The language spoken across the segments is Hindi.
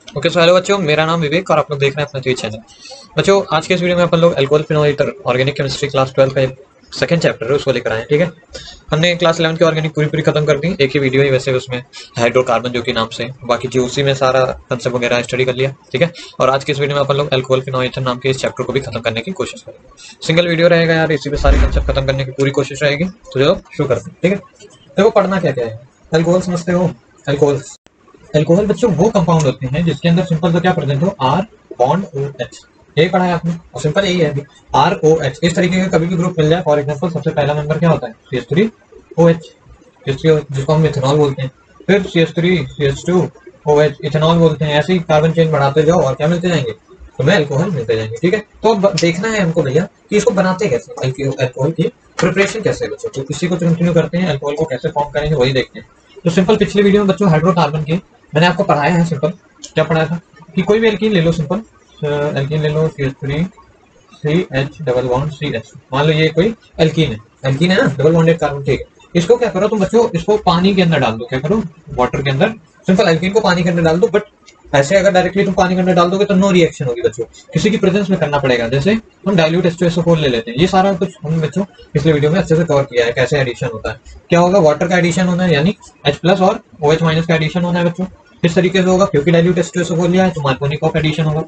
ओके सो हेलो बच्चों, मेरा नाम विवेक और आप लोग देख रहे हैं अपना ट्वीट चैनल। बच्चों आज के इस वीडियो में अपन लोग alcohol phenol ether organic chemistry class 12 का सेकंड चैप्टर है उसको लेकर आए हैं। ठीक है, हमने क्लास 11 की ऑर्गेनिक पूरी खत्म कर दी, एक ही वीडियो ही वैसे उसमें हाइड्रोकार्बन जो कि नाम से, बाकी जो उसी में सारा कंसेप्ट वगैरह स्टडी कर लिया। ठीक है, और आज के इस वीडियो में अपन लोग अल्कोहल फिनोल ईथर नाम के इस चैप्टर को भी खत्म करने की कोशिश करेंगे। सिंगल वीडियो रहेगा यार, इसी पे सारे कंसेप्ट खत्म करने की पूरी कोशिश रहेगी। तो चलो शुरू करते हैं। ठीक है, देखो पढ़ना क्या क्या है। अल्कोहल समझते हो? अल्कोहल अल्कोहल बच्चों वो कंपाउंड होते हैं जिसके अंदर सिंपल तो क्या प्रेजेंट हो, आर बॉन्ड ओ एच। यही पढ़ा है आपने और सिंपल यही है अभी, आर ओ एच। इस तरीके का कभी भी ग्रुप मिल जाए, फॉर एग्जांपल सबसे पहला मेंबर क्या होता है, CH3OH, जिसको हम इथेनॉल बोलते हैं। फिर CH3CH2OH इथेनॉल बोलते हैं। ऐसे ही कार्बन चेन बढ़ाते जाओ और क्या मिलते जाएंगे, तुम्हें अल्कोहल मिलते जाएंगे। ठीक है, तो अब देखना है हमको भैया कि इसको बनाते कैसे, अल्कोहल की प्रिपरेशन कैसे है बच्चों। तो इसी को कंटिन्यू करते हैं, अल्कोहल को कैसे फॉर्म करेंगे वही देखते हैं। तो सिंपल पिछले वीडियो में बच्चों हाइड्रोकार्बन के मैंने आपको पढ़ाया है। सिंपल क्या पढ़ाया था कि कोई भी एल्कीन ले लो, सिंपल एल्कीन ले लो, CH3CH डबल बॉन्ड CH। मान लो ये कोई एल्कीन है ना, डबल बॉन्डेड कार्बन। ठीक है, इसको क्या करो तुम बच्चों, इसको पानी के अंदर डाल दो। क्या करो, वाटर के अंदर सिंपल एल्कीन को पानी के अंदर डाल दो। बट ऐसे अगर डायरेक्टली तुम पानी के अंदर डाल दोगे तो नो रिएक्शन होगी बच्चों, किसी की प्रेजेंस में करना पड़ेगा। जैसे हम डाइल्यूट H2SO4 ले लेते हैं, ये सारा कुछ हम बच्चों पिछले वीडियो में अच्छे से कवर किया है, कैसे एडिशन होता है। क्या होगा, वाटर का एडिशन होना है, यानी H+ और OH- का एडिशन होना है बच्चों। किस तरीके से होगा, क्योंकि डाइल्यूट H2SO4 लिया है तो मार्कोनिकॉफ एडिशन होगा।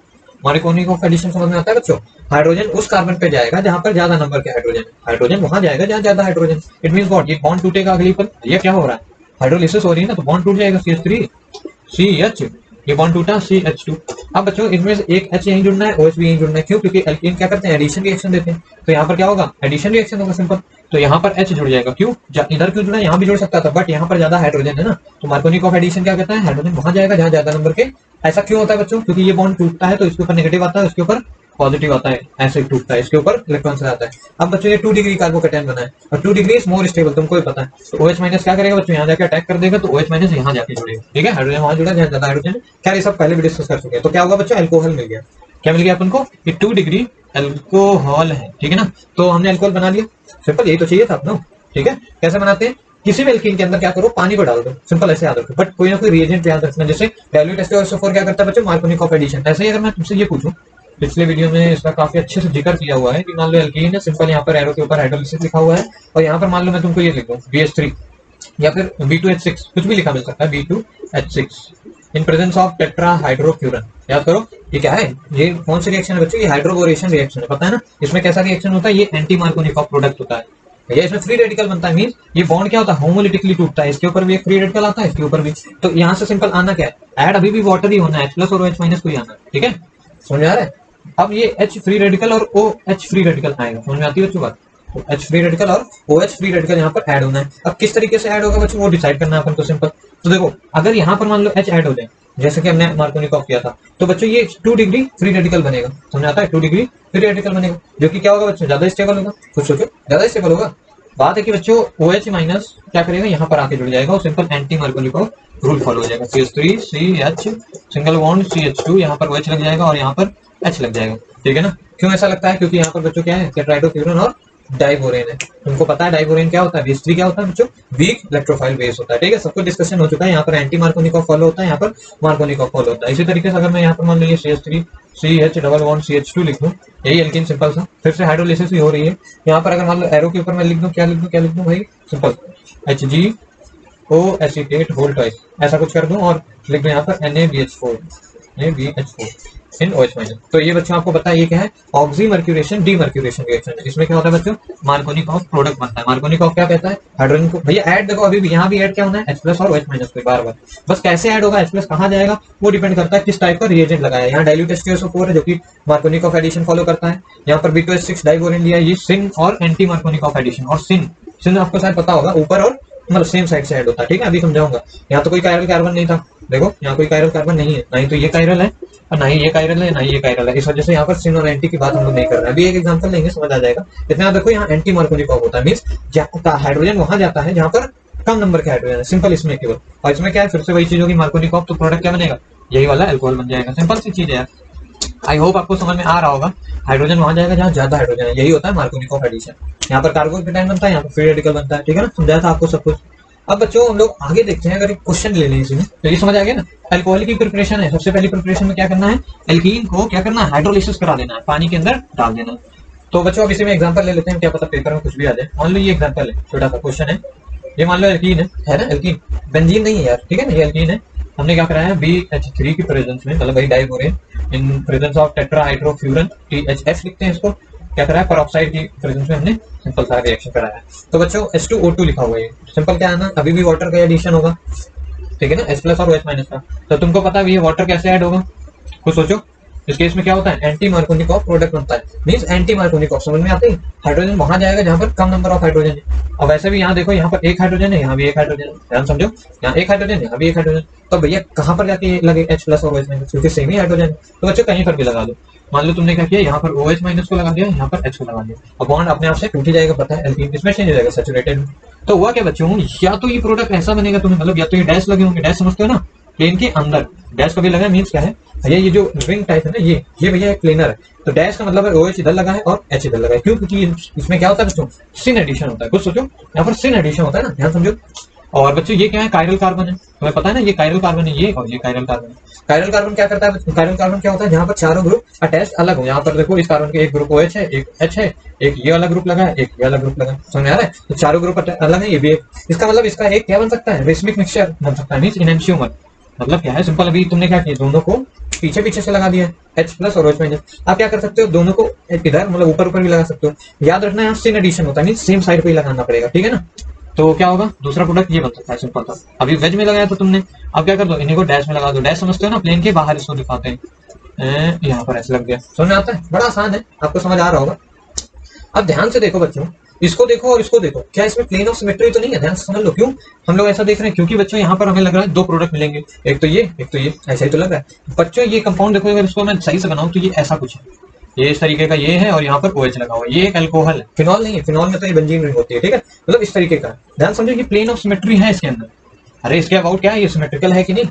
मार्कोनिकॉफ एडिशन समझ में आता है बच्चों? हाइड्रोजन उस कार्बन पे जाएगा जहां पर ज्यादा नंबर के हाइड्रोजन, हाइड्रोजन वहां जाएगा जहां ज्यादा हाइड्रोजन। इट मींस व्हाट, ये बॉन्ड टूटेगा अगली पर। ये क्या हो रहा है, हाइड्रोलिसिस हो रही है ना, तो बॉन्ड टूट जाएगा, CH3CH, ये बॉन्ड टूटा CH2। अब बच्चों इसमें से एक H यहीं जुड़ना है, OH भी यहीं जुड़ना है। क्यों? क्योंकि एल्कीन क्या करते हैं, एडिशन रिएक्शन देते हैं। तो यहाँ पर क्या होगा, एडिशन रिएक्शन होगा सिंपल। तो यहाँ पर H जुड़ जाएगा। क्यों? इधर क्यों जुड़ा, यहाँ भी जुड़ सकता था बट यहाँ पर ज्यादा हाइड्रोजन है ना, तो मार्कोनिकॉफ एडिशन क्या कहता है, हाइड्रोजन वहां जाएगा जहां ज्यादा नंबर के। ऐसा क्यों होता है बच्चों, क्योंकि ये बॉन्ड टूटता है तो इसके ऊपर नेगेटिव आता है, उसके ऊपर पॉजिटिव आता है। ऐसे टूटता है, इसके ऊपर इलेक्ट्रॉन से आता है। अब बच्चों ये 2 डिग्री कार्बोकेटायन बना है और 2 डिग्री इज मोर स्टेबल, तुमको भी पता है। तो OH- क्या करेगा बच्चों, यहाँ जाकर अटैक कर देगा, तो OH- यहाँ जाके जुड़ेगा। ठीक है, हाइड्रोजन वहां जुड़ा जहाँ ज्यादा हाइड्रोजन। क्या ये सब पहले भी डिस्कस कर चुके हैं। तो क्या होगा बच्चों, अल्कोहल मिल गया। क्या मिल गया अपन को, ये 2 डिग्री अल्कोहल है। ठीक है ना, तो हमने अल्कोहल बना लिया। सिंपल यही तो चाहिए था अपना। ठीक है, कैसे बनाते हैं, किसी भी एल्कीन के अंदर क्या करो, पानी को डाल दो। सिंपल ऐसे याद रखो, बट कोई ना कोई रिएजेंट याद रखना। जैसे डाइल्यूट H2SO4 क्या करता है बच्चों, मार्कोनिकॉफ एडिशन। ऐसे ही अगर मैं तुमसे ये पूछूं, पिछले वीडियो में इसका काफी अच्छे से जिक्र किया हुआ है कि मान लो एल्कीन है, सिंपल यहाँ पर एरो के ऊपर हाइड्रोलिसिस लिखा हुआ है, और यहाँ पर मान लो मैं तुमको ये लिख दूं BH3 या फिर B2H6, कुछ भी लिखा मिल सकता है, B2H6 in presence of tetra hydrofuran. याद करो ये क्या है, ये कौन सी रिएक्शन है बच्चों, ये हाइड्रोबोरेशन रिएक्शन है, पता है ना। इसमें कैसा रिएक्शन होता है, ये एंटी मार्कोनिकॉफ प्रोडक्ट होता है भैया। इसमें फ्री रेडिकल बनता है, मीन ये बॉन्ड क्या होता है, होमोलिटिकली टूटता है। इसके ऊपर भी एक फ्री रेडिकल आता है, इसके ऊपर भी। तो यहाँ से सिंपल आना क्या है, ऐड अभी भी वाटर ही होना है, H+ और OH- को ही आना है। ठीक है, समझ में आ रहा है। अब ये H फ्री रेडिकल और OH फ्री रेडिकल आएगा, समझ में आती है बच्चों बात। तो H फ्री रेडिकल और OH फ्री रेडिकल यहाँ पर ऐड होना है। अब किस तरीके से ऐड होगा बच्चों, वो डिसाइड करना है अपन को सिंपल। तो देखो अगर यहाँ पर मान लो H ऐड हो जाए, जैसे कि हमने मार्कोनिकॉफ किया था, तो बच्चों ये 2 डिग्री फ्री रेडिकल बनेगा। समझ आता है, 2 डिग्री फ्री रेडिकल बनेगा, जो कि क्या होगा बच्चों, ज्यादा स्टेबल होगा। कुछ सोचो, ज्यादा स्टेबल होगा। बात है कि बच्चों OH- क्या करेगा, यहाँ पर आके जुड़ जाएगा और simple anti Markovnikov rule follow हो जाएगा। CH3CH सिंगल बॉन्ड CH2, यहाँ पर OH लग जाएगा और यहाँ पर H लग जाएगा। ठीक है ना, क्यों ऐसा लगता है, क्योंकि यहाँ पर बच्चों क्या है, टेट्राहाइड्रोक्यूरन और डाइबोरेन है। तुमको पता है डाइबोरेन क्या होता है, BH3 क्या होता है बच्चों, वीक इलेक्ट्रोफाइल बेस होता है। ठीक है, सबको डिस्कशन हो चुका है। यहाँ पर एंटी मार्कोनिकॉफ फॉलो होता है, यहाँ पर मार्कोनिकॉफ फॉलो होता है। इसी तरीके से अगर मैं यहाँ पर मान लीजिए CH3CH डबल बॉन्ड CH2 लिख दूं, यही एल्कीन सिंपल सा, फिर से हाइड्रोलिसिस भी हो रही है। यहाँ पर अगर मान लो एरो के ऊपर मैं लिख दूं, क्या लिख दूं भाई, simple HgO acetate whole twice, ऐसा कुछ कर दूं और लिख दूं यहाँ पर NaBH4 इन OH-। तो ये बच्चों आपको पता है ये क्या है, ऑक्सीमर्क्यूरेशन डीमर्क्यूरेशन रिएक्शन है। इसमें क्या होता है बच्चों, मार्कोनिकॉफ प्रोडक्ट बनता है। मार्कोनिकॉफ क्या कहता है, हाइड्रोजन को भैया ऐड, देखो अभी भी यहाँ भी ऐड क्या होना है, H+ और OH- को बार बार। बस कैसे ऐड होगा, H+ कहाँ जाएगा, वो डिपेंड करता है किस टाइप का रिएजेंट लगाया है। यहाँ डाइल्यूट H2SO4 है जो कि मार्कोनिकॉफ एडिशन फॉलो करता है। यहाँ पर B2H6 डाइबोरेन लिया है, ये सिन और एंटी मार्कोनिकॉफ एडिशन। और सिन आपको शायद पता होगा, ऊपर और मतलब सेम साइड से ऐड होता है। ठीक है, अभी समझाऊंगा। यहाँ तो कोई कायरल कार्बन नहीं था, देखो यहाँ कोई कायरल कार्बन नहीं है, ना ही तो ये कायरल है और ना ही ये कायरल है, ना ही ये कायरल है। इस वजह से यहाँ पर सिन और एंटी की बात हम लोग नहीं कर रहे हैं। अभी एक एग्जांपल लेंगे, समझ आ जाएगा। इतना देखो, यहाँ एंटी मार्कोनिकॉफ होता है, मींस हाइड्रोजन वहां जाता है जहां पर कम नंबर के हाइड्रोजन है, सिंपल इसमें केवल। और इसमें क्या है, फिर से वही चीज होगी, मार्कोनिकॉफ, तो प्रोडक्ट क्या बनेगा, यही वाला अल्कोहल बन जाएगा। सिंपल सी चीज है यार, आई होप आपको समझ में आ रहा होगा। हाइड्रोजन वहां जाएगा जहां ज्यादा हाइड्रोजन है, यही होता है मार्कोनिकॉफ एडिशन। यहाँ पर कार्बोकेटायन बनता है, यहाँ पर फ्री रेडिकल बनता है। ठीक है ना, समझाया था आपको सब कुछ। अब बच्चों हम लोग आगे देखते हैं, अगर क्वेश्चन ले लें इसमें तो ये समझ आ गया ना। अल्कोहल की प्रिपरेशन है, सबसे पहली प्रिपरेशन में क्या करना है, एल्कीन को क्या करना है, हाइड्रोलिसिस करा देना है, पानी के अंदर डाल देना है। तो बच्चों अब इसी में एग्जांपल ले लेते हैं, क्या पता पेपर में कुछ भी आ जाए। मान लो ये एग्जांपल है, छोटा सा क्वेश्चन है, ये मान लो एल्कीन है ना, एल्कीन बेंजीन नहीं है यार, ठीक है ना, ये एल्कीन है। हमने क्या कराया, BH3 की प्रेजेंस में, मतलब वही diborane in presence of tetrahydrofuran THF लिखते हैं इसको, क्या कराया, पेरोक्साइड की प्रेजेंस में हमने सिंपल सा रिएक्शन कराया। तो बच्चों H2O2 लिखा हुआ है, सिंपल क्या है ना, अभी भी वाटर का एडिशन होगा, ठीक है ना, H+ और OH- का। तो तुमको पता है ये वाटर कैसे ऐड होगा, कुछ सोचो। इस केस में क्या होता है, एंटी मार्कोनिकॉफ प्रोडक्ट बनता है, मींस एंटी मार्कोनिकॉफ, समझ में आती है, हाइड्रोजन वहां जाएगा जहां पर कम नंबर ऑफ हाइड्रोजन है। और वैसे भी यहाँ देखो, यहाँ पर एक हाइड्रोजन है, यहाँ भी एक हाइड्रोजन है, ध्यान समझो, यहाँ एक हाइड्रोजन है, यहाँ भी एक हाइड्रोजन। तो भैया कहाँ पर जाके लगे H+ और OH-, क्योंकि सेम ही हाइड्रोजन है। तो बच्चों कहीं पर भी लगा दो, मान लो तुमने क्या किया, यहाँ पर OH- को लगा दिया, यहाँ पर H को लगा दिया, और बॉन्ड अपने आप से टूट ही जाएगा, पता है, एल्कीन इसमें चेंज हो जाएगा सैचुरेटेड। तो हुआ क्या बच्चों, या तो ये प्रोडक्ट ऐसा बनेगा तुम्हें, मतलब या तो ये डैश लगे होंगे, डैश समझते हो ना, प्लेन के अंदर डैश कभी लगा मींस क्या है भैया, ये जो रिंग टाइप है ना, ये भैया एक प्लेनर है। तो डैश का मतलब है OH इधर लगा है और H इधर लगा है, क्यों, क्योंकि इसमें क्या होता है बच्चों, सिन एडिशन होता है, कुछ सोचो, यहाँ पर सिन एडिशन होता है ना, ध्यान समझो। और बच्चों ये क्या है, कायरल कार्बन है, तुम्हें पता है ना, ये कायरल कार्बन है, ये और ये कायरल कार्बन है। कायरल कार्बन क्या करता है, कायरल कार्बन क्या होता है, जहाँ पर चारों ग्रुप अटैच अलग हो, यहाँ पर देखो इस कार्बन के एक ग्रुप OH है, एक H है, एक ये अलग ग्रुप लगा है, एक ये अलग ग्रुप लगा है, समझ में आ रहा है। तो चारों ग्रुप अलग है, ये भी एक, इसका मतलब इसका एक क्या बन सकता है, रेसमिक मिक्सचर बन सकता है, मींस इनेंशियोमर। मतलब क्या है, सिंपल अभी तुमने क्या किया, दोनों को पीछे पीछे से लगा दिया, H+ और OH-। आप क्या कर सकते हो, दोनों को इधर मतलब ऊपर ऊपर भी लगा सकते हो। याद रखना यहाँ सिन एडिशन होता है, मींस सेम साइड पे ही लगाना पड़ेगा, ठीक है ना। तो क्या होगा, दूसरा प्रोडक्ट ये बन सकता है, सिंपल था। अभी वेज में लगाया तो तुमने, अब क्या कर दो, इन्हीं को डैश में लगा दो, डैश समझते हो ना, प्लेन के बाहर इसको दिखाते हैं, यहाँ पर ऐसे लग गया, समझ में आता है, बड़ा आसान है, आपको समझ आ रहा होगा। अब ध्यान से देखो बच्चों, इसको देखो और इसको देखो, क्या इसमें प्लेन ऑफ सिमेट्री तो नहीं है, ध्यान से समझ लो। क्यों हम लोग ऐसा देख रहे हैं, क्योंकि बच्चों यहाँ पर हमें लग रहा है दो प्रोडक्ट मिलेंगे, एक तो ये ऐसा ही तो लग रहा है बच्चों। ये कंपाउंड देखो, अगर इसको मैं सही से बनाऊं तो ये ऐसा कुछ है, ये इस तरीके का ये है, और यहाँ पर OH लगा हुआ है, ये एक अल्कोहल है, फिनॉल नहीं है, फिनॉल में तो ये बेंजीन रिंग होती है, ठीक है, मतलब इस तरीके का। ध्यान समझो, ये प्लेन ऑफ सिमेट्री है इसके अंदर। अरे इसके अबाउट क्या है, ये सिमेट्रिकल है कि नहीं,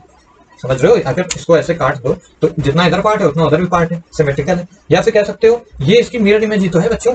समझ रहे हो। अगर इसको ऐसे काट दो तो जितना इधर पार्ट है उतना उधर भी पार्ट है, सिमेट्रिकल है। या फिर कह सकते हो ये इसकी मिरर इमेज ही तो है बच्चों,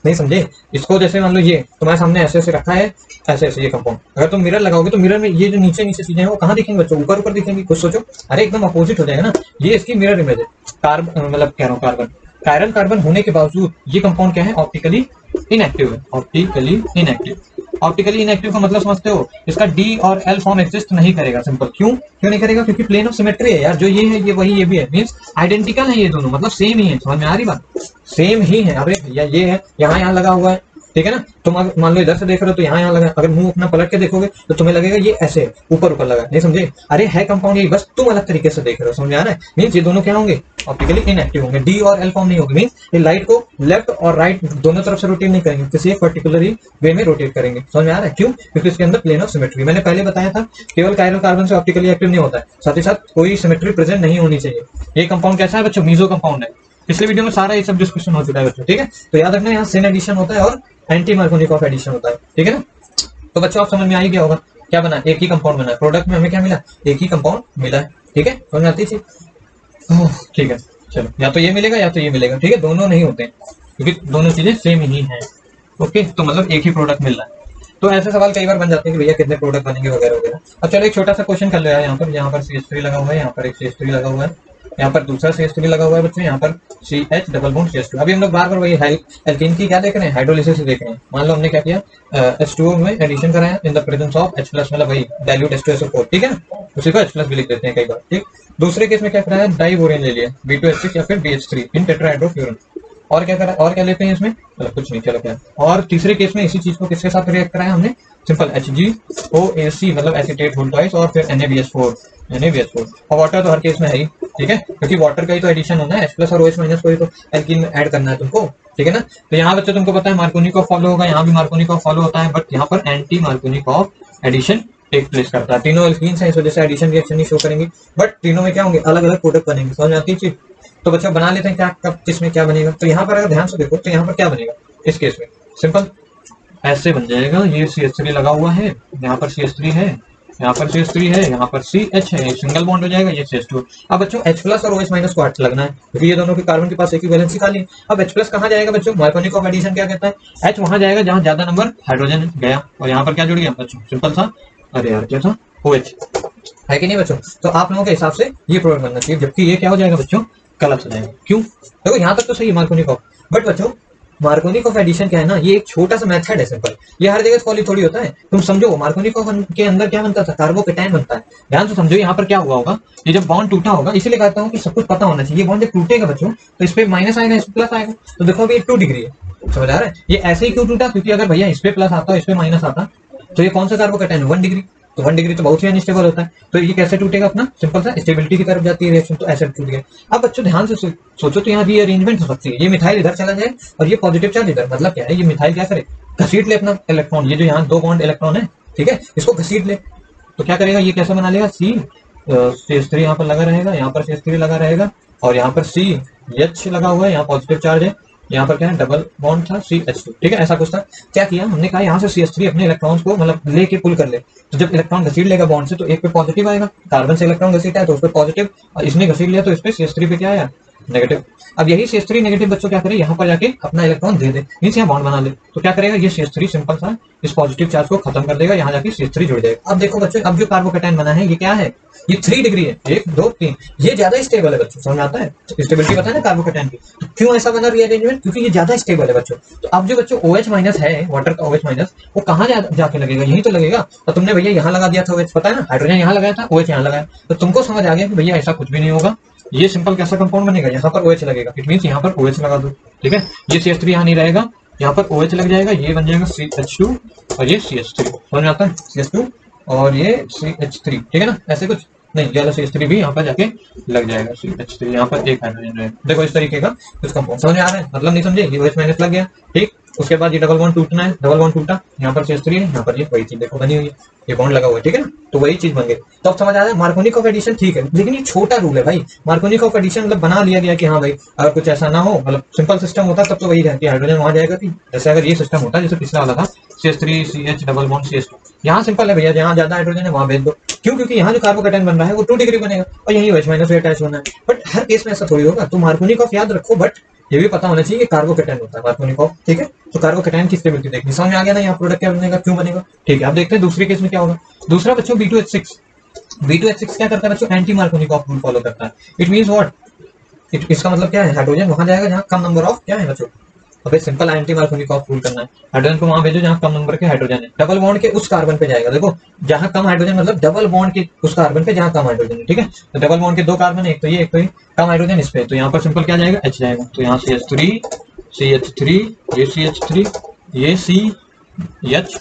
नहीं समझे। इसको जैसे मान लो ये तुम्हारे सामने ऐसे ऐसे रखा है, ऐसे ऐसे ये कंपाउंड, अगर तुम मिरर लगाओगे तो मिरर में ये जो नीचे नीचे चीजें हैं वो कहाँ दिखेंगी बच्चों, ऊपर ऊपर दिखेंगी, कुछ सोचो। अरे एकदम अपोजिट हो जाएगा ना, ये इसकी मिरर इमेज है। कार्बन मतलब कह रहा हूँ कार्बन, कायरल कार्बन होने के बावजूद ये कंपाउंड क्या है, ऑप्टिकली इनएक्टिव है, ऑप्टिकली इनएक्टिव। ऑप्टिकली इनएक्टिव का मतलब समझते हो, इसका D और L फॉर्म एग्जिस्ट नहीं करेगा, सिंपल। क्यों नहीं करेगा, क्योंकि प्लेन ऑफ सिमेट्री है यार, जो ये है ये वही ये भी है, मींस आइडेंटिकल है ये दोनों, मतलब सेम ही है, समझ में आ रही बात, सेम ही है। अबे भैया ये है, यहाँ लगा हुआ है, ठीक है ना। तुम मान लो इधर से देख रहे हो तो यहाँ लगा, अगर मुंह अपना पलट के देखोगे तो तुम्हें लगेगा ये ऐसे ऊपर ऊपर लगा, नहीं समझे। अरे है कंपाउंड यही, बस तुम अलग तरीके से देख रहे हो, समझ में आ रहा है। मींस ये दोनों क्या होंगे, ऑप्टिकली इनएक्टिव होंगे, D और L फॉर्म नहीं होगी, मींस ये लाइट को लेफ्ट और राइट दोनों तरफ से रोटेट नहीं करेंगे, किसी एक पर्टिकुलर वे में रोटेट करेंगे, समझ में आ रहा है। क्यों, क्योंकि इसके अंदर प्लेन ऑफ सिमेट्री, मैंने पहले बताया था, केवल कायरल कार्बन से ऑप्टिकली एक्टिव नहीं होता है, साथ ही साथ कोई सिमेट्री प्रेजेंट नहीं होनी चाहिए। ये कंपाउंड कैसा है बच्चों, मीजो कंपाउंड है। पिछले वीडियो में सारा ये सब डिस्कशन हो चुका है बच्चों, ठीक है। तो याद रखना यहाँ सिन एडिशन होता है और एंटी मार्कोनिकॉफ एडिशन होता है, ठीक है ना। तो बच्चों आप समझ में आ ही गया होगा, क्या बना, एक ही कंपाउंड बना है, प्रोडक्ट में हमें क्या मिला, एक ही कंपाउंड मिला है, ठीक है, समझ में आती थी, ठीक है। चलो या तो ये मिलेगा या तो ये मिलेगा, ठीक है, दोनों नहीं होते क्योंकि दोनों चीजें सेम ही हैं, ओके। तो मतलब एक ही प्रोडक्ट मिल रहा है। तो ऐसे सवाल कई बार बन जाते हैं कि भैया कितने प्रोडक्ट बनेंगे वगैरह वगैरह। अब चलो एक छोटा सा क्वेश्चन कर लो यार, यहाँ पर CH3 लगा हुआ है, यहाँ पर एक CH3 लगा हुआ है, यहाँ पर दूसरा CH3 लगा हुआ है बच्चों, यहाँ पर CH डबल बॉन्ड CH2। अभी हम लोग बार बार वही एल्कीन की क्या देख रहे हैं, हाइड्रोलिसिस देख रहे हैं। मान लो हमने क्या किया, H2O में एडिशन कराया in the presence of H+, मतलब वही डाइल्यूट H2SO4, ठीक है ना, उसी को H+ भी लिख देते हैं कई बार, ठीक। दूसरे केस में क्या कराया, डाइबोरेन ले लिया, B2H6 या फिर BH3 इन टेट्राहाइड्रोफ्यूरन। और क्या करा, और क्या लेते हैं इसमें, मतलब कुछ नहीं, चलो क्या। और तीसरे केस में इसी चीज को किसके साथ रिएक्ट कराया हमने, सिंपल HgOAc मतलब एसीटेट होल ट्वाइस, और फिर NaBH4 और वाटर तो हर केस में है ही, ठीक है, क्योंकि वाटर का ही तो एडिशन होना है, H+ और OH- को ही तो एल्कीन में ऐड करना है तुमको, ठीक है ना। तो यहाँ बच्चों तुमको पता है मार्कोनिकॉफ फॉलो होगा, यहाँ भी मार्कोनिकॉफ फॉलो होता है, बट यहाँ पर anti Markovnikov addition take place करता है। तीनों एल्कीन्स हैं, इस वजह से एडिशन रिएक्शन नहीं शो करेंगे, बट तीनों में क्या होंगे, अलग अलग प्रोडक्ट बनेंगे, समझ आती है। तो बच्चों बना लेते हैं क्या, कब किसमें क्या बनेगा। तो यहाँ पर अगर ध्यान से देखो तो यहाँ पर क्या बनेगा, इस केस में सिंपल ऐसे बन जाएगा, ये CH3 लगा हुआ है, यहाँ पर CH3 है, यहाँ पर CH3 है, यहाँ पर CH है, सिंगल बॉन्ड हो जाएगा, ये CH2। अब बच्चों H+ और OH- को हट लगना है, क्योंकि ये दोनों के कार्बन के पास एक ही वैलेंसी खाली। अब H+ कहाँ जाएगा बच्चों, मार्कोनिकॉफ एडिशन क्या कहता है, H वहां जाएगा जहां ज्यादा नंबर हाइड्रोजन गया, और यहाँ पर क्या जुड़ गया बच्चों, सिंपल सा अरे यार क्या था, OH है कि नहीं बच्चों। तो आप लोगों के हिसाब से ये प्रोडक्ट बनना चाहिए, जबकि ये क्या हो जाएगा बच्चों, कोलैप्स हो जाएगा। क्यों, देखो यहाँ तक तो सही है मार्कोनिकॉफ, बट बच्चों मार्कोनिकॉफ एडिशन क्या है ना, ये एक छोटा सा मेथड है सिंपल, ये हर जगह फॉलो थोड़ी होता है। तुम समझो मार्कोनिकॉफ के अंदर क्या बनता था, कार्बोकेटाइन बनता है। ध्यान से समझो यहाँ पर क्या हुआ होगा, ये जब बॉन्ड टूटा होगा, इसीलिए कहता हूँ कि सब कुछ पता होना चाहिए। बॉन्ड जब टूटेगा बच्चों तो इस पे माइनस आएगा, इस पे प्लस आएगा। तो देखो अभी 2 डिग्री है, समझ आ रहा है। ये ऐसे ही क्यों टूटा, क्योंकि अगर भैया इस पे प्लस आता इस पे माइनस आता तो ये कौन सा कार्बोकेटाइन, 1 डिग्री। तो 1 डिग्री तो बहुत ही अनस्टेबल होता है। तो ये कैसे टूटेगा, अपना सिंपल सा स्टेबिलिटी की तरफ जाती है रिएक्शन, तो ऐसे टूट गया। अब बच्चों ध्यान से सोचो, तो यहाँ रीअरेंजमेंट हो सकती है। ये मिथाइल इधर चला जाए और ये पॉजिटिव चार्ज इधर, मतलब क्या है, ये मिथाइल क्या करे, घसीट ले अपना इलेक्ट्रॉन, ये जो यहाँ 2 बॉन्ड इलेक्ट्रॉन है, ठीक है, इसको घसीट ले। तो क्या करेगा, ये कैसे बना लेगा, CH3 यहाँ पर लगा रहेगा, यहाँ पर CH3 लगा रहेगा, और यहाँ पर CH लगा हुआ है, यहाँ पॉजिटिव चार्ज है, यहाँ पर क्या है, डबल बॉन्ड था CH2, ठीक है, ऐसा कुछ था। क्या किया हमने, कहा यहाँ से CH3 अपने इलेक्ट्रॉन्स को मतलब लेके पुल कर ले। तो जब इलेक्ट्रॉन घसीट लेगा बॉन्ड से, तो एक पे पॉजिटिव आएगा, कार्बन से इलेक्ट्रॉन घसीटा है तो उस पर पॉजिटिव, और इसने घसीट लिया तो इस पे CH3 पे क्या आया, नेगेटिव। अब यही CH3 नेगेटिव बच्चों क्या करे, यहाँ पर जाके अपना इलेक्ट्रॉन दे दे, मींस यहाँ बॉन्ड बना ले। तो क्या करेगा, ये CH3 सिंपल सा इस पॉजिटिव चार्ज को खत्म कर देगा, यहाँ जाके CH3 जुड़ जाएगा। अब देखो बच्चों, अब जो कार्बोकेटाइन बना है ये क्या है, ये 3 डिग्री है, 1 2 3, ये ज्यादा स्टेबल है बच्चों, समझ आता है, स्टेबिलिटी पता है ना कार्बोकेटाइन की। तो क्यों ऐसा बना रीअरेंजमेंट, क्योंकि ये ज्यादा स्टेबल है बच्चों। तो अब जो बच्चों OH माइनस है, वाटर का OH माइनस, वो कहाँ जाके लगेगा, यही तो लगेगा। तो तुमने भैया यहाँ लगा दिया था OH, पता है ना, हाइड्रोजन यहाँ लगाया था, OH यहाँ लगाया, तो तुमको समझ आ गया कि भैया ऐसा कुछ भी नहीं होगा। ये सिंपल कैसा कंपाउंड बनेगा, यहाँ पर OH लगेगा, इट मींस यहाँ पर OH लगा दो, ठीक है। ये CH3 यहाँ नहीं रहेगा, यहाँ पर OH लग जाएगा, ये बन जाएगा CH2 और ये CH3, समझ में आता है, CH2 और ये CH3, ठीक है ना, ऐसे कुछ नहीं, ये वाला CH3 भी यहाँ पर जाके लग जाएगा, CH3 यहाँ पर एक हाइड्रोजन रहेगा। देखो इस तरीके का कुछ कंपाउंड, समझ में आ रहा है, मतलब नहीं समझे, ये OH माइनस लग गया, ठीक। उसके बाद ये डबल बॉन्ड टूटना है, डबल बॉन्ड टूटा, यहाँ पर CH3 है, यहाँ पर ये वही चीज देखो बनी हुई है, ये बॉन्ड लगा हुआ है, ठीक है ना, तो वही चीज बन गई। तो अब समझ आ रहा है मार्कोनिकॉफ एडिशन, ठीक है, लेकिन ये छोटा रूल है भाई। मार्कोनिकॉफ एडिशन मतलब बना लिया गया कि हाँ भाई अगर कुछ ऐसा ना हो, मतलब सिंपल सिस्टम होता तब तो वही है कि हाइड्रोजन वहां जाएगा कि, जैसे अगर ये सिस्टम होता जैसे पिछला वाला था CH3 CH double bond CH2, यहाँ सिंपल है भैया, जहाँ ज्यादा हाइड्रोजन है वहां भेज दो। क्यों, क्योंकि यहाँ जो कार्बोकेटाइन बन रहा है वो 2 डिग्री बनेगा और यही OH माइनस से अटैच होना है। बट हर केस में ऐसा थोड़ी होगा, तो मार्कोनिकॉफ याद रखो, बट ये भी पता होना चाहिए कि कार्बोकेटाइन होता है मार्कोनिकॉफ, ठीक है। तो कार्बोकेटाइन की स्टेबिलिटी देखनी, समझ में आ गया ना, यहाँ प्रोडक्ट क्या बनेगा, क्यों बनेगा, ठीक है। अब देखते हैं दूसरे केस में क्या होगा। दूसरा बच्चों B2H6, B2H6 क्या करता है बच्चों, एंटी मार्कोनिकॉफ रूल फॉलो करता है। इट मींस व्हाट, इसका मतलब क्या है, हाइड्रोजन वहां जाएगा जहाँ कम नंबर ऑफ क्या है बच्चों, अबे सिंपल एंटी मार्कोनिकॉफ रूल करना है, हाइड्रोजन को वहां भेजो जहाँ कम नंबर के हाइड्रोजन है, डबल बॉन्ड के उस कार्बन पे जाएगा। देखो जहाँ कम हाइड्रोजन मतलब डबल बॉन्ड के उस कार्बन पे जहाँ कम हाइड्रोजन है, ठीक है। तो डबल बॉन्ड के 2 कार्बन है, एक तो ये एक तो ये, कम हाइड्रोजन इस पे, तो यहाँ पर सिंपल क्या जाएगा, H जाएगा। तो यहाँ CH3 ये CH3 ये CH,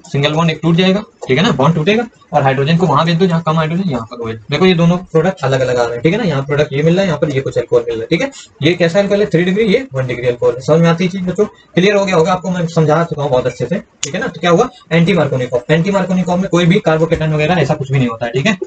सिंगल बॉन्ड एक टूट जाएगा, ठीक है ना, बॉन्ड टूटेगा और हाइड्रोजन को वहां भेज दो जहाँ कम हाइड्रोजन, यहाँ पर OH। देखो ये दोनों प्रोडक्ट अलग अलग आ रहे हैं, ठीक है ना, यहाँ प्रोडक्ट ये मिल रहा है, यहाँ पर ये कुछ अल्कोहल मिल रहा है, ठीक है। ये कैसा अल्कोहल है, 3 डिग्री, ये 1 डिग्री अल्कोहल है। समझ में आती है चीज बच्चों, क्लियर हो गया होगा आपको, मैं समझा चुका हूँ बहुत अच्छे से, ठीक है ना। तो क्या हुआ, एंटी मार्कोनिकॉफ, एंटी मार्कोनिकॉफ में कोई भी कार्बोकेटाइन वगैरह ऐसा कुछ भी नहीं होता है, ठीक है।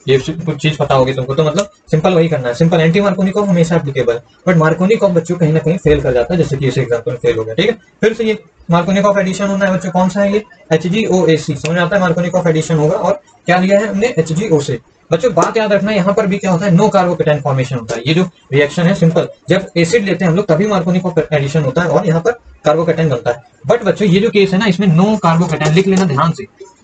ये कुछ चीज पता होगी तुमको, तो मतलब सिंपल वही करना है, सिंपल एंटी मार्कोनिकॉफ हमेशा एप्लीकेबल है। बट मार्कोनिकॉफ बच्चों कहीं ना कहीं फेल कर जाता है, जैसे कि इस एग्जांपल में फेल हो गया, ठीक है। फिर से ये मार्कोनिकॉफ एडिशन होना है बच्चों, कौन सा है ये, HgOAC, समझ आता है, मार्कोनिकॉफ एडिशन होगा। और क्या लिया है हमने, HgO से। बच्चों बात याद रखना, यहाँ पर भी क्या होता है, नो कार्बोकेटाइन फॉर्मेशन होता है। ये जो रिएक्शन है सिंपल, जब एसिड लेते हैं हम लोग तभी मार्कोनिकॉफ एडिशन होता है और यहाँ पर कार्बोकेटाइन बनता है। बट बच्चों ये जो केस है ना, इसमें नो कार्बोकेटाइन, लिख लेना ध्यान से,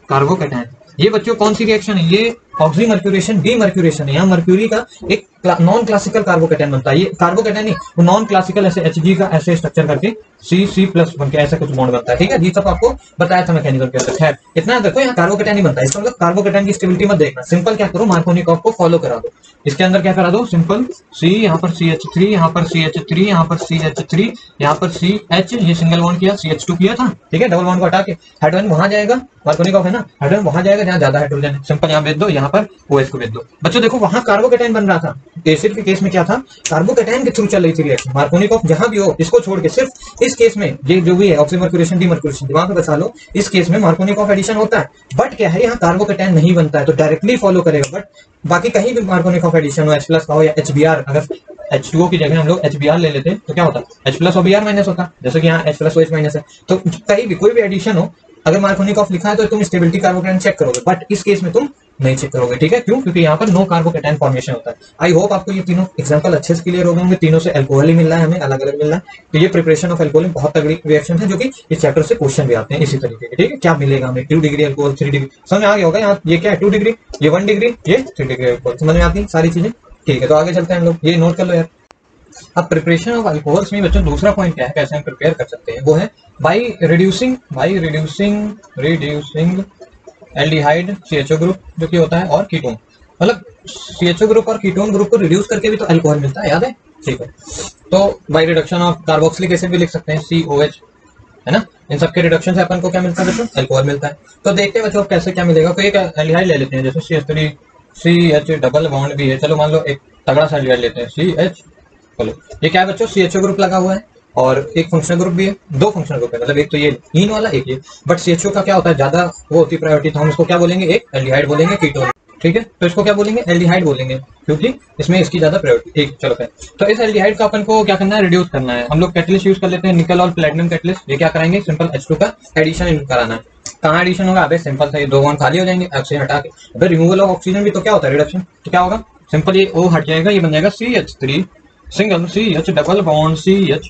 कार्बोकेटाइन। ये बच्चों कौन सी रिएक्शन है, ये ऑक्सीमर्क्यूरेशन डीमर्क्यूरेशन है। यहाँ मर्क्यूरी का एक नॉन क्लासिकल कार्बोकेटाइन बनता है, ये कार्बोकेटाइन नहीं, वो नॉन क्लासिकल ऐसे Hg का ऐसे स्ट्रक्चर करके C+ बन के ऐसा कुछ बॉन्ड बनता है, ठीक है। ये सब आपको बताया था मैकेनिज्म के अंदर। खैर इतना देखो, यहाँ कार्बोकेटाइन ही बनता है, इसका मतलब कार्बोकेटाइन की स्टेबिलिटी मत देखना, सिंपल क्या करो, मार्कोनिकॉफ को फॉलो करा दो। इसके अंदर क्या करा दो, सिंपल C, यहाँ पर CH3, यहाँ पर CH3, यहाँ पर CH3, यहाँ पर CH, ये सिंगल बॉन्ड किया, CH2 किया था, ठीक है। डबल बॉन्ड को हटा के हाइड्रोजन वहां जाएगा, मार्कोनिकॉफ है ना, हाइड्रोजन वहां जाएगा जहाँ ज्यादा हाइड्रोजन है, सिंपल यहाँ भेज दो, यहाँ पर OH को भेज दो। बच्चों देखो वहां कार्बोकेटाइन बन रहा था, एसिड के केस में क्या था, कार्बोकेटाइन के थ्रू चल रही थी रिएक्शन। मार्कोनिकॉफ जहां भी हो, इसको छोड़ के सिर्फ इस केस में ये जो भी है ऑक्सीमर्क्यूरेशन डीमर्क्यूरेशन, दिमाग में बचा लो, इस केस में मार्कोनिकॉफ एडिशन होता है। बट क्या है, यहाँ कार्बोकेटाइन नहीं बनता है, तो डायरेक्टली फॉलो करेगा। बट बाकी कहीं भी मार्कोनिकॉफ एडिशन हो, H+ का हो या HBr, अगर H2O की जगह हम लोग HBr ले लेते तो क्या होता, H+ और Br- होता, जैसे कि यहाँ H+ OH- है। तो कहीं भी कोई भी एडिशन हो, अगर मार्कोनिकॉफ लिखा है तो तुम स्टेबिलिटी कार्बोकेटाइन चेक करोगे। बट इस केस में तुम नहीं चेक करोगे, ठीक है? क्यों? क्योंकि यहाँ पर नो कार्बोकेटायन फॉर्मेशन होता है। आई होप आपको ये तीनों एग्जांपल अच्छे से क्लियर हो गए होंगे। तीनों से अल्कोहल ही मिल रहा है, हमें अलग अलग मिल रहा है। तो ये प्रिपरेशन ऑफ अल्कोहल में बहुत तगड़ी रिएक्शन है, जो कि इस चैप्टर से क्वेश्चन भी आते हैं इसी तरीके के, ठीक है? क्या मिलेगा हमें? 2 डिग्री अल्कोहल, 3 डिग्री, समझ में आ गया होगा यहाँ? ये क्या है 2 डिग्री, ये 1 डिग्री, ये 3 डिग्री अल्कोहल, समझ में आती है सारी चीजें? ठीक है, तो आगे चलते हैं हम लोग, ये नोट कर लो यार। अब प्रिपरेशन ऑफ अल्कोहल्स में बच्चों दूसरा पॉइंट क्या है, कैसे हम प्रिपेयर कर सकते हैं, वो है by reducing aldehyde CHO group जो कि होता है, और कीटोन, मतलब CHO ग्रुप और कीटोन ग्रुप को रिड्यूस करके भी तो अल्कोहल मिलता है, याद है? ठीक है, तो by reduction of carboxylic acid भी लिख सकते हैं, COH, है ना? इन सबके रिडक्शन से अपन को क्या मिलता है बच्चों? अल्कोहल मिलता है। तो देखते हैं बच्चों कैसे क्या मिलेगा। तो एक एल्डिहाइड ले लेते हैं, जैसे CH3 CH डबल बॉन्ड भी है, चलो मान लो एक तगड़ा सा एल्डिहाइड लेते हैं CH, चलो ये क्या है बच्चों? CHO ग्रुप लगा हुआ है और एक फंक्शनल ग्रुप भी है, 2 फंक्शनल ग्रुप है, मतलब एक तो ये इन वाला, एक ये। बट CHO का क्या होता है, ज्यादा वो होती प्रायोरिटी, तो हम इसको क्या बोलेंगे? एक एल्डिहाइड बोलेंगे, कीटोन, ठीक है? तो इसको क्या बोलेंगे? एल्डिहाइड बोलेंगे, क्योंकि इसमें इसकी ज्यादा प्रायोरिटी। ठीक, चलो फिर तो इस एल्डिहाइड का अपन को क्या करना है? रिड्यूस करना है। हम लोग कैटलिस्ट यूज कर लेते हैं, निकल और प्लेटिनम कैटलिस्ट। ये क्या कराएंगे? सिंपल H2 का एडिशन कराना है। कहाँ एडिशन होगा? अबे सिंपल से 2 बॉन्ड खाली हो जाएंगे, ऑक्सीजन हटा के। अबे रिमूवल ऑफ ऑक्सीजन भी तो क्या होता है? रिडक्शन। तो क्या होगा? सिंपल ये O हट जाएगा, ये बन जाएगा CH3 single CH double bond CH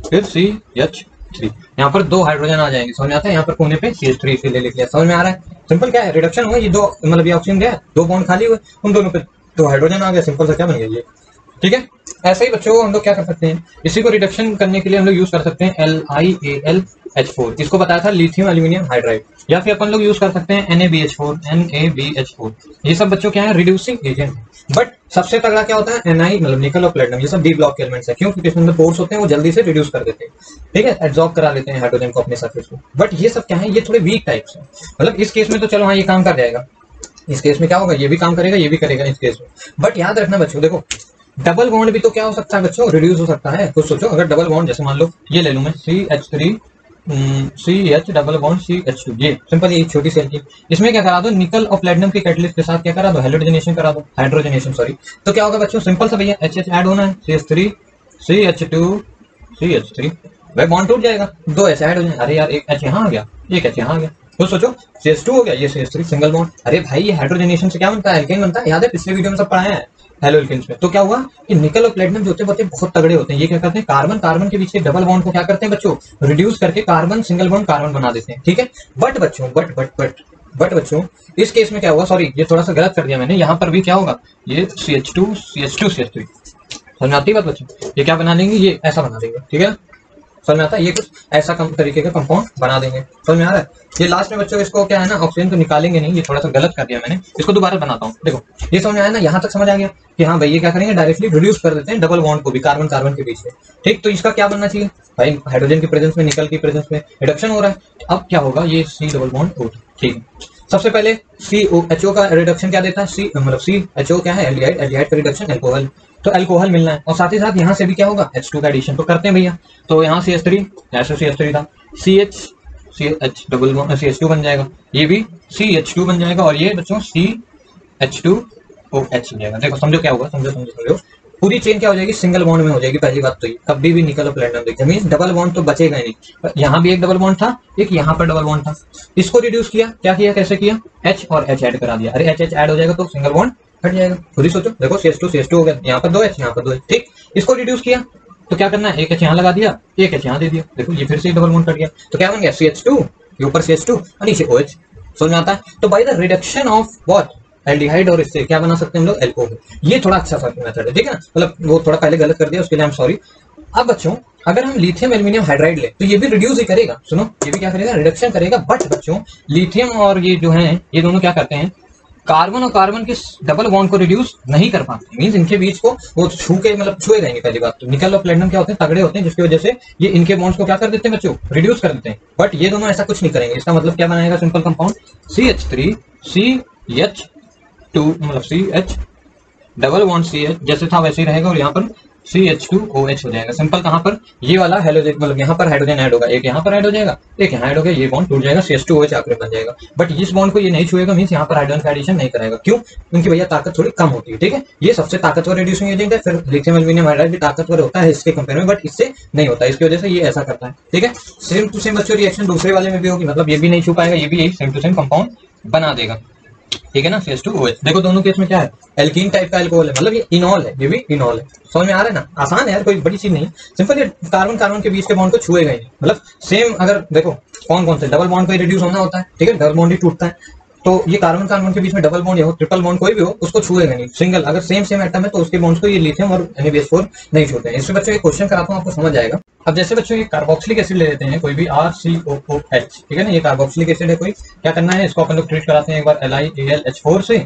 फिर CH3। यहाँ पर 2 हाइड्रोजन आ जाएंगे, समझ में आता है? यहाँ पर कोने पे CH3 इसीलिए लिख लिया, समझ में आ रहा है? सिंपल क्या है? रिडक्शन हुआ, ये 2 मतलब ये ऑक्सीजन गया, 2 बॉन्ड खाली हुए, उन दोनों पे 2 हाइड्रोजन आ गया, सिंपल सा क्या बन गया ये, ठीक है? ऐसे ही बच्चों हम लोग क्या कर सकते हैं, इसी को रिडक्शन करने के लिए हम लोग यूज कर सकते हैं LiAlH4, इसको बताया था लिथियम एल्यूमिनियम हाइड्राइड, या फिर अपन लोग यूज कर सकते हैं NaBH4। ये सब बच्चों क्या है? Reducing agent. बट सबसे तगड़ा क्या होता है? Ni मतलब निकल और प्लेटिनम, ये सब डी ब्लॉक के एलिमेंट्स है। क्यों? क्योंकि इसमें पोर्स होते हैं, वो जल्दी से रिड्यूस कर देते हैं, ठीक है? एब्जॉर्ब करा लेते हैं हाइड्रोजन को अपने सरफेस को। बट ये सब क्या है? ये थोड़े वीक टाइप्स है। मतलब इस केस में तो चलो हाँ ये काम कर जाएगा, इस केस में क्या होगा? ये भी काम करेगा, ये भी करेगा इस केस में। बट याद रखना बच्चों, देखो डबल बॉन्ड भी तो क्या हो सकता है बच्चों? रिड्यूस हो सकता है। कुछ सोचो, अगर डबल बॉन्ड, जैसे मान लो ये ले लूं मैं CH3 CH double bond CH2, ये सिंपल ये छोटी सी एल्कीन, इसमें क्या करा दो? निकल और प्लेटिनम की कैटलिस्ट के साथ क्या करा दो? हाइड्रोजनेशन करा दो, हाइड्रोजनेशन सॉरी। तो क्या होगा बच्चों? सिंपल सा भैया HH ऐड होना है, CH3 CH2 CH3, वह बॉन्ड टूट जाएगा, 2 H ऐड हो जाए। अरे यार एक H यहाँ आ गया, एक H यहाँ आ गया, तो सोचो CH2 हो गया, ये CH3 सिंगल बॉन्ड। अरे भाई ये हाइड्रोजनेशन से क्या बनता है? एल्केन बनता है, याद है? पिछले वीडियो में सब पढ़ाया है हेलो एल्केन्स में। तो क्या हुआ कि निकल और प्लेटिनम जो होते हैं बहुत तगड़े होते हैं। ये क्या करते हैं? कार्बन कार्बन के बीच डबल बॉन्ड को क्या करते हैं बच्चों? रिड्यूस करके कार्बन सिंगल बॉन्ड कार्बन बना देते हैं, ठीक है? बट बच्चों बट बच्चों इस केस में क्या हुआ? सॉरी ये थोड़ा सा गलत कर दिया मैंने, यहाँ पर भी क्या होगा? ये CH2 CH3 समझ आती है बात बच्चों? ये क्या बना देंगे? ये ऐसा बना देंगे, ठीक है? समझ में आता है? ये कुछ ऐसा तरीके का कंपाउंड बना देंगे, समझ में आ रहा है? ये लास्ट में बच्चों इसको क्या है ना, ऑक्सीजन तो निकालेंगे नहीं, ये थोड़ा सा गलत कर दिया मैंने, इसको दोबारा बनाता हूँ। देखो ये समझ में आया ना? यहाँ तक समझ आ गया कि हाँ भाई ये क्या करेंगे? डायरेक्टली रिड्यूस कर देते हैं डबल बॉन्ड को भी कार्बन कार्बन के बीच में, ठीक? तो इसका क्या बनना चाहिए भाई? हाइड्रोजन की प्रेजेंस में निकल की प्रेजेंस में रिडक्शन हो रहा है। अब क्या होगा? ये C डबल बॉन्ड O, ठीक है? सबसे पहले COHO का रिडक्शन क्या देता है? C मतलब CHO क्या है? एल्डिहाइड, एल्डिहाइड का रिडक्शन अल्कोहल, तो अल्कोहल मिलना है। और साथ ही साथ यहाँ से भी क्या होगा? H2 का एडिशन तो करते हैं भैया। तो यहाँ CH3 ऐसे CH3 था, CH डबल CH2 बन जाएगा, ये भी CH2 बन जाएगा, और ये बच्चों CH2OH बन जाएगा। देखो समझो क्या होगा, समझो पूरी चेन क्या हो जाएगी? सिंगल बॉन्ड में हो जाएगी। पहली बात तो ये कभी भी निकल और प्लेटिनम देखिए, मींस डबल बॉन्ड तो बचेगा ही नहीं। यहाँ भी एक डबल बॉन्ड था, एक यहाँ पर डबल बॉन्ड था, इसको रिड्यूस किया, क्या किया, कैसे किया? H और H ऐड करा दिया। अरे H ऐड हो जाएगा तो सिंगल बॉन्ड हट जाएगा, खुद ही सोचो। देखो CH2 हो गया, यहाँ पर 2 H, यहाँ पर 2 H, ठीक? इसको रिड्यूस किया तो क्या करना है? एक H यहाँ लगा दिया, एक H यहाँ दे दिया, देखो ये फिर से डबल बॉन्ड कट गया। तो क्या बन गया? CH2, ये ऊपर CH2 और नीचे OH, समझ में आता है? तो by the reduction of what? Aldehyde, और इससे क्या बना सकते हैं हम लोग? अल्कोहल। ये थोड़ा अच्छा सा मेथड है, ठीक है ना? मतलब वो थोड़ा पहले गलत कर दिया, उसके लिए आई एम सॉरी। अब बच्चों अगर हम लिथियम एल्यूमिनियम हाइड्राइड ले तो ये भी रिड्यूस ही करेगा, सुनो ये भी क्या करेगा? रिडक्शन करेगा। बट बच्चों लिथियम और ये जो है ये दोनों क्या करते हैं? कार्बन और कार्बन के डबल बॉन्ड को रिड्यूस नहीं कर पाते, मींस इनके बीच को वो छू के मतलब छुएगा नहीं। पहली बात तो निकल और प्लेटिनम क्या होते हैं? तगड़े होते हैं, जिसकी वजह से ये इनके बॉन्ड्स को क्या कर देते हैं बच्चों? रिड्यूस कर देते हैं। बट ये दोनों ऐसा कुछ नहीं करेंगे। इसका मतलब क्या बनाएगा? सिंपल कंपाउंड CH3 CH2 मतलब CH डबल बॉन्ड CH जैसे था वैसे ही रहेगा, और यहाँ पर CH2OH हो जाएगा। सिंपल कहाँ पर? ये वाला हेलोजन मतलब यहाँ पर हाइड्रोजन ऐड होगा, एक यहाँ पर ऐड हो जाएगा, एक यहाँ ऐड हो गया, ये बॉन्ड टूट जाएगा, CH2OH आखिर बन जाएगा। बट इस बॉन्ड को ये नहीं छुएगा, मींस यहाँ पर हाइड्रोजन का एडिशन नहीं कराएगा। क्यों? क्योंकि भैया ताकत थोड़ी कम होती है, ठीक है? ये सबसे ताकतवर रिड्यूसिंग एजेंट है। फिर लिथियम एल्यूमिनियम हाइड्राइड भी ताकतवर होता है इसके कंपेयर में, बट इससे नहीं होता, इसकी वजह से ये ऐसा करता है, ठीक है? सेम टू सेम बच्चों रिएक्शन दूसरे वाले में भी होगी, मतलब ये भी नहीं छू पाएगा, ये भी यही सेम टू सेम कंपाउंड बना देगा। ठीक है ना, CH2OH। देखो दोनों केस में क्या है, एल्कीन टाइप का अल्कोहल है, मतलब ये इनॉल है, ये भी इनॉल है। समझ में आ रहा है ना, आसान है यार, कोई बड़ी चीज नहीं है, सिंपल। ये कार्बन कार्बन के बीच के बॉन्ड को छुएगा ही नहीं, मतलब सेम। अगर देखो कौन कौन से डबल बॉन्ड को रिड्यूस होना होता है, ठीक है, डबल बॉन्ड ही टूटता है, तो ये कार्बन कार्बन के बीच में डबल बॉन्ड हो ट्रिपल बॉन्ड कोई भी हो उसको छुएगा नहीं। सिंगल अगर सेम सेम एटम है तो उसके बॉन्ड्स को ये लिथियम और NaBH4 नहीं छूते हैं। इसमें बच्चों एक क्वेश्चन कराता हूँ, आपको समझ जाएगा। अब जैसे बच्चों ये कार्बोक्सिलिक एसिड ले लेते हैं कोई भी, RCOOH, ठीक है ना, ये कार्बोक्सिलिक एसिड है कोई। क्या करना है, इसको अपन लोग ट्रीट कराते हैं एक बार LiAlH4 से,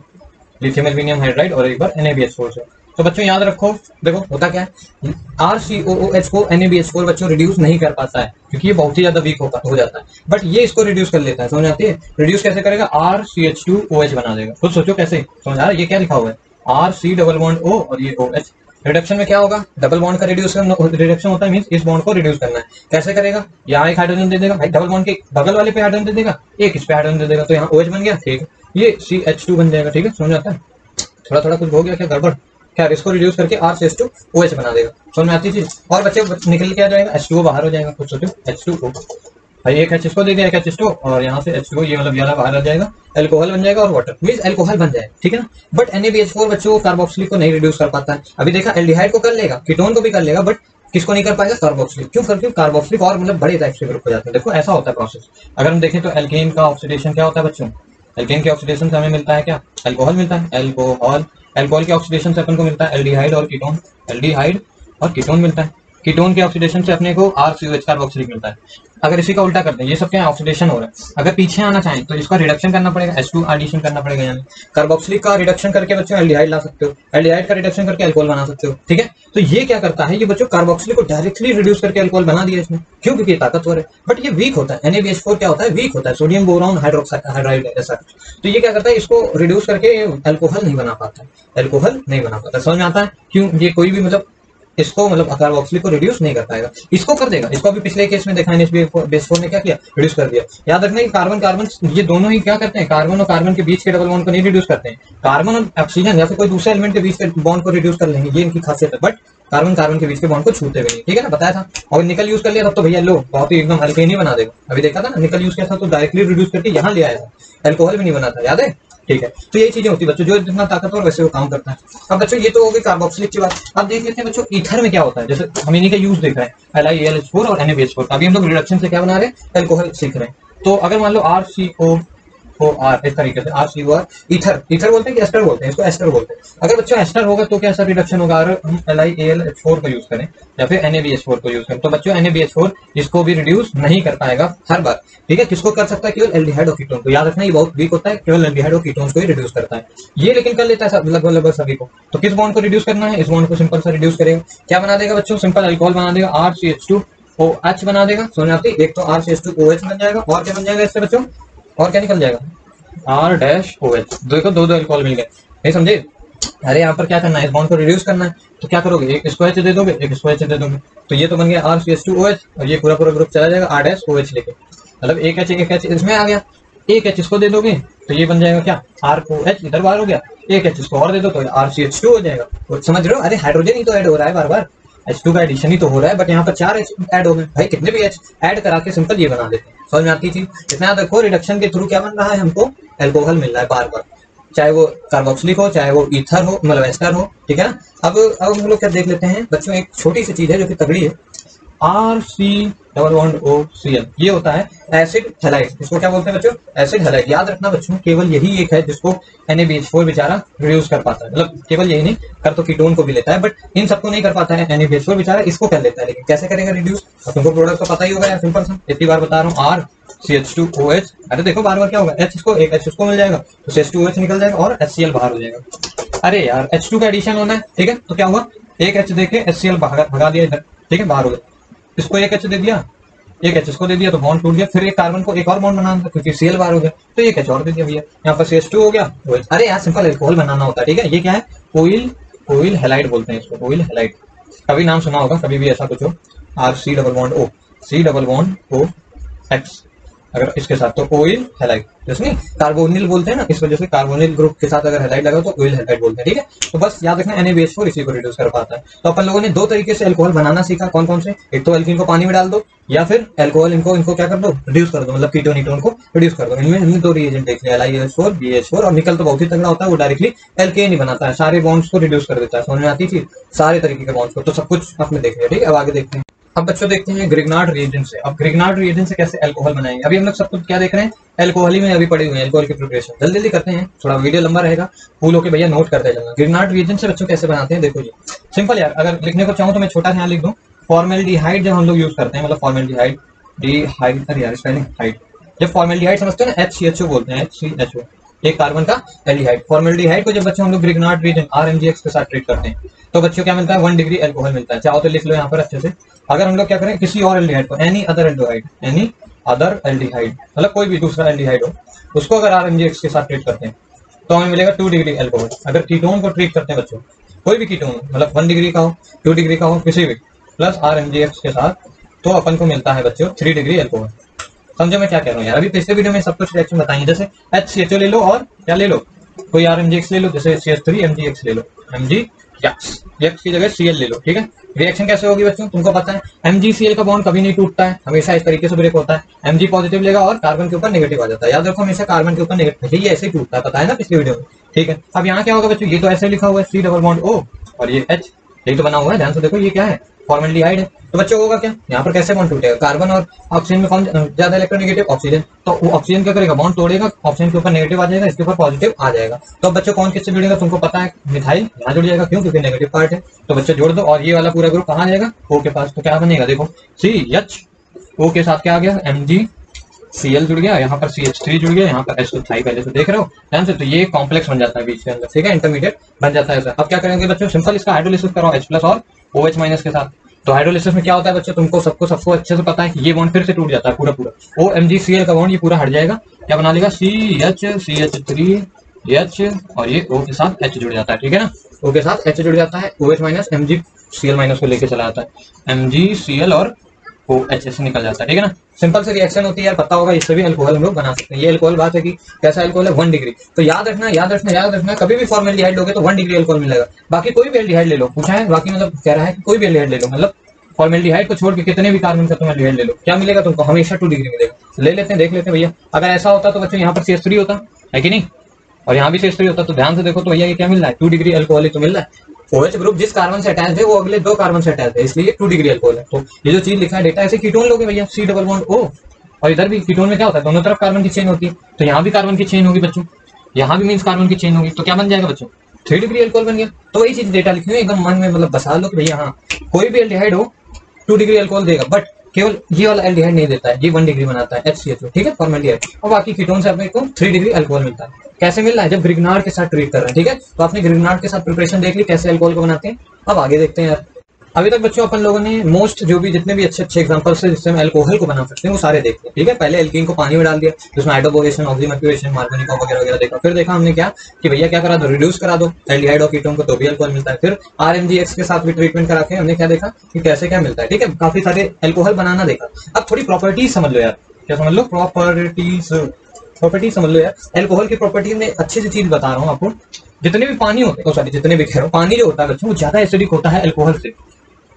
लिथियम एल्यूमिनियम हाइड्राइड, और एक बार NaBH4 से। तो बच्चों याद रखो, देखो होता क्या है, RCOOH को NaBH4 बच्चों रिड्यूस नहीं कर पाता है क्योंकि ये बहुत ही ज्यादा वीक हो जाता है, बट ये इसको रिड्यूस कर लेता है। समझ आती है, रिड्यूस कैसे करेगा, RCH2OH बना देगा। खुद सोचो कैसे, समझ आ रहा है, ये क्या लिखा हुआ है, RC डबल बॉन्ड O और ये OH। रिडक्शन में क्या होगा, डबल बॉन्ड का रिडक्शन होता है, मींस इस बॉन्ड को रिड्यूस करना है। कैसे करेगा, यहाँ एक हाइड्रोजन दे देगा भाई, डबल बॉन्ड के बगल वाले पे हाइड्रोजन दे देगा, एक इस पे हाइड्रोजन दे देगा, तो यहाँ OH बन गया, ठीक है, ये CH2 बन जाएगा। ठीक है, समझ आता है, थोड़ा थोड़ा कुछ हो गया क्या गड़बड़, क्या इसको रिड्यूस करके RCH2OH बना देगा। समझ में आती चीज। और बच्चे निकल के आ जाएगा, H2O बाहर हो जाएगा, कुछ सोचो, H2O भाई, एक H इसको दे दिया, एक H2O, और यहाँ से H2O ये मतलब वाला बाहर आ जाएगा, अल्कोहल बन जाएगा, और वाटर मींस अल्कोहल बन जाएगा। ठीक है ना, बट NaBH4 बच्चों कार्बोक्सिलिक को नहीं रिड्यूस कर पाता है। अभी देखा एल्डिहाइड को कर लेगा, कीटोन को भी कर लेगा, बट किसको नहीं कर पाएगा, कार्बोक्सिलिक। क्यों, करके कार्बोक्सिलिक और मतलब बड़े टाइप से ग्रुप हो जाते हैं। देखो ऐसा होता है प्रोसेस। अगर हम देखें तो एल्केन का ऑक्सीडेशन क्या होता है बच्चों, एल्केन के ऑक्सीडेशन से हमें मिलता है क्या, अल्कोहल मिलता है, अल्कोहल। अल्कोहल के ऑक्सीडेशन से अपन को मिलता है एल्डिहाइड और कीटोन, एल्डिहाइड और कीटोन मिलता है। कीटोन के ऑक्सीडेशन से अपने को RCOH कार्बोक्सिलिक मिलता है। अगर इसी का उल्टा करते हैं, ये सब क्या ऑक्सीडेशन हो रहा है, अगर पीछे आना चाहें तो इसका रिडक्शन करना पड़ेगा, H2 एडिशन करना पड़ेगा, यानी कार्बोक्सिलिक का रिडक्शन करके बच्चों एल्डिहाइड ला सकते हो, एल्डिहाइड का रिडक्शन करके अल्कोहल बना सकते हो। ठीक है, तो ये क्या करता है, ये बच्चों कार्बोक्सिलिक को डायरेक्टली रिड्यूस करके अल्कोहल बना दिया इसने। क्यों, क्योंकि ताकतवर है, बट ये वीक होता है। NaBH4 क्या होता है, वीक होता है, सोडियम बोरोन हाइड्रोक्साइड ऐसा। तो ये क्या करता है, इसको रिड्यूस करके अल्कोहल नहीं बना पाता, अल्कोहल नहीं बना पाता। समझ में आता है, क्यों, ये कोई भी मतलब इसको मतलब कार्बोक्सिलिक को रिड्यूस नहीं कर पाएगा, इसको कर देगा। इसको अभी पिछले केस में देखा है, NaBH4 ने क्या किया, रिड्यूस कर दिया। याद रखना कि कार्बन कार्बन ये दोनों ही क्या करते हैं, कार्बन और कार्बन के बीच के डबल बॉन्ड को नहीं रिड्यूस करते हैं, कार्बन और ऑक्सीजन या फिर कोई दूसरे एलिमेंट के बीच के बॉन्ड को रिड्यूस कर लेंगे, ये इनकी खासियत है, बट कार्बन कार्बन के बीच के बॉन्ड को छूते हुए नहीं। ठीक है ना, बताया था। और निकल यूज कर लिया तब तो भैया लो बहुत ही एकदम अल्केन ही बना देगा। अभी देखा था ना, निकल यूज किया था तो डायरेक्टली रिड्यूस करके यहाँ ले आया था, अल्कोहल भी नहीं बना था, याद है। ठीक है, तो यही चीजें होती है बच्चों, जो जितना ताकतवर वैसे वो काम करता है। अब बच्चों ये तो हो गई कार्बोक्सिलिक की बात। अब देख लेते हैं बच्चों ईथर में क्या होता है। जैसे हम इन्हीं का यूज देख रहे हैं, LiAlH4 और NaBH4। अभी हम लोग रिडक्शन से क्या बना रहे हैं, अल्कोहल सीख रहे हैं। तो अगर मान लो RCOR इस तरीके से, RCOR ईथर, ईथर बोलते हैं कि एस्टर बोलते हैं, इसको एस्टर बोलते हैं। अगर बच्चों एस्टर होगा तो कैसा रिडक्शन होगा, अगर हम LiAlH4 को यूज करें या फिर NaBH4 को यूज करें, तो बच्चों NaBH4 इसको भी रिड्यूस नहीं कर पाएगा हर बार। ठीक है, किसको कर सकता है, केवल एल्डिहाइड और कीटोन को। याद रखना ये बहुत वीक होता है, केवल एल्डिहाइड और कीटोन को ही रिड्यूस करता है ये, लेकिन कर लेता है लगभग लगभग सभी को। तो किस बॉन्ड को रिड्यूस करना है, इस बॉन्ड को सिंपल सा रिड्यूस करेगा, क्या बना देगा बच्चों, सिंपल अल्कोहल बना देगा, RCH2OH बना देगा। समझ आती, एक तो RCH2OH बन जाएगा, और क्या बन जाएगा इससे बच्चों, और क्या निकल जाएगा, R-OH। देखो दो दो अल्कोहल मिल गए, नहीं समझे। अरे यहाँ पर क्या करना है, इस बॉन्ड को रिड्यूस करना है, तो क्या करोगे, एक इसको H दे दोगे, एक इसको H दे दोगे, तो ये तो बन गया RCH2OH, और ये पूरा पूरा ग्रुप चला जाएगा R-OH लेके, मतलब एक H इसमें आ गया, एक H इसको दे दोगे तो ये बन जाएगा क्या, R-OH इधर बाहर हो गया, एक H इसको और दे दो तो RCH2 हो जाएगा। तो समझ रहे हो, अरे हाइड्रोजन ही तो ऐड हो रहा है बार बार, H2 का एडिशन ही तो हो रहा है, बट यहाँ पर 4 H ऐड हो गए भाई, कितने भी H ऐड करा के सिंपल ये बना देते हैं। समझ में आती थी। इतना याद रखो, रिडक्शन के थ्रू क्या बन रहा है, हमको अल्कोहल मिल रहा है बार बार, चाहे वो कार्बोक्सिलिक हो, चाहे वो ईथर हो, मतलब एस्टर हो। ठीक है ना, अब हम लोग क्या देख लेते हैं बच्चों, एक छोटी सी चीज है जो कि तगड़ी है, RC+OCl, ये होता है एसिड हैलाइड। इसको क्या बोलते हैं बच्चों, एसिड हैलाइड। याद रखना बच्चों, केवल यही एक है जिसको NaBH4 बेचारा रिड्यूस कर पाता है, मतलब केवल यही नहीं, कर तो कीटोन को भी लेता है, बट इन सबको नहीं कर पाता है। NaBH4 बेचारा इसको कर लेता है, लेकिन कैसे करेगा रिड्यूस, अब तुमको प्रोडक्ट तो पता ही होगा यार, सिंपल सा, इतनी बार बता रहा हूँ, RCH2OH। अरे देखो बार बार क्या होगा, H इसको, एक H उसको मिल जाएगा, तो CH2OH निकल जाएगा और HCl बाहर हो जाएगा। अरे यार H2 का एडिशन होना है, ठीक है, तो क्या हुआ, एक H देके HCl भगा दिया इधर, ठीक है, बाहर हो गया। इसको एक H दे दिया, एक H इसको दे दिया, तो बॉन्ड टूट गया, फिर एक कार्बन को एक और बॉन्ड बनाना था क्योंकि Cl बाहर हो गया, तो एक H और दे दिया भैया, यहाँ पर CH2 हो गया। अरे यार सिंपल अल्कोहल बनाना होता है, ठीक है। ये क्या है, ओइल हैलाइड बोलते हैं इसको, ओइल हैलाइड, कभी नाम सुना होगा, कभी भी ऐसा कुछ हो, RC double bond O, C double bond O X, अगर इसके साथ तो ओइल हैलाइड, जिसमें कार्बोनिल बोलते हैं ना, इस वजह से कार्बोनिल ग्रुप के साथ अगर हैलाइड लगा तो ओइल हैलाइड बोलते हैं। ठीक है, तो बस याद रखना NaBH4 इसी को रिड्यूस कर पाता है। तो अपन लोगों ने दो तरीके से अल्कोहल बनाना सीखा, कौन कौन से, एक तो एल्कीन को पानी में डाल दो, या फिर अल्कोहल इनको क्या कर दो, रिड्यूस कर दो, मतलब कीटोन ईटोन को रिड्यूस कर दो। इनमें हमने दो रिएजेंट देख लिया, LiOH4 BH4, और निकल तो बहुत ही तगड़ा होता है, वो डायरेक्टली एल्केन ही बनाता है, सारे बॉन्ड्स को रिड्यूस कर देता है। समझ में आती थी सारे तरीके के बॉन्ड्स को, तो सब कुछ आपने देख लिया। ठीक है, अब आगे देखते हैं। अब बच्चों देखते हैं ग्रिग्नार्ड रिएजेंट से। अब ग्रिग्नार्ड रिएजेंट से कैसे अल्कोहल बनाएंगे। अभी हम लोग सब कुछ क्या देख रहे हैं, अल्कोहल ही में अभी पड़े हुए हैं, अल्कोहल की प्रिपरेशन। जल्दी जल्दी करते हैं, थोड़ा वीडियो लंबा रहेगा, फूलों के भैया नोट करते चलना। ग्रिग्नार्ड रिएजेंट से बच्चों कैसे बनाते हैं, देखो जी सिंपल यार, अगर लिखने को चाहूँ तो मैं छोटा सा लिख दूं, फॉर्मेल्डिहाइड जब हम लोग यूज करते हैं, मतलब फॉर्मेल्डिहाइड डिहाइड, अरे यार स्पेलिंग हाइड, जब फॉर्मेल्डिहाइड समझते हैं ना, HCHO बोलते हैं, HCHO, एक कार्बन का एल्डिहाइड। फॉर्मेल्डिहाइड को जब बच्चों हम लोग ग्रिग्नार्ड रिएजेंट RMGX के साथ ट्रीट करते हैं तो बच्चों क्या मिलता है, 1 डिग्री अल्कोहल मिलता है। चाहो तो लिख लो यहाँ पर अच्छे से। अगर हम लोग क्या करें, किसी और एल्डिहाइड को, एनी अदर एल्डिहाइड, मतलब कोई भी दूसरा एल्डिहाइड हो, उसको अगर RMGX के साथ ट्रीट करते हैं तो हमें मिलेगा 2 डिग्री अल्कोहल। अगर कीटोन को ट्रीट करते हैं बच्चों, कोई भी कीटोन मतलब 1 डिग्री का हो, 2 डिग्री का हो, किसी भी, प्लस RMGX के साथ, तो अपन को मिलता है बच्चों 3 डिग्री अल्कोहल। समझो मैं क्या कह रहा हूँ यार, अभी पिछले वीडियो में सब कुछ रिएक्शन बताएंगे, जैसे HCHO ले लो और क्या ले लो, कोई RMGX ले लो, जैसे CH3 MgX ले लो, MgX की जगह Cl ले लो। ठीक है, रिएक्शन कैसे होगी बच्चों, तुमको पता है, MgCl का बॉन्ड कभी नहीं टूटता है, हमेशा इस तरीके से ब्रेक होता है। Mg पॉजिटिव लेगा और कार्बन के ऊपर नेगेटिव आ जाता है, याद रखो हमेशा कार्बन के ऊपर नेगेटिव, ये ऐसे ही टूटता है, पता है ना पिछले वीडियो में। ठीक है, अब यहाँ क्या होगा बच्चों, ये तो ऐसे लिखा हुआ है C डबल बॉन्ड O और ये H, यही तो बना हुआ है, ध्यान से देखो ये क्या है, फॉर्मेल्डिहाइड है। तो बच्चों होगा क्या, यहाँ पर कैसे बॉन्ड टूटेगा, कार्बन और ऑक्सीजन में कौन ज्यादा इलेक्ट्रोनेगेटिव, ऑक्सीजन, तो वो ऑक्सीजन क्या करेगा, बॉन्ड तोड़ेगा, ऑक्सीजन के ऊपर नेगेटिव आ जाएगा, इसके ऊपर पॉजिटिव आ जाएगा। तो बच्चों कौन किससे जुड़ेगा, तुमको पता है, मिथाइल यहाँ जुड़ जाएगा, क्यों, क्योंकि नेगेटिव पार्ट है। तो बच्चों जोड़ दो, और ये वाला पूरा ग्रुप कहाँ जाएगा, O के पास, तो क्या बनेगा, देखो CHO के साथ क्या आ गया, MgCl जुड़ गया, यहाँ पर CH3 जुड़ गया, यहाँ पर H2 पहले से देख रहे हो ध्यान से, तो ये कॉम्प्लेक्स बन जाता है बीच के अंदर। ठीक है, इंटरमीडिएट बन जाता है। अब क्या करेंगे बच्चों, सिंपल इसका हाइड्रोलिसिस करो H+ और OH- के साथ। तो हाइड्रोलिसिस में क्या होता है बच्चों, तुमको सबको अच्छे से पता है कि ये बॉन्ड फिर से टूट जाता है पूरा OMgCl का बॉन्ड, ये पूरा हट जाएगा, क्या बना लेगा, CH3H और ये O के साथ H जुड़ जाता है। ठीक है ना, O के साथ H जुड़ जाता है, OH- MgCl- को लेके चला जाता है, MgCl और OH से निकल जाता है। ठीक है ना, सिंपल से रिएक्शन होती है यार, पता होगा, इससे भी अल्कोहल हम लोग बना सकते हैं। ये अल्कोहल बात है कि कैसा अल्कोहल है, 1 डिग्री। तो याद रखना, कभी भी फॉर्मेल्डिहाइड लोगे तो 1 डिग्री अल्कोहल मिलेगा। बाकी कोई भी एल्डिहाइड ले लो, पूछा है, बाकी मतलब कह रहा है कि कोई भी एल्डिहाइड ले लो, मतलब फॉर्मेल्डिहाइड को छोड़ के कितने भी कार्बन का तुम एल्डिहाइड ले लो, क्या मिलेगा तुमको, हमेशा 2 डिग्री मिलेगा। ले लेते हैं, देख लेते हैं भैया, अगर ऐसा होता तो बच्चों यहाँ पर CH3 होता है कि नहीं, और यहाँ भी CH3 होता, तो ध्यान से देखो तो भैया ये क्या मिल रहा है, 2 डिग्री अल्कोहल ही तो मिल रहा है। OH ग्रुप जिस कार्बन से अटैच है वो अगले 2 कार्बन से अटैच है, इसलिए 2 डिग्री अल्कोहल है। तो ये जो चीज लिखा है डेटा, ऐसे कीटोन लोगे भैया, C डबल बॉन्ड O, और इधर भी कीटोन में क्या होता है, दोनों तरफ कार्बन की चेन होती है, तो यहाँ भी कार्बन की चेन होगी बच्चों, यहाँ भी मीन्स कार्बन की चेन होगी, तो क्या बन जाएगा बच्चों, 3 डिग्री अल्कोहल बन गया। तो वही चीज डेटा लिखी हुई एकदम मन में, मतलब बसा लो कि भैया हाँ, कोई भी एल्डिहाइड हो 2 डिग्री अल्कोहल देगा, बट केवल ये वाला एल्डिहाइड नहीं देता है, ये 1 डिग्री बनाता है, HCHO। ठीक है, फॉर्मेल्डिहाइड, और बाकी कीटोन से अपने को 3 डिग्री अल्कोहल मिलता है। कैसे मिल रहा है, जब ग्रिग्नार्ड के साथ ट्रीट कर रहे हैं। ठीक है, तो आपने ग्रिग्नार्ड के साथ प्रिपरेशन देख ली कैसे अल्कोहल को बनाते हैं। अब आगे देखते हैं यार, अभी तक बच्चों अपन लोगों ने मोस्ट जो भी जितने भी अच्छे एग्जांपल्स है जिससे हम अल्कोहल को बना सकते हैं वो सारे देख लिया। ठीक है, पहले एल्कीन को पानी में डाल दिया, जिसमें हाइड्रोबोरेशन, ऑक्सीमर्क्यूरेशन, मार्गोनिका वगैरह वगैरह देखा। फिर देखा हमने क्या कि भैया क्या करा दो, रिड्यूस करा दो एल्डिहाइड और कीटोन को, तो भी अल्कोहल मिलता है। फिर RMGX के साथ भी ट्रीटमेंट करा के हमने क्या देखा कि कैसे क्या मिलता है। ठीक है, काफी सारे अल्कोहल बनाना देखा। अब थोड़ी प्रॉपर्टीज समझ लो यार, क्या समझ लो, प्रॉपर्टीज समझ लो यार। अल्कोहल की प्रॉपर्टी में अच्छी सी चीज बता रहा हूँ आपको, जितने भी पानी होते हैं, सॉरी जितने भी कह रहा हूँ, पानी जो होता है बच्चों वो ज्यादा एसिडिक होता है अल्कोहल से।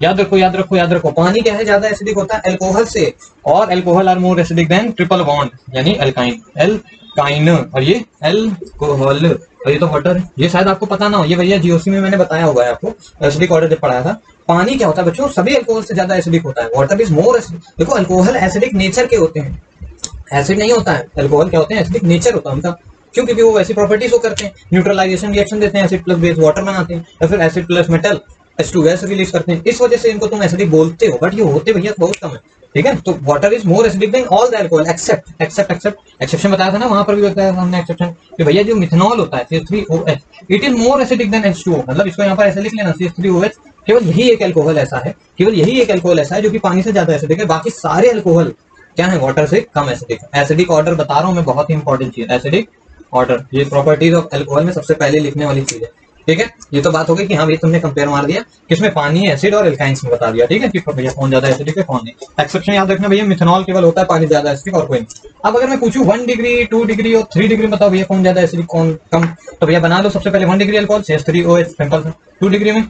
याद रखो, पानी क्या है, ज्यादा एसिडिक होता है अल्कोहल से, और alcohol are more acidic than triple bond यानी एल्काइन, और ये अल्कोहल, और ये तो वाटर है, ये शायद आपको पता ना हो, ये भैया GOC में मैंने बताया होगा आपको, एसिडिक ऑर्डर जब पढ़ाया था। पानी क्या होता है बच्चों, सभी अल्कोहल से ज्यादा एसिडिक होता है, वाटर इज मोर एसिडिक। देखो अल्कोहल एसिडिक नेचर के होते हैं, एसिड नहीं होता है अल्कोहल, क्या होते हैं, एसिडिक नेचर होता है उनका, क्यों, क्योंकि वो वैसी प्रॉपर्टीज को करते हैं, न्यूट्रलाइजेशन रिएक्शन देते हैं, एसिड प्लस बेस वाटर बनाते हैं, या फिर acid plus metal H2 gas release करते हैं, इस वजह से इनको तुम एसिडिक बोलते हो, बट ये होते भैया बहुत कम है। ठीक है, तो water is more acidic then all the alcohol exception बताया था ना, वहां पर भी बताया था हमने एक्सेप्शन कि भैया जो मिथनॉल होता है CH3OH it is more acidic then H2O, मतलब इसको यहाँ पर ऐसे लिख लेना, CH3OH केवल यही एक अल्कोहल ऐसा है, जो कि पानी से ज्यादा एसिडिक है, बाकी सारे अल्कोहल क्या है, वाटर से कम एसिडिक। एसिडिक ऑर्डर बता रहा हूँ मैं, बहुत ही इंपॉर्टेंट चीज, एसिडिक ऑर्डर, ये प्रॉपर्टीज ऑफ अल्कोहल में सबसे पहले लिखने वाली चीज है। ठीक है, ये तो बात हो गई कि हाँ भाई तुमने कंपेयर मार दिया किसमें, पानी, एसिड और एल्काइंस में बता दिया, ठीक है कि भैया कौन ज्यादा एसिडिक है कौन नहीं। एक्सेप्शन याद रखना भैया, मिथेनॉल केवल होता है पानी ज्यादा एसिडिक और कोई नहीं। अब अगर मैं पूछूं 1 डिग्री 2 डिग्री और 3 डिग्री बताओ भैया कौन ज्यादा एसिडिक कौन कम, तो भैया बना लो सबसे पहले 1 डिग्री अल्कोहल CH3OH सिंपल है, 2 डिग्री में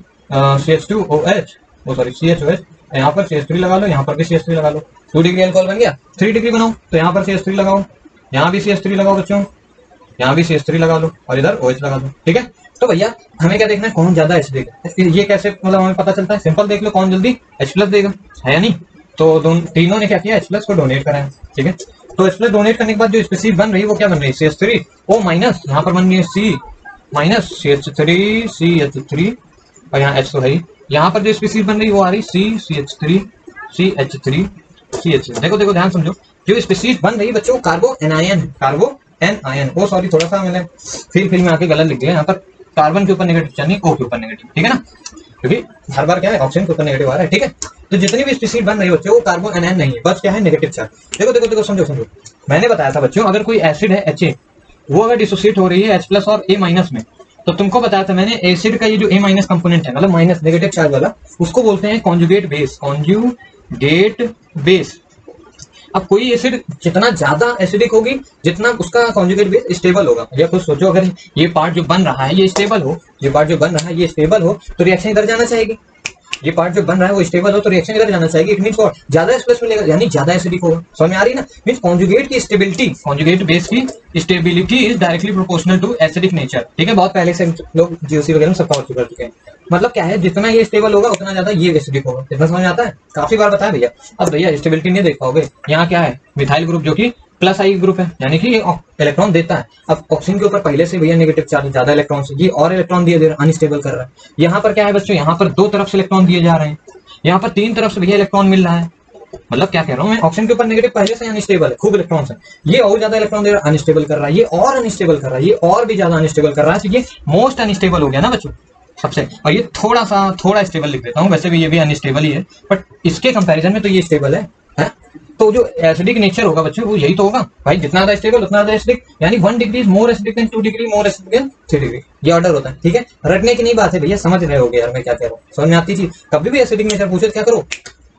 CH2OH वो सॉरी CHOH, यहाँ पर CH3 लगा लो, यहाँ पर भी CH3 लगा लो, 2 डिग्री अल्कोहल बन गया। 3 डिग्री बनाओ तो यहाँ पर CH3 लगाओ, यहाँ भी CH3 लगाओ बच्चों, यहाँ भी CH3 लगा लो और इधर OH लगा दो, ठीक है। तो भैया हमें क्या देखना है, कौन ज्यादा एसिडिक है। ये कैसे मतलब हमें पता चलता है, सिंपल देख लो, कौन जल्दी H+ देगा, है या नहीं। तो तीनों ने क्या किया, H+ को डोनेट कराया, ठीक है। तो H+ डोनेट करने के बाद जो स्पीसीज बन रही है वो क्या बन रही है, CH3O माइनस, यहाँ पर बन रही है C माइनस CH3 और यहाँ H तो है ही। यहाँ पर जो स्पीसीज बन रही है वो आ रही CH3 CH3। देखो देखो ध्यान समझो, जो स्पीसीज बन रही है बच्चों कार्बो एनायन, ओ सॉरी थोड़ा सा मैंने फिर में आके गलत लिख दिया, यहाँ पर कार्बन के ऊपर नेगेटिव चार्ज नहीं, O के ऊपर नेगेटिव, ठीक है ना, क्योंकि हर बार क्या है ऑक्सीजन के ऊपर नेगेटिव आ रहा है, ठीक है। तो जितनी भी स्पीसीज बन रही है बच्चों वो कार्बो एनायन नहीं है, बस क्या है नेगेटिव चार्ज। देखो देखो देखो समझो, मैंने बताया था बच्चों अगर कोई एसिड है Ha, वो अगर डिसोसिएट हो रही है H+ और A- में, तो तुमको बताया था मैंने एसिड का ये जो A- कंपोनेंट है मतलब माइनस नेगेटिव चार्ज वाला, उसको बोलते हैं कॉन्जुगेट बेस। अब कोई एसिड जितना ज्यादा एसिडिक होगी जितना उसका कॉन्जुगेट बेस स्टेबल होगा। या कुछ सोचो, अगर ये पार्ट जो बन रहा है ये स्टेबल हो, तो रिएक्शन इधर जाना चाहेगी। ये पार्ट जो बन रहा है वो स्टेबल हो तो रिएक्शन इधर जाना चाहिए। इट मींस व्हाट, ज्यादा H+ मिलेगा यानी ज्यादा एसिडिक होगा। समझ में आ रही ना, मींस कॉन्जुगेट की स्टेबिलिटी, कॉन्जुगेट बेस की stability is directly proportional to acidic nature, ठीक है। बहुत पहले से लोग जीओसी वगैरह में सब कवर कर चुके हैं। मतलब क्या है, जितना ये स्टेबल होगा उतना ज्यादा ये एसिडिक होगा। इतना समझ में आता है, काफी बार बताया भैया। अब भैया स्टेबिलिटी नहीं देख पाओगे, यहाँ क्या है मिथाइल ग्रुप जो कि +I ग्रुप है यानी कि इलेक्ट्रॉन देता है। अब ऑक्सीजन के ऊपर पहले से भैया नेगेटिव चार्ज ज्यादा इलेक्ट्रॉन से, ये और इलेक्ट्रॉन दिए दे रहा है, अनस्टेबल कर रहा है। यहाँ पर क्या है बच्चों, यहाँ पर 2 तरफ से इलेक्ट्रॉन दिए जा रहे हैं, यहाँ पर 3 तरफ से भैया इलेक्ट्रॉन मिल रहा है। मतलब क्या कह रहा हूँ मैं, ऑक्सीजन के ऊपर नेगेटिव पहले से अनस्टेबल है, खूब इलेक्ट्रॉन है, ये और ज्यादा इलेक्ट्रॉन दे रहा है, अनस्टेबल कर रहा है, ये और अनस्टेबल कर रहा है, ये और भी ज्यादा अनस्टेबल कर रहा है। तो ये मोस्ट अनस्टेबल हो गया ना बच्चों सबसे। और ये थोड़ा स्टेबल लिख देता हूँ, वैसे भी ये भी अनस्टेबल ही है, बट इसके कंपैरिजन में तो ये स्टेबल है। तो जो एसिडिक नेचर होगा बच्चों वो यही तो होगा भाई, जितना ज्यादा स्टेबल उतना ज्यादा एसिडिक, यानी 1 degree is more acidic then 2 degree, more acidic then 3 degree. ये ऑर्डर होता है, ठीक है। रटने की नहीं बात है भैया, समझ रहे होगे यार मैं क्या कह रहा हूँ, समझ में आती थी। कभी भी एसिडिक नेचर पूछे तो क्या करो,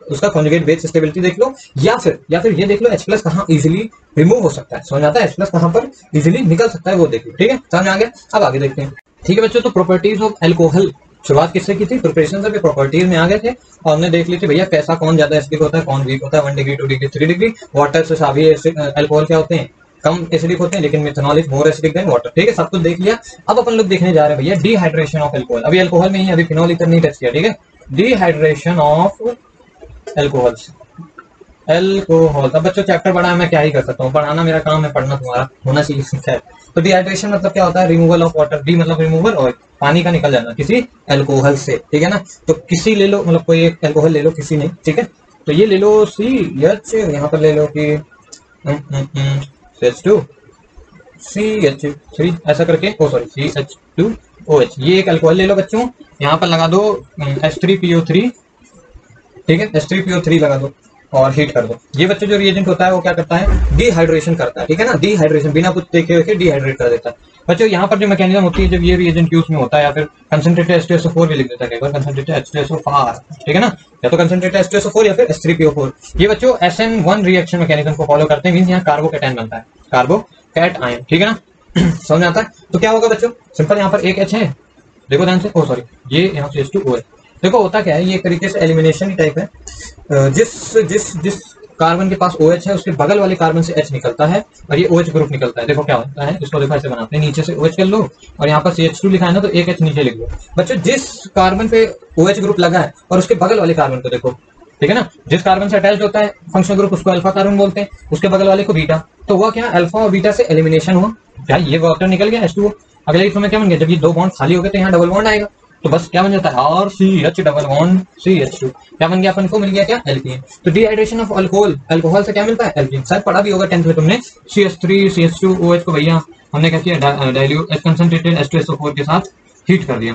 उसका कॉन्जुगेट बेस स्टेबिलिटी देख लो, या फिर ये देख लो H+ कहाँ इजीली रिमूव हो सकता है। समझ आता है, H+ कहाँ पर इजीली निकल सकता है वो देख लो, ठीक है। समझ आ गया, अब आगे देखते हैं, ठीक है बच्चों। तो प्रॉपर्टीज ऑफ एल्कोहल शुरुआत किससे की थी, प्रिपरेशन से प्रॉपर्टीज में आ गए थे और हमने देख ली थी भैया कैसा कौन ज्यादा एसिडिक होता है कौन वीक होता है। 1 डिग्री 2 डिग्री 3 डिग्री। वाटर से सभी एल्कोहल क्या होते हैं, कम एसिडिक होते हैं, लेकिन methanol is more acidic than water, ठीक है। सब कुछ देख लिया। अब अपन लोग देखने जा रहे हैं भैया डिहाइड्रेशन ऑफ एल्कोहल। अभी एल्कोहल में ही, अभी फिनॉल इतर नहीं टच किया, ठीक है। Dehydration of alcohols, alcohol. अब बच्चों चैप्टर पढ़ा है, मैं क्या ही कर सकता हूँ, पढ़ाना मेरा काम है, पढ़ना तुम्हारा होना चाहिए। तो डिहाइड्रेशन मतलब क्या होता है, रिमूवल ऑफ वाटर, डी मतलब रिमूवल और पानी का निकल जाना किसी एल्कोहल से, ठीक है ना। तो किसी ले लो, मतलब कोई एक एल्कोहल ले लो, किसी नहीं, ठीक है। तो ये ले लो CH, यहाँ पर ले लो कि CH2 CH3 ऐसा करके, ओ सॉरी CH2OH, ये एक अल्कोहल ले लो बच्चों। यहाँ पर लगा दो H3PO3, ठीक है, H3PO3 लगा दो और हीट कर दो। ये बच्चों जो रिएजेंट होता है वो क्या करता है, डिहाइड्रेशन करता है, ठीक है ना। डिहाइड्रेशन बिना कुछ देखे हुए डिहाइड्रेट कर देता है बच्चों। यहाँ पर जो मैकेनिज्म होती है जब ये रिएजेंट यूज में होता है, या फिर कंसंट्रेटेड H2SO4 भी लिख देता है, कंसंट्रेटेड H2SO4, ठीक है ना, या तो कंसंट्रेटेड H2SO4 या फिर H3PO4। ये बच्चों SN1 रिएक्शन मैकेनिज्म को फॉलो करते हैं, मींस यहाँ कार्बोकैटायन बनता है, कार्बोकैटायन, ठीक है ना। समझ आता है। तो क्या होगा बच्चों, सिंपल यहाँ पर एक H है, देखो ध्यान से, ओ सॉरी ये यहाँ से H2O है। देखो होता क्या है, ये एक तरीके से एलिमिनेशन ही टाइप है। जिस कार्बन के पास OH है उसके बगल वाले कार्बन से H निकलता है और ये OH ग्रुप निकलता है। देखो क्या होता है, इसको देखो ऐसे बनाते हैं, नीचे से OH कर लो और यहाँ पर CH2 लिखा है ना, तो एक H नीचे लिख दो बच्चों। जिस कार्बन पे OH ग्रुप लगा है और उसके बगल वाले कार्बन को देखो, ठीक है ना, जिस कार्बन से अटैच होता है फंक्शनल ग्रुप उसको अल्फा कार्बन बोलते हैं, उसके बगल वाले को बीटा। तो हुआ क्या, अल्फा और बीटा से एलिमिनेशन हुआ, क्या ये वाटर निकल गया H2O। अगले समय क्या बन गया, जब ये 2 बॉन्ड खाली हो गए तो यहाँ डबल बॉन्ड आएगा, तो बस क्या बन जाता है RCH डबल बॉन्ड CH2, क्या बन गया, अपन को मिल गया क्या, एल्कीन। तो डिहाइड्रेशन ऑफ अल्कोहल, अल्कोहल से क्या मिलता है, एल्कीन। शायद पढ़ा भी होगा 10th में तुमने, CH3 CH2OH को भैया हमने क्या किया, डाइल्यूट कंसंट्रेटेड H2SO4 के साथ हीट कर दिया।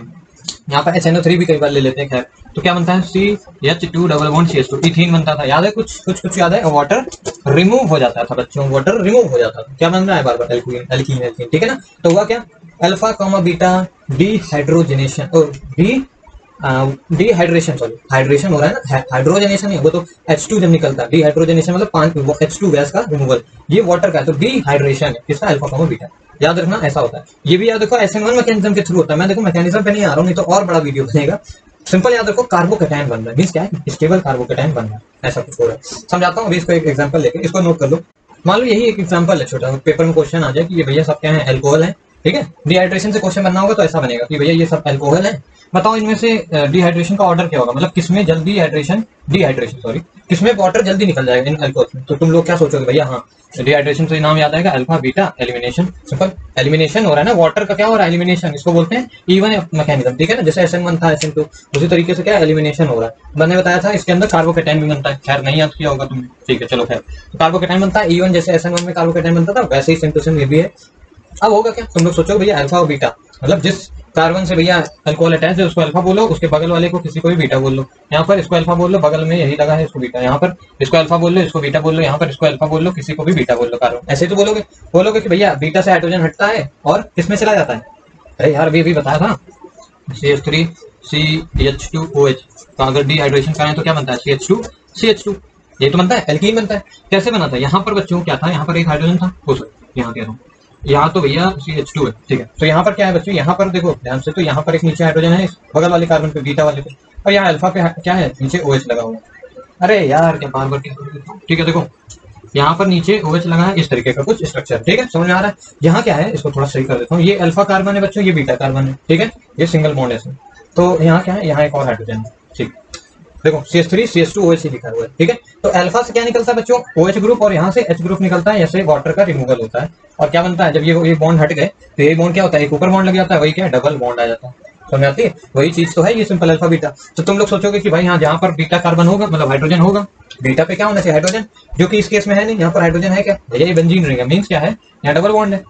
यहाँ पर HNO3 भी कई बार ले लेते हैं, खैर। तो क्या बनता है, CH2 double bond CH2, ethene बनता था, याद है कुछ याद है। वाटर रिमूव हो जाता था बच्चों, वाटर रिमूव हो जाता था, क्या बन रहा है बार बार, एल्कीन, ठीक है ना। तो हुआ क्या, अल्फा कॉमा बीटा डिहाइड्रोजनेशन और डिहाइड्रेशन, सॉरी हाइड्रेशन हो रहा है ना, हाइड्रोजनेशन नहीं, वो तो H2 जब निकलता है, डिहाइड्रोजनेशन मतलब H2 गैस का रिमूवल, ये वाटर का है, तो डिहाइड्रेशन है किसका, अल्फा कॉमा बीटा। याद रखना ऐसा होता है। ये भी याद रखो SN1 मैकेनिज्म के थ्रू होता है। मैं देखो मैकेनिज्म पे नहीं आ रहा हूँ, नहीं तो और बड़ा वीडियो बनेगा। सिंपल याद रखो, कार्बोकैटायन बन रहा है, मींस क्या है, स्टेबल कार्बोकैटायन बन रहा है, ऐसा कुछ हो रहा है। समझाता हूँ अभी इसको एक एग्जांपल लेके, इसको नोट कर लो। मान लो यही एक एग्जांपल है छोटा, पेपर में क्वेश्चन आ जाए कि ये भैया सब क्या है, अल्कोहल है, ठीक है। डिहाइड्रेशन से क्वेश्चन बनना होगा तो ऐसा बनेगा कि भैया ये सब अल्कोहल है, बताओ इनमें से डिहाइड्रेशन का ऑर्डर क्या होगा, मतलब किसमें जल्दी डिहाइड्रेशन सॉरी किसमें वाटर जल्दी निकल जाएगा इन अल्कोहल में। तो तुम लोग क्या सोचोगे भैया, हाँ डिहाइड्रेशन से नाम याद आएगा alpha beta elimination, simple elimination हो रहा है ना, वाटर का क्या हो रहा है, एलिमिनेशन, इसको बोलते हैं E1 मैकेनिज्म, ठीक है ना। जैसे SN1 था SN2, उसी तरीके से क्या एलिमिनेशन हो रहा है। मैंने बताया था इसके अंदर कार्बोकैटायन भी बनता है, खैर नहीं याद किया होगा तुमने, ठीक है चलो खैर। तो कार्बोकैटायन बनता है E1, जैसे SN1 में कार्बोकैटायन बनता था, वैसे ही सेम टू सेम ये भी है। अब होगा क्या, तुम लोग सोचो भैया अल्फा और बीटा, मतलब जिस कार्बन से भैया अल्कोहल अटैच है उसको अल्फा बोलो, उसके बगल वाले को किसी को भी बीटा बोल लो। यहाँ पर इसको अल्फा बोल लो, बगल में यही लगा है इसको बीटा, यहाँ पर इसको अल्फा बोल लो, इसको बीटा बोल लो, यहाँ पर इसको अल्फा बोल लो, किसी को भी बीटा बोल लो कार्बन। ऐसे तो बोलोगे कि भैया बीटा से हाइड्रोजन हटता है और किसमें चला जाता है, अरे यार अभी बताया था CH3 CH2OH, तो अगर डिहाइड्रेशन करें तो क्या बनता है, CH2 CH2, ये तो बनता है, एल्कीन बनता है। कैसे बना था, यहाँ पर बच्चों क्या था, यहाँ पर एक हाइड्रोजन था, यहाँ कह रहा हूँ, यहाँ तो भैया CH2 है, ठीक है। तो यहाँ पर क्या है बच्चों, यहाँ पर देखो ध्यान से, तो यहाँ पर एक नीचे हाइड्रोजन है बगल वाले कार्बन पे, बीटा वाले पे, और यहाँ अल्फा पे क्या है, नीचे OH लगा हुआ है। अरे यार क्या बार बार, ठीक है देखो यहाँ पर नीचे OH लगा है, इस तरीके का कुछ स्ट्रक्चर, ठीक है समझ में आ रहा है। यहाँ क्या है, इसको थोड़ा सही कर देता हूँ, ये अल्फा कार्बन है बच्चों, ये बीटा कार्बन है, ठीक है, ये सिंगल बॉन्ड है इसमें। तो यहाँ क्या है, यहाँ एक और हाइड्रोजन है, ठीक देखो CH3 CH2OH लिखा हुआ है, ठीक है। तो अल्फा से क्या निकलता है बच्चों, OH ग्रुप, और यहाँ से H ग्रुप निकलता है, ऐसे वाटर का रिमूवल होता है। और क्या बनता है, जब ये बॉन्ड हट गए तो ये बॉन्ड क्या होता है, एक ऊपर बॉन्ड लग जाता है, वही क्या है, डबल बॉन्ड आ जाता है। समझ आती है, वही चीज तो है ये सिंपल अल्फा बीटा। तो तुम लोग सोचोगे कि भाई हाँ जहाँ पर बीटा कार्बन होगा मतलब हाइड्रोजन होगा, बीटा पे क्या होना चाहिए, हाइड्रोजन, जो कि इस केस में है नहीं, यहाँ पर हाइड्रोजन है क्या भैया, ये बेंजीन रहेगा, मीन्स क्या है, यहाँ डबल बॉन्ड है,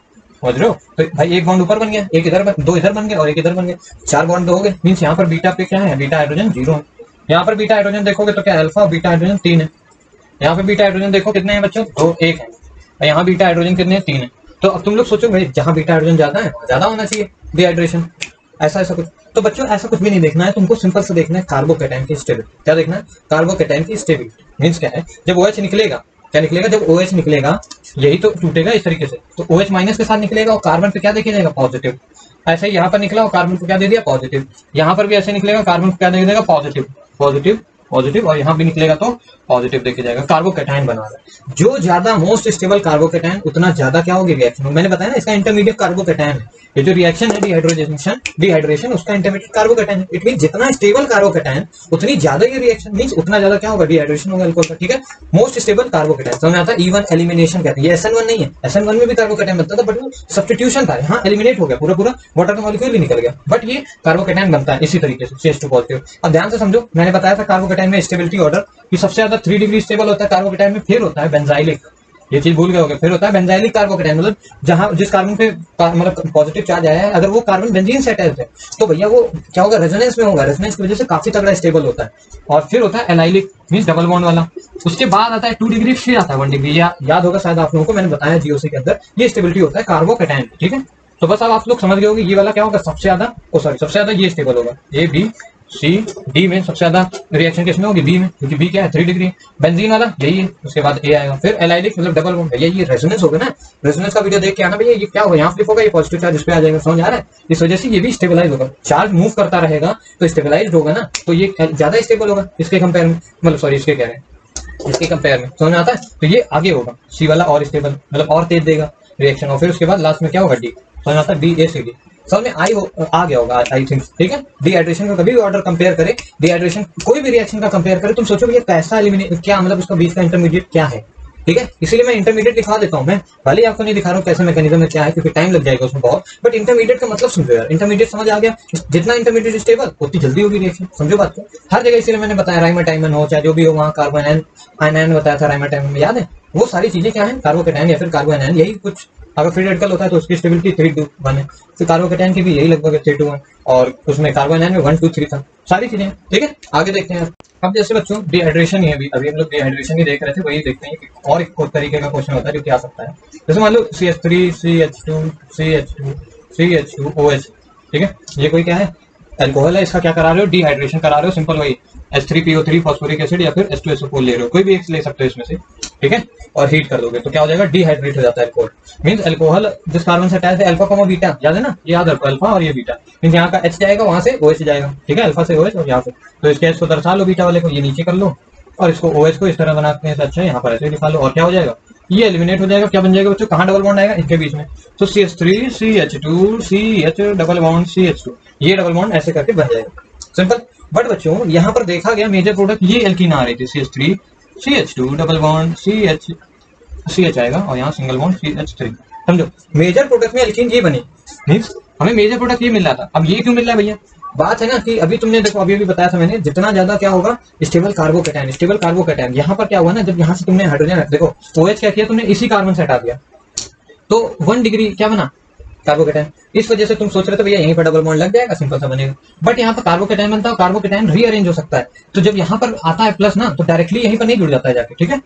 समझ रहे हो। तो भाई एक बॉन्ड ऊपर बन गया, एक इधर दो इधर बन गए और एक इधर बन गए, 4 बॉन्ड तो हो गए, मीन्स यहाँ पर बीटा पे क्या है, बीटा हाइड्रोजन 0 है। यहाँ पर बीटा हाइड्रोजन देखोगे तो क्या अल्फा और बीटा हाइड्रोजन 3 है। यहाँ पे बीटा हाइड्रोजन देखो कितने हैं बच्चों, 2 1 है, और यहाँ बीटा हाइड्रोजन कितने हैं, 3 है। तो अब तुम लोग सोचो भाई जहाँ बीटा हाइड्रोजन ज्यादा है ज्यादा होना चाहिए डिहाइड्रेशन, ऐसा कुछ। तो बच्चों ऐसा कुछ भी नहीं देखना है, तुमको सिंपल से देखना है कार्बोकैटायन की स्टेबिलिटी। क्या देखना है, कार्बोकैटायन की स्टेबिलिटी, मीन्स क्या है, जब OH निकलेगा, क्या निकलेगा, जब OH निकलेगा यही तो टूटेगा इस तरीके से, तो OH माइनस के साथ निकलेगा और कार्बन पे क्या देखे जाएगा, पॉजिटिव। ऐसे ही यहाँ पर निकला और कार्बन को क्या दे दिया, पॉजिटिव। यहाँ पर भी ऐसे निकलेगा, कार्बन को क्या दे देगा, पॉजिटिव पॉजिटिव पॉजिटिव, और यहाँ भी निकलेगा तो पॉजिटिव देखे जाएगा। कार्बोकैटायन बना रहा है, जो ज्यादा मोस्ट स्टेबल कार्बोकैटायन उतना ज्यादा क्या होगी रिएक्शन। मैंने बताया ना इसका इंटरमीडिएट कार्बोकैटायन है, ये जो रिएक्शन है डिहाइड्रेशन उसका इंटरमीडिएट कार्बोकैटायन है। इट मीन जितना स्टेबल कार्बोकैटायन उतनी ज्यादा ये रिएक्शन, मींस उतना ज्यादा क्या होगा, डिहाइड्रेशन होगा अल्कोहल का, ठीक है। मोस्ट स्टेबल कार्बोकैटायन समझ में आता है, E1 एलिमिनेशन कहते हैं। ये SN1 नहीं है, SN1 में भी कार्बोकैटायन बनता था बट वो सब्स्टिट्यूशन था, यहाँ एलिमिनेट हो गया, पूरा वाटर का मॉलिक्यूल भी निकल गया, बट ये कार्बोकैटायन बनता है इसी तरीके से CH2 पॉजिटिव। अब ध्यान से समझो, मैंने बताया था कार्बोकैटायन में स्टेबिलिटी ऑर्डर कि सबसे ज्यादा 3 डिग्री स्टेबल होता है कार्बोकैटायन में, फिर होता है बेंजाइलिक, ये चीज भूल गए होगे, फिर होता है बेंजाइलिक कार्बोकैटायन, मतलब जहां जिस कार्बन पे मतलब पॉजिटिव चार्ज आया है, अगर वो कार्बन बेंजीन से अटैच है तो भैया वो क्या होगा, रेजोनेंस में होगा, रेजोनेंस की वजह से काफी तगड़ा स्टेबल होता है। और फिर होता है एलाइलिक, मींस डबल बॉन्ड वाला। उसके बाद आता है 2 डिग्री, फिर आता है 1 डिग्री, याद होगा शायद आप लोगों को, मैंने बताया GOC के अंदर ये स्टेबिलिटी होता है कार्बोकैटायन, ठीक है। तो बस अब आप लोग समझ गए होंगे ये वाला क्या होगा, सबसे ज्यादा सबसे ज्यादा ये स्टेबल होगा, A B C D में सबसे ज्यादा रिएक्शन किसमें होगी, B में, क्योंकि B क्या है 3 डिग्री, बेंजीन वाला यही है, उसके बाद A आएगा, फिर एलाइलिक मतलब डबल बॉन्ड, ये रेजोनेंस होगा ना, रेजोनेंस का वीडियो देख के आना भैया, ये क्या होगा, यहाँ फ्लिप होगा, ये पॉजिटिव चार्ज इस पे आ जाएगा, समझ आ रहा है। इस वजह से ये भी स्टेबलाइज होगा, चार्ज मूव करता रहेगा तो स्टेबलाइज होगा ना, तो ये ज्यादा स्टेबल होगा इसके कंपेयर में, मतलब सॉरी इसके कह रहे हैं, इसके कंपेयर में, समझ में आता है। तो ये आगे होगा C वाला और स्टेबल, मतलब और तेज देगा रिएक्शन, और फिर उसके बाद लास्ट में क्या होगा D, समझ में आता है, DACD समझ में आ गया होगा आई थिंक, ठीक है। डिहाइड्रेशन का कभी भी ऑर्डर कंपेयर करें, डिहाइड्रेशन कोई भी रिएक्शन का कंपेयर करें, तुम सोचो ये कैसा एलिमिनेट, क्या मतलब उसका बीच का इंटरमीडिएट क्या है, ठीक है। इसीलिए मैं इंटरमीडिएट दिखा देता हूँ, मैं भले आपको नहीं दिखा रहा हूँ कैसे मैकेनिज्म में क्या है, क्योंकि टाइम लग जाएगा उसमें बहुत, बट इंटरमीडिएट का मतलब समझो यार, इंटरमीडिएट समझ आ गया, जितना इंटरमीडिएट स्टेबल उतनी जल्दी होगी रिएक्शन, समझो बात को हर जगह। इसीलिए मैंने बताया राइमाटाइमन हो चाहे जो भी हो, वहाँ कार्बन आयन बताया था राइमाटाइमन में, याद है वो सारी चीजें क्या है, कार्बोकैटायन या फिर कार्बोएनायन, यही कुछ। अगर फ्री रेडिकल होता है तो उसकी स्टेबिलिटी 3 to 1 है, फिर कार्बोकैटायन की भी यही लगभग 3 to 1, और उसमें कार्बोएनायन में 1 to 3 था, सारी चीजें, ठीक है। आगे देखते हैं अब जैसे बच्चों डिहाइड्रेशन ही अभी हम लोग डिहाइड्रेशन ही देख रहे थे, वही देखते हैं कि और एक तरीके का क्वेश्चन होता है जो क्या आ सकता है। जैसे मान लो CH3 CH2 CH2 CH2OH, ठीक है। ये कोई क्या है, अल्कोहल है, इसका क्या करा रहे हो, डिहाइड्रेशन करा रहे हो, सिंपल वही H3PO3 फॉस्फोरिक एसिड या फिर H2SO4 ले रहे हो, कोई भी एक ले सकते हो इसमें से, ठीक है। और हीट कर दोगे तो क्या हो जाएगा, डिहाइड्रेट हो जाता है अल्कोहल। मींस अल्कोहल जिस कार्बन से अटैच है अल्फा कॉमा बीटा, याद है ना, ये याद रखो, अल्फा और ये बीटा। मींस यहाँ का H जाएगा, वहां से OH जाएगा, ठीक है, अल्फा से OH और यहाँ से, तो इसके H को दर्शा लो बीटा वाले को, ये नीचे कर लो और इसको OH को इस तरह बनाते हैं, अच्छा यहाँ पर ऐसे लिखा लो, और क्या हो जाएगा, ये एलिमिनेट हो जाएगा। क्या बन जाएगा बच्चों, कहाँ डबल बॉन्ड आएगा, इनके बीच में, तो CH3 CH2 CH double bond CH2, ये डबल बॉन्ड ऐसे करके बन जाएगा, सिंपल। बट बच्चों यहाँ पर देखा गया मेजर प्रोडक्ट ये एल्कीन आ रही थी, CH3 CH2 double bond CH आएगा और यहाँ सिंगल बॉन्ड CH3, समझो मेजर प्रोडक्ट में एल्कीन ये बनी, मींस हमें मेजर प्रोडक्ट ये मिल रहा था। अब ये क्यों मिल रहा है भैया, बात है ना कि अभी तुमने देखो, अभी बताया था मैंने, जितना ज्यादा क्या होगा स्टेबल कार्बोकैटायन, यहाँ पर क्या हुआ ना, जब यहाँ से तुमने हाइड्रोजन देखो OH क्या किया तुमने, इसी कार्बन से हटा दिया, तो 1 डिग्री क्या बना, कार्बोकैटायन। इस वजह से तुम सोच रहे थे भैया यहीं पर डबल बॉन्ड लग जाएगा, सिंपल सा बनेगा, बट यहाँ पर कार्बोकैटायन बनता है, कार्बोकैटायन रीअरेंज हो सकता है, तो जब यहाँ पर आता है प्लस ना, तो डायरेक्टली यहीं पर नहीं जुड़ जाता है जाके, ठीक है।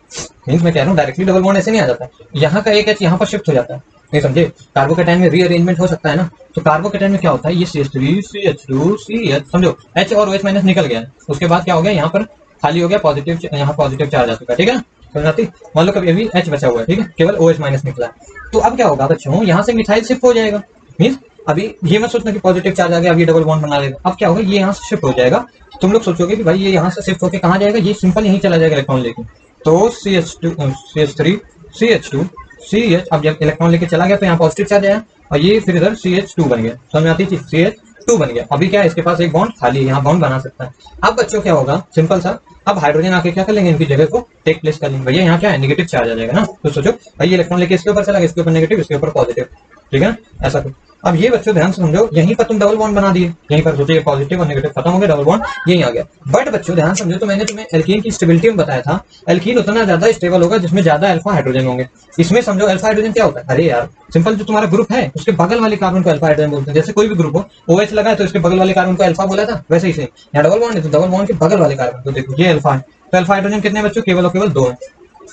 मींस मैं कह रहा हूँ डायरेक्टली डबल बॉन्ड ऐसे नहीं आ जाता है, यहाँ का एक H यहाँ पर शिफ्ट हो जाता है, नहीं समझे, कार्बोकैटायन में रीअरेंजमेंट हो सकता है ना। तो कार्बोकैटायन में क्या होता है, ये CH3 CH2 CH, समझो H और OH माइनस निकल गया, उसके बाद क्या हो गया, यहाँ पर खाली हो गया पॉजिटिव, यहाँ पॉजिटिव चार्ज आ चुका, ठीक है ना, समझ आती। मान लो कभी अभी H बचा हुआ है, ठीक है, केवल OH माइनस निकला है, तो अब क्या होगा बच्चों, यहाँ से मिथाइल शिफ्ट हो जाएगा। मींस अभी ये मत सोचना कि पॉजिटिव चार्ज आ गया, अब ये डबल बॉन्ड बना लेगा, अब क्या होगा, ये यहाँ से शिफ्ट हो जाएगा, तुम लोग सोचोगे कि भाई ये यहाँ से शिफ्ट होकर कहाँ जाएगा, ये सिंपल यहीं चला जाएगा इलेक्ट्रॉन लेके, तो CH3 CH2 CH, अब जब इलेक्ट्रॉन लेके चला गया तो यहाँ पॉजिटिव चार्ज आया और ये फिर इधर CH2 बन गया, समझ में आती चीज, CH2 बन गया। अभी क्या है, इसके पास एक बॉन्ड खाली है, यहाँ बॉन्ड बना सकता है। अब बच्चों क्या होगा, सिंपल सा, अब हाइड्रोजन आके क्या कर लेंगे, इनकी जगह को टेक प्लेस कर लेंगे। भैया यहाँ क्या है, नेगेटिव चार्ज आ जाएगा ना, तो सोचो भाई ये इलेक्ट्रॉन लेके इसके ऊपर चला गया, इसके ऊपर नेगेटिव, इसके ऊपर पॉजिटिव, ठीक है ना, ऐसा कुछ। अब ये बच्चों ध्यान से समझो, यहीं पर तुम डबल बॉन्ड बना दिए, यहीं पर सोचिए पॉजिटिव और नेगेटिव खत्म हो गया, डबल बॉन्ड यहीं आ गया। बट बच्चों ध्यान समझो, तो मैंने तुम्हें एल्कीन की स्टेबिलिटी में बताया था, एल्कीन उतना ज्यादा स्टेबल होगा जिसमें ज्यादा अल्फा हाइड्रोजन होंगे। इसमें समझो अल्फा हाइड्रोजन क्या होता है, अरे यार सिंपल, जो तुम्हारा ग्रुप है उसके बगल वाले कार्बन को अल्फा हाइड्रोजन बोलते हैं। जैसे कोई भी ग्रुप हो, OH लगा है तो इसके बगल वाले कार्बन को अल्फा बोला था, वैसे ही सेम यहाँ डबल बॉन्ड है तो डबल बॉन्ड के बगल वाले कार्बन को देखो, ये अल्फा है, तो अल्फा हाइड्रोजन कितने बच्चों, केवल और केवल 2 है।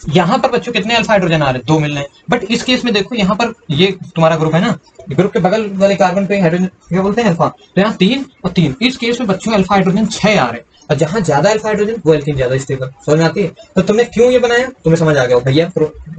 यहाँ पर बच्चों कितने अल्फा हाइड्रोजन आ रहे हैं, 2 मिल रहे हैं। बट इस केस में देखो, यहाँ पर ये तुम्हारा ग्रुप है ना, ग्रुप के बगल वाले कार्बन पे हाइड्रोजन क्या बोलते हैं, अल्फा, तो यहाँ 3 और 3, इस केस में बच्चों अल्फा हाइड्रोजन 6 आ रहे हैं, और जहां ज्यादा अल्फा हाइड्रोजन वो एल्कीन ज्यादा स्टेबल, समझ में आती है। तो तुमने क्यों ये बनाया, तुम्हें समझ आ गया भैया,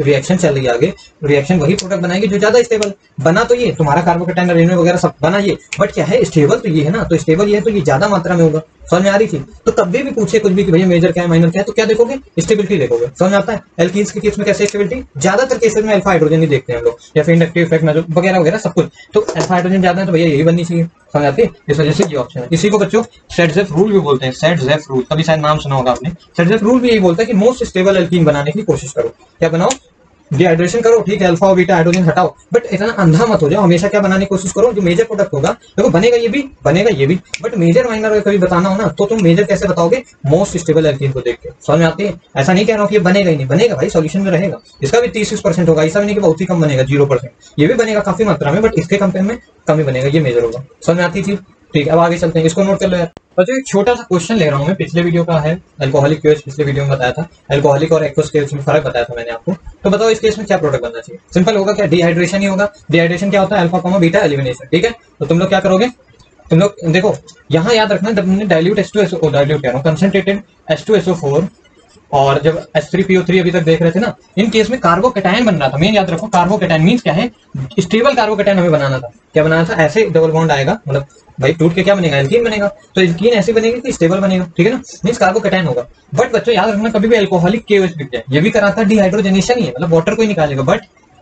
रिएक्शन चल रही है आगे, रिएक्शन वही प्रोडक्ट बनाएगी जो ज्यादा स्टेबल बना, तो ये तुम्हारा कार्बोकैटायन अरेंजमेंट वगैरह सब बना ये, बट क्या है, स्टेबल तो ये है ना, तो स्टेबल ये है तो ये ज्यादा मात्रा में होगा, समझ में आ रही थी। तो कभी भी पूछे कुछ भी कि भैया मेजर क्या है माइनर क्या है, तो क्या देखोगे, स्टेबिलिटी देखोगे, समझ आता है। एल्कीन्स के केस में कैसे स्टेबिलिटी, ज्यादातर केसेस में अल्फा हाइड्रोजन ही देखते हैं हम लोग, या फिर इंडक्टिव इफेक्ट वगैरह वगैरह सब कुछ, तो अल्फा हाइड्रोजन ज्यादा है तो भैया यही बननी चाहिए, समझ आती है। इस वजह से ये ऑप्शन है। इसी को बच्चों सेट-ज़ेफ रूल भी बोलते हैं, सेट-ज़ेफ रूल, कभी शायद नाम सुना होगा आपने। सेट-ज़ेफ रूल भी यही बोलता है कि मोस्ट स्टेबल एल्कीन बनाने की कोशिश करो, क्या बनाओ, डिहाइड्रेशन करो, ठीक है, अल्फा और बीटा हाइड्रोजन हटाओ, बट इतना अंधा मत हो जाओ, हमेशा क्या बनाने की कोशिश करो, जो मेजर प्रोडक्ट होगा, देखो बनेगा ये भी बनेगा ये भी, बट मेजर माइनर कभी बताना हो ना, तो तुम मेजर कैसे बताओगे, मोस्ट स्टेबल एल्कीन को देख के, समझ में आती है। ऐसा नहीं कह रहा हूँ कि ये बनेगा ही नहीं, बनेगा भाई, सॉल्यूशन में रहेगा, इसका भी 30% होगा, ऐसा भी नहीं कि बहुत ही कम बनेगा 0%, ये भी बनेगा काफी मात्रा में, बट इसके कंपेयर में कम ही बनेगा, ये मेजर होगा, समझ में आती थी। ठीक है, अब आगे चलते हैं, इसको नोट कर लो यार। और जो एक छोटा सा क्वेश्चन ले रहा हूँ मैं, पिछले वीडियो का है, अल्कोहलिक केस पिछले वीडियो में बताया था, अल्कोहलिक और एक्वस केस में फर्क बताया था मैंने आपको, तो बताओ इस केस में क्या प्रोडक्ट बनना चाहिए। सिंपल होगा, क्या डिहाइड्रेशन ही होगा। डिहाइड्रेशन क्या होता है, अल्फा कॉमा बीटा एलिमिनेशन, ठीक है। तो तुम लोग क्या करोगे, तुम लोग देखो यहाँ याद रखना, जब हमने डाइल्यूट H2SO, डाइल्यूट कह रहा हूँ, कंसंट्रेटेड H2SO4 और जब H3PO3 अभी तक देख रहे थे ना, इन केस में कार्बोकैटायन बन रहा था। मेन याद रखो, कार्बोकैटायन मींस क्या है, स्टेबल कार्बोकैटायन हमें बनाना था। क्या बनाना था, ऐसे डबल बॉन्ड आएगा, मतलब भाई टूट के क्या बनेगा, एल्कीन बनेगा, तो एल्कीन ऐसे बनेगी कि स्टेबल बनेगा, ठीक है ना, मींस कार्बोकैटायन होगा। बट बच्चों याद रखना, कभी भी अल्कोहलिक KOH दिख जाए, ये भी कराता डिहाइड्रोजनेशन ही है, मतलब वाटर को ही निकालेगा, बट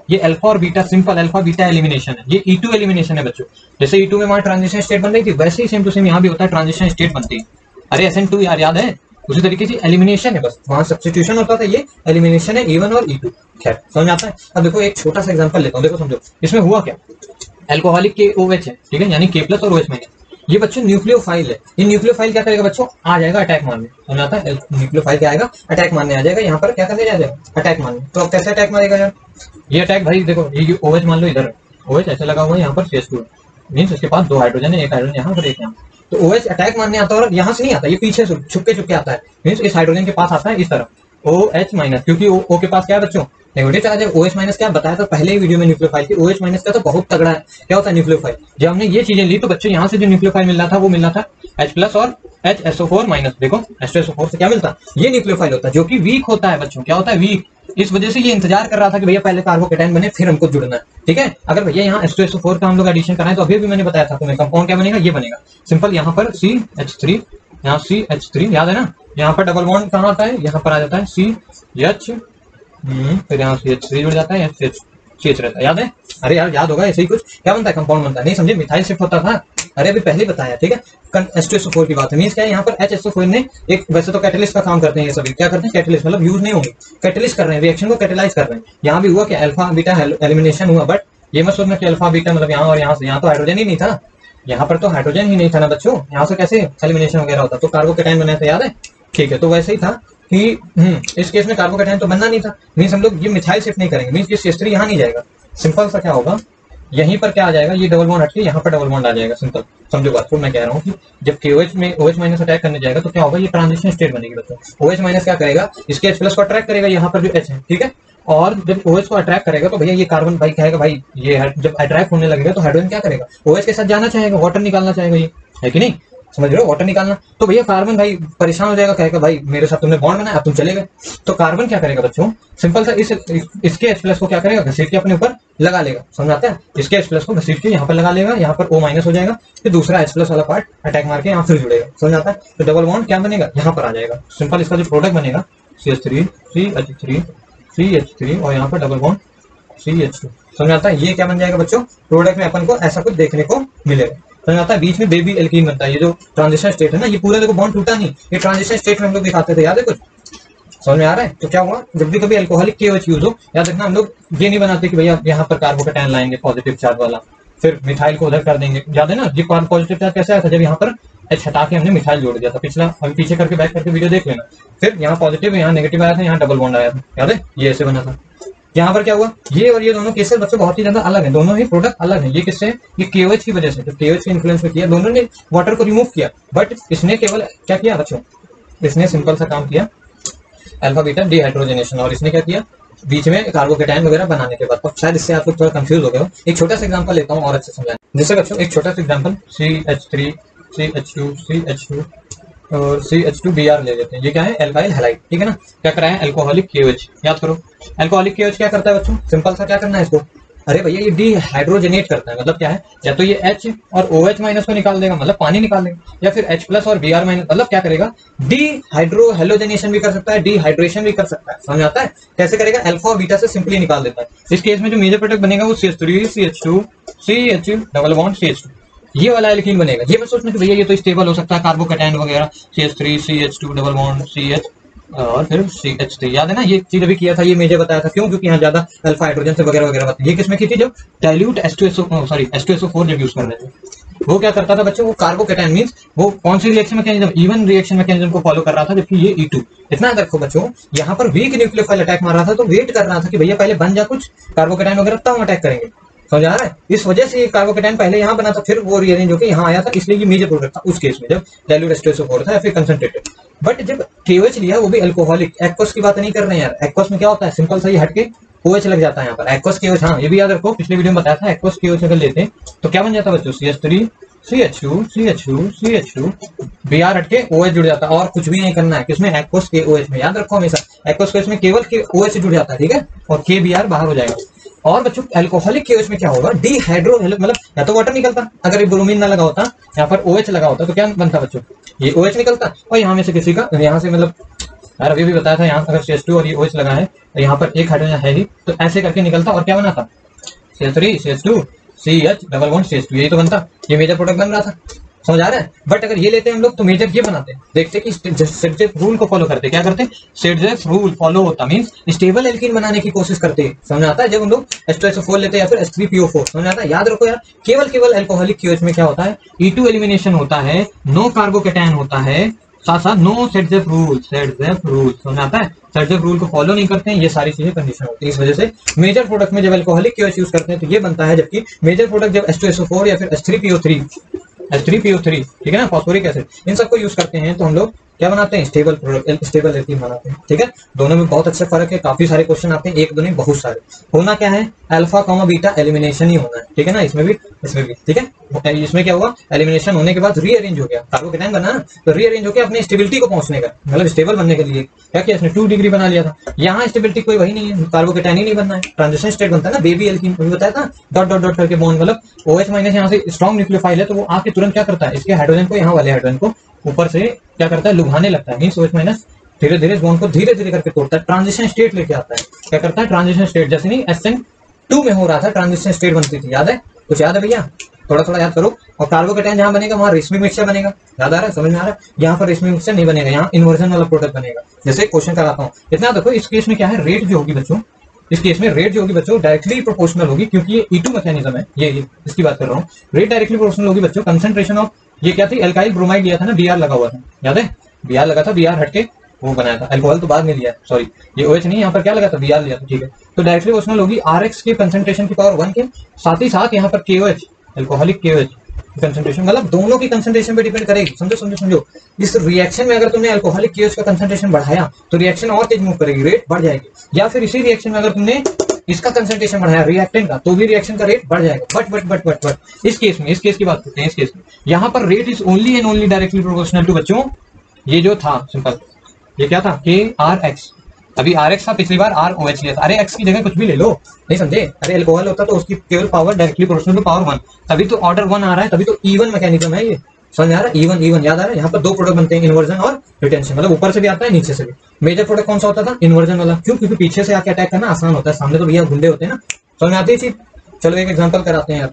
ये अल्फा और beta, simple alpha beta elimination है, ये E2 एलिमिनेशन है बच्चों। जैसे E2 में वहां ट्रांजिशन स्टेट बन रही थी, वैसे ही सेम टू सेम यहाँ भी होता है, ट्रांजिशन स्टेट बनती है। अरे SN2 यार याद है, उसी तरीके से एलिमिनेशन है, बस वहां सब्स्टिट्यूशन होता था, ये एलिमिनेशन है E1 और E2। खैर समझ आता है। अब देखो एक छोटा सा एग्जांपल लेता हूँ, देखो समझो इसमें हुआ क्या, अल्कोहलिक KOH है, ठीक है, यानी K+ और OH-। ये बच्चों न्यूक्लियोफाइल है, ये न्यूक्लियोफाइल क्या करेगा बच्चों, आ जाएगा अटैक मारने, समझ आता है। न्यूक्लियोफाइल क्या आएगा, अटैक मारने आ जाएगा, यहाँ पर क्या करने जाएगा, अटैक मारने। तो अब कैसे अटैक मारेगा यार, ये अटैक भाई देखो, ये OH मान लो, इधर OH ऐसे लगा हुआ है, यहाँ पर CH2 मीन्स उसके पास 2 हाइड्रोजन है, एक हाइड्रोजन यहाँ पर एक यहाँ, तो OH अटैक मारने आता है, और यहाँ से नहीं आता, ये पीछे छुपके आता है, मीन्स इस हाइड्रोजन के पास आता है इस तरफ, OH माइनस, क्योंकि O के पास क्या है बच्चों, नेगेटिव चार्ज है। OH माइनस क्या बताया था पहले ही वीडियो में न्यूक्लियोफाइल की, OH माइनस का तो बहुत तगड़ा है, क्या होता है न्यूक्लियोफाइल। जब हमने ये चीजें ली तो बच्चों यहाँ से जो न्यूक्लियोफाइल मिल रहा था वो मिल रहा था H प्लस और HSO4 माइनस। देखो H2SO4 से क्या मिलता है, ये न्यूक्लियोफाइल होता है जो कि वीक होता है बच्चों, क्या होता है वीक। इस वजह से ये इंतजार कर रहा था कि भैया पहले कार्बोकेटाइन बने फिर हमको जुड़ना है, ठीक है। अगर भैया यहाँ H2SO4 का हम लोग एडिशन कराएं तो अभी भी मैंने बताया था तुम्हें कंपाउंड क्या बनेगा, ये बनेगा सिंपल। यहाँ पर CH3, यहाँ CH3 याद है ना, यहाँ पर डबल बॉन्ड कहाँ आता है, यहाँ पर आ जाता है CH, फिर यहाँ CH3 जुड़ जाता है, CH रहता है, याद है। अरे यार याद होगा, ऐसे ही कुछ क्या बनता है, कंपाउंड बनता है। नहीं समझे, मिथाइल शिफ्ट होता था, अरे अभी पहले बताया, ठीक है। H2SO4 की बात है, मींस क्या है यहाँ पर HSO4 ने एक, वैसे तो कैटलिस्ट का काम करते हैं ये सभी, क्या करते हैं कैटलिस्ट, मतलब यूज नहीं होंगे, कैटलिस्ट कर रहे हैं, रिएक्शन को कैटेलाइज कर रहे हैं। यहाँ भी हुआ कि अल्फा बीटा एलिमिनेशन हुआ, बट ये मत सोचना कि अल्फा बीटा मतलब यहाँ और यहाँ से, यहाँ तो हाइड्रोजन ही नहीं था, यहाँ पर तो हाइड्रोजन ही नहीं था ना बच्चों, यहाँ से कैसे एलिमिनेशन वगैरह होता, तो कार्बोकेटाइन बनाया था, याद है, ठीक है। तो वैसे ही था कि इस केस में कार्बोकेटाइन तो बनना नहीं था, मींस हम लोग ये मिथाइल शिफ्ट नहीं करेंगे, मींस ये CH3 यहाँ नहीं जाएगा, सिंपल सा क्या होगा, यहीं पर क्या आ जाएगा, ये डबल बॉन्ड हटके यहाँ पर डबल बॉन्ड आ जाएगा, सिंपल समझो बात को। मैं कह रहा हूँ कि जब KOH में OH माइनस अटैक करने जाएगा तो क्या होगा, ये ट्रांजिशन स्टेट बनेगी बच्चों। OH माइनस क्या करेगा, इसके H प्लस को अट्रैक्ट करेगा, यहाँ पर जो H है, ठीक है, और जब OH को अट्रैक्ट करेगा तो भैया ये कार्बन भाई कहेगा भाई ये जब अट्रैक्ट होने लगेगा तो हाइड्रोजन क्या करेगा, OH के साथ जाना चाहेगा, वाटर निकालना चाहेगा, ये है कि नहीं, समझ रहे हो, वाटर निकालना। तो भैया कार्बन भाई परेशान हो जाएगा, कहेगा भाई मेरे साथ तुमने बॉन्ड बनाया, अब तुम चले गए। तो कार्बन क्या करेगा बच्चों, सिंपल सा इसके H प्लस को क्या करेगा, घसीट के अपने ऊपर लगा लेगा, समझ आता है, इसके H प्लस को घसीट के यहाँ पर लगा लेगा, यहाँ पर O माइनस हो जाएगा, फिर दूसरा H प्लस वाला पार्ट अटैक मार के यहाँ फिर जुड़ेगा, समझ आता है। तो डबल बॉन्ड क्या बनेगा, यहाँ पर आ जाएगा, सिंपल इसका जो प्रोडक्ट बनेगा CH3 CH3 CH3 और यहाँ पर डबल बॉन्ड CH2, समझ आता है। ये क्या बन जाएगा बच्चों, प्रोडक्ट में अपन को ऐसा कुछ देखने को मिलेगा, समझ आता है। बीच में बेबी एल्कीन बनता है, ये जो ट्रांजिशन स्टेट है ना, ये पूरा देखो बॉन्ड टूटा नहीं, ये ट्रांजिशन स्टेट में हम लोग दिखाते थे, याद है कुछ, समझ में आ रहा है। तो क्या हुआ, जब भी कभी अल्कोहलिक KOH यूज हो, याद रखना हम लोग ये नहीं बनाते कि भैया यहाँ पर कार्बोकेटाइन लाएंगे पॉजिटिव चार्ज वाला, फिर मिथाइल को उधर कर देंगे, याद है ना, ये पॉजिटिव चार्ज कैसे आया था, जब यहाँ पर H हटा के हमने मिथाइल जोड़ दिया था, पिछला अभी पीछे करके बैक करके वीडियो देख लेना, फिर यहाँ पॉजिटिव यहाँ नेगेटिव आया था, यहाँ डबल बॉन्ड आया था, याद है, ये ऐसे बना था। यहाँ पर क्या हुआ, ये और ये दोनों केसेस बच्चों बहुत ही ज्यादा अलग है, दोनों ही प्रोडक्ट अलग है। ये किससे, ये KOH की वजह से, तो KOH के इन्फ्लुएंस में किया, दोनों ने वाटर को रिमूव किया, बट इसने केवल क्या किया बच्चों, इसने सिंपल सा काम किया अल्फा बीटा डिहाइड्रोजनेशन, और इसने क्या किया बीच में कार्बोकेटाइन वगैरह बनाने के बाद। तो शायद इससे आप लोग थोड़ा कंफ्यूज हो गए हो, एक छोटा सा एग्जांपल लेता हूँ और अच्छे समझाने। जैसे बच्चों एक छोटा सा एग्जांपल CH3 CH2 CH2 और CH2Br ले लेते हैं, ये क्या है, एल्काइल हैलाइड, ठीक है ना। क्या करा है, अल्कोहलिक KOH, याद करो अल्कोहलिक KOH क्या करता है बच्चों, सिंपल सा क्या करना है इसको, अरे भैया ये डिहाइड्रोजनेट करता है, मतलब क्या है, या तो ये H और OH माइनस को निकाल देगा, मतलब पानी निकाल देगा, या फिर H प्लस और Br माइनस, मतलब क्या करेगा, डिहाइड्रो हेलोजनेशन भी कर सकता है, डिहाइड्रेशन भी कर सकता है, समझ आता है कैसे करेगा, अल्फा और बीटा से सिंपली निकाल देता है। इस केस में जो मेजर प्रोडक्ट बनेगा वो CH3 CH2 CH double bond CH2, ये वाला एल्कीन बनेगा। ये मत सोचना कि भैया ये तो स्टेबल हो सकता है कार्बोकेटाइन वगैरह, CH3 CH2 double bond CH और फिर CH3, याद है ना, ये चीज अभी किया था, ये मेजर बताया था, क्यों, क्योंकि यहाँ ज्यादा अल्फा हाइड्रोजन से वगैरह वगैरह बात। ये किसमें की थी, जब डाइल्यूट H2SO4 जब यूज कर रहे थे, वो क्या करता था बच्चों, वो कार्बोकेटाइन मींस वो कौन सी reaction mechanism, even reaction mechanism को फॉलो कर रहा था, जबकि ये E2, इतना याद रखो बच्चों, यहाँ पर वीक न्यूक्लियोफाइल अटैक मार रहा था, तो वेट कर रहा था कि भैया पहले बन जा कुछ कार्बोकेटाइन वगैरह तब हम अटैक करेंगे, समझ आ रहा है। इस वजह से ये कार्बोकेटाइन पहले यहाँ बना था, फिर वो रीअरेंज होकर यहाँ आया था, इसलिए ये मेजर प्रोडक्ट था उस केस में जब डाइल्यूट H2SO4 था या फिर कंसंट्रेटेड। बट जब KOH लिया वो भी अल्कोहलिक, एक्वस की बात नहीं कर रहे हैं यार, एक्वस में क्या होता है, सिंपल सा ही हटके OH लग जाता है यहाँ पर, एक्वस KOH, हाँ ये भी याद रखो, पिछले वीडियो में बताया था, एक्वस KOH अगर लेते तो क्या बन जाता बच्चों, CH3 CH2 CH2 CH2 Br हटके OH जुड़ जाता, और कुछ भी नहीं करना है किसमें, एक्वस KOH में, याद रखो हमेशा एक्वस KOH में केवल OH जुड़ जाता है, ठीक है, और KBr बाहर हो जाएगा। और बच्चों अल्कोहलिक KOH में क्या होगा, डिहाइड्रो, मतलब या तो वाटर निकलता, अगर ब्रोमीन ना लगा होता, यहाँ पर OH लगा होता तो क्या बनता बच्चों, ये OH निकलता, और यहाँ में से किसी का, यहाँ से मतलब यार अभी भी बताया था, यहाँ अगर CH2 और ये OH लगा है तो यहाँ पर एक हाइड्रोजन है ही, तो ऐसे करके निकलता और क्या बना था, CH3 CH2 CH double bond CH2, यही तो बनता, ये मेजर प्रोडक्ट बन रहा था, समझ आ रहा है। बट अगर ये लेते हैं हम लोग तो मेजर ये बनाते हैं, देखते कि सेडजेफ रूल को फॉलो करते, क्या करते, सेडजेफ रूल फॉलो होता, मींस स्टेबल एल्कीन बनाने की कोशिश करते हैं, समझ आता है। जब हम लोग H2SO4 लेते हैं या फिर H3PO4, समझ आता है, याद रखो यार, केवल अल्कोहलिक KOH में क्या होता है, E2 एलिमिनेशन होता है, नो कार्बोकेटाइन होता है, साथ साथ नो सेडजेफ रूल, समझ आता है, सेडजेफ रूल को फॉलो नहीं करते हैं, ये सारी चीजें कंडीशन होती है। इस वजह से मेजर प्रोडक्ट में जब अल्कोहलिक KOH यूज करते हैं तो ये बनता है, जबकि मेजर प्रोडक्ट जब H2SO4 या फिर H3PO3, ठीक है ना, फॉस्फोरिक एसिड, इन सबको यूज करते हैं तो हम लोग क्या बनाते हैं, स्टेबल प्रोडक्ट, स्टेबल एल्कीन बनाते हैं। ठीक है, दोनों में बहुत अच्छा फर्क है, काफी सारे क्वेश्चन आते हैं, एक दो नहीं बहुत सारे। होना क्या है, अल्फा कॉमा बीटा एलिमिनेशन ही होना है। ठीक है ना, इसमें भी ठीक है। इसमें क्या हुआ, एलिमिनेशन होने के बाद रीअरेंज हो गया, कार्बोकेटाइन बना ना, तो रीअरेंज होकर अपनी स्टेबिलिटी को पहुंचने का, मतलब स्टेबल बनने के लिए क्या किया इसने, 2 डिग्री बना लिया था। यहाँ स्टेबिलिटी कोई वही नहीं है, कार्बोकेटाइन ही नहीं बनना है, ट्रांजिशन स्टेट बनता है ना, बेबी एल्कीन बताया था, डॉट डॉट डॉट करके बॉन्ड, मतलब OH माइनस यहाँ से स्ट्रॉन्ग न्यूक्लियोफाइल है, तो वो आके तुरंत क्या करता है, इसके हाइड्रोजन को, यहाँ वाले हाइड्रोजन को ऊपर से क्या करता है, लुभाने लगता है, मींस OH माइनस धीरे धीरे बॉन्ड को धीरे धीरे करके तोड़ता है, ट्रांजिशन स्टेट लेके आता है। क्या करता है, ट्रांजिशन स्टेट, जैसे नहीं SN2 में हो रहा था, ट्रांजिशन स्टेट बनती थी, याद है, कुछ याद है भैया, थोड़ा थोड़ा याद करो। और कार्बोकेटाइन जहां बनेगा वहां रेशमिक मिक्सचर बनेगा, याद आ रहा है, समझ में आ रहा है, यहाँ पर रेशमिक मिक्सचर नहीं बनेगा, यहाँ इन्वर्जन वाला प्रोडक्ट बनेगा। जैसे क्वेश्चन कराता हूँ, इतना देखो, इस केस में क्या है, रेट जो होगी बच्चों, इस केस में रेट जो होगी बच्चों डायरेक्टली प्रोपोर्शनल होगी, क्योंकि ये E2 मैकेनिज्म है, ये इसकी बात कर रहा हूँ। रेट डायरेक्टली प्रोपोर्शनल होगी बच्चों, कंसंट्रेशन ऑफ, ये क्या थी, एल्काइल ब्रोमाइड लिया था ना, Br लगा हुआ था, याद है, Br लगा था, Br हटके वो बनाया था, अल्कोहल तो बाद में लिया, सॉरी ये OH नहीं, यहाँ पर क्या लगा था, Br लिया था। ठीक है, तो डायरेक्टली प्रोपोर्शनल होगी Rx के कंसंट्रेशन की पावर 1 के, साथ ही साथ यहाँ पर KOH, अल्कोहलिक KOH कंसंट्रेशन, मतलब दोनों की कंसंट्रेशन पे डिपेंड करेगी। समझो समझो समझो, इस रिएक्शन में अगर तुमने अल्कोहलिक KOH का कंसंट्रेशन बढ़ाया तो रिएक्शन और तेज मूव करेगी, रेट बढ़ जाएगी, या फिर इसी रिएक्शन में अगर तुमने इसका कंसंट्रेशन बढ़ाया रिएक्टेंट का, तो भी रिएक्शन का रेट बढ़ जाएगा। बट इस केस में, इस केस की बात करते हैं, इस केस में यहाँ पर rate is only and only directly proportional to बच्चों, ये जो था सिंपल, ये क्या था, KRx, अभी RX था, पिछली बार ROH लिया था, अरे X की जगह कुछ भी ले लो, नहीं समझे, अरे अल्कोहल होता तो उसकी केवल power directly proportional to power 1, तभी तो ऑर्डर 1 आ रहा है, तभी तो E1 मैकेनिज्म है ये, समझ में आ रहा है, E1 याद आ रहा है, यहाँ पर 2 प्रोडक्ट बनते हैं, इन्वर्जन और रिटेंशन, मतलब ऊपर से भी आता है नीचे से भी। मेजर प्रोडक्ट कौन सा होता था, इन्वर्जन वाला, क्यों, क्योंकि पीछे से आके अटैक करना आसान होता है, सामने तो भैया गुंडे होते हैं ना, समझ में आती है चीज। चलो एक एग्जाम्पल कराते हैं यार,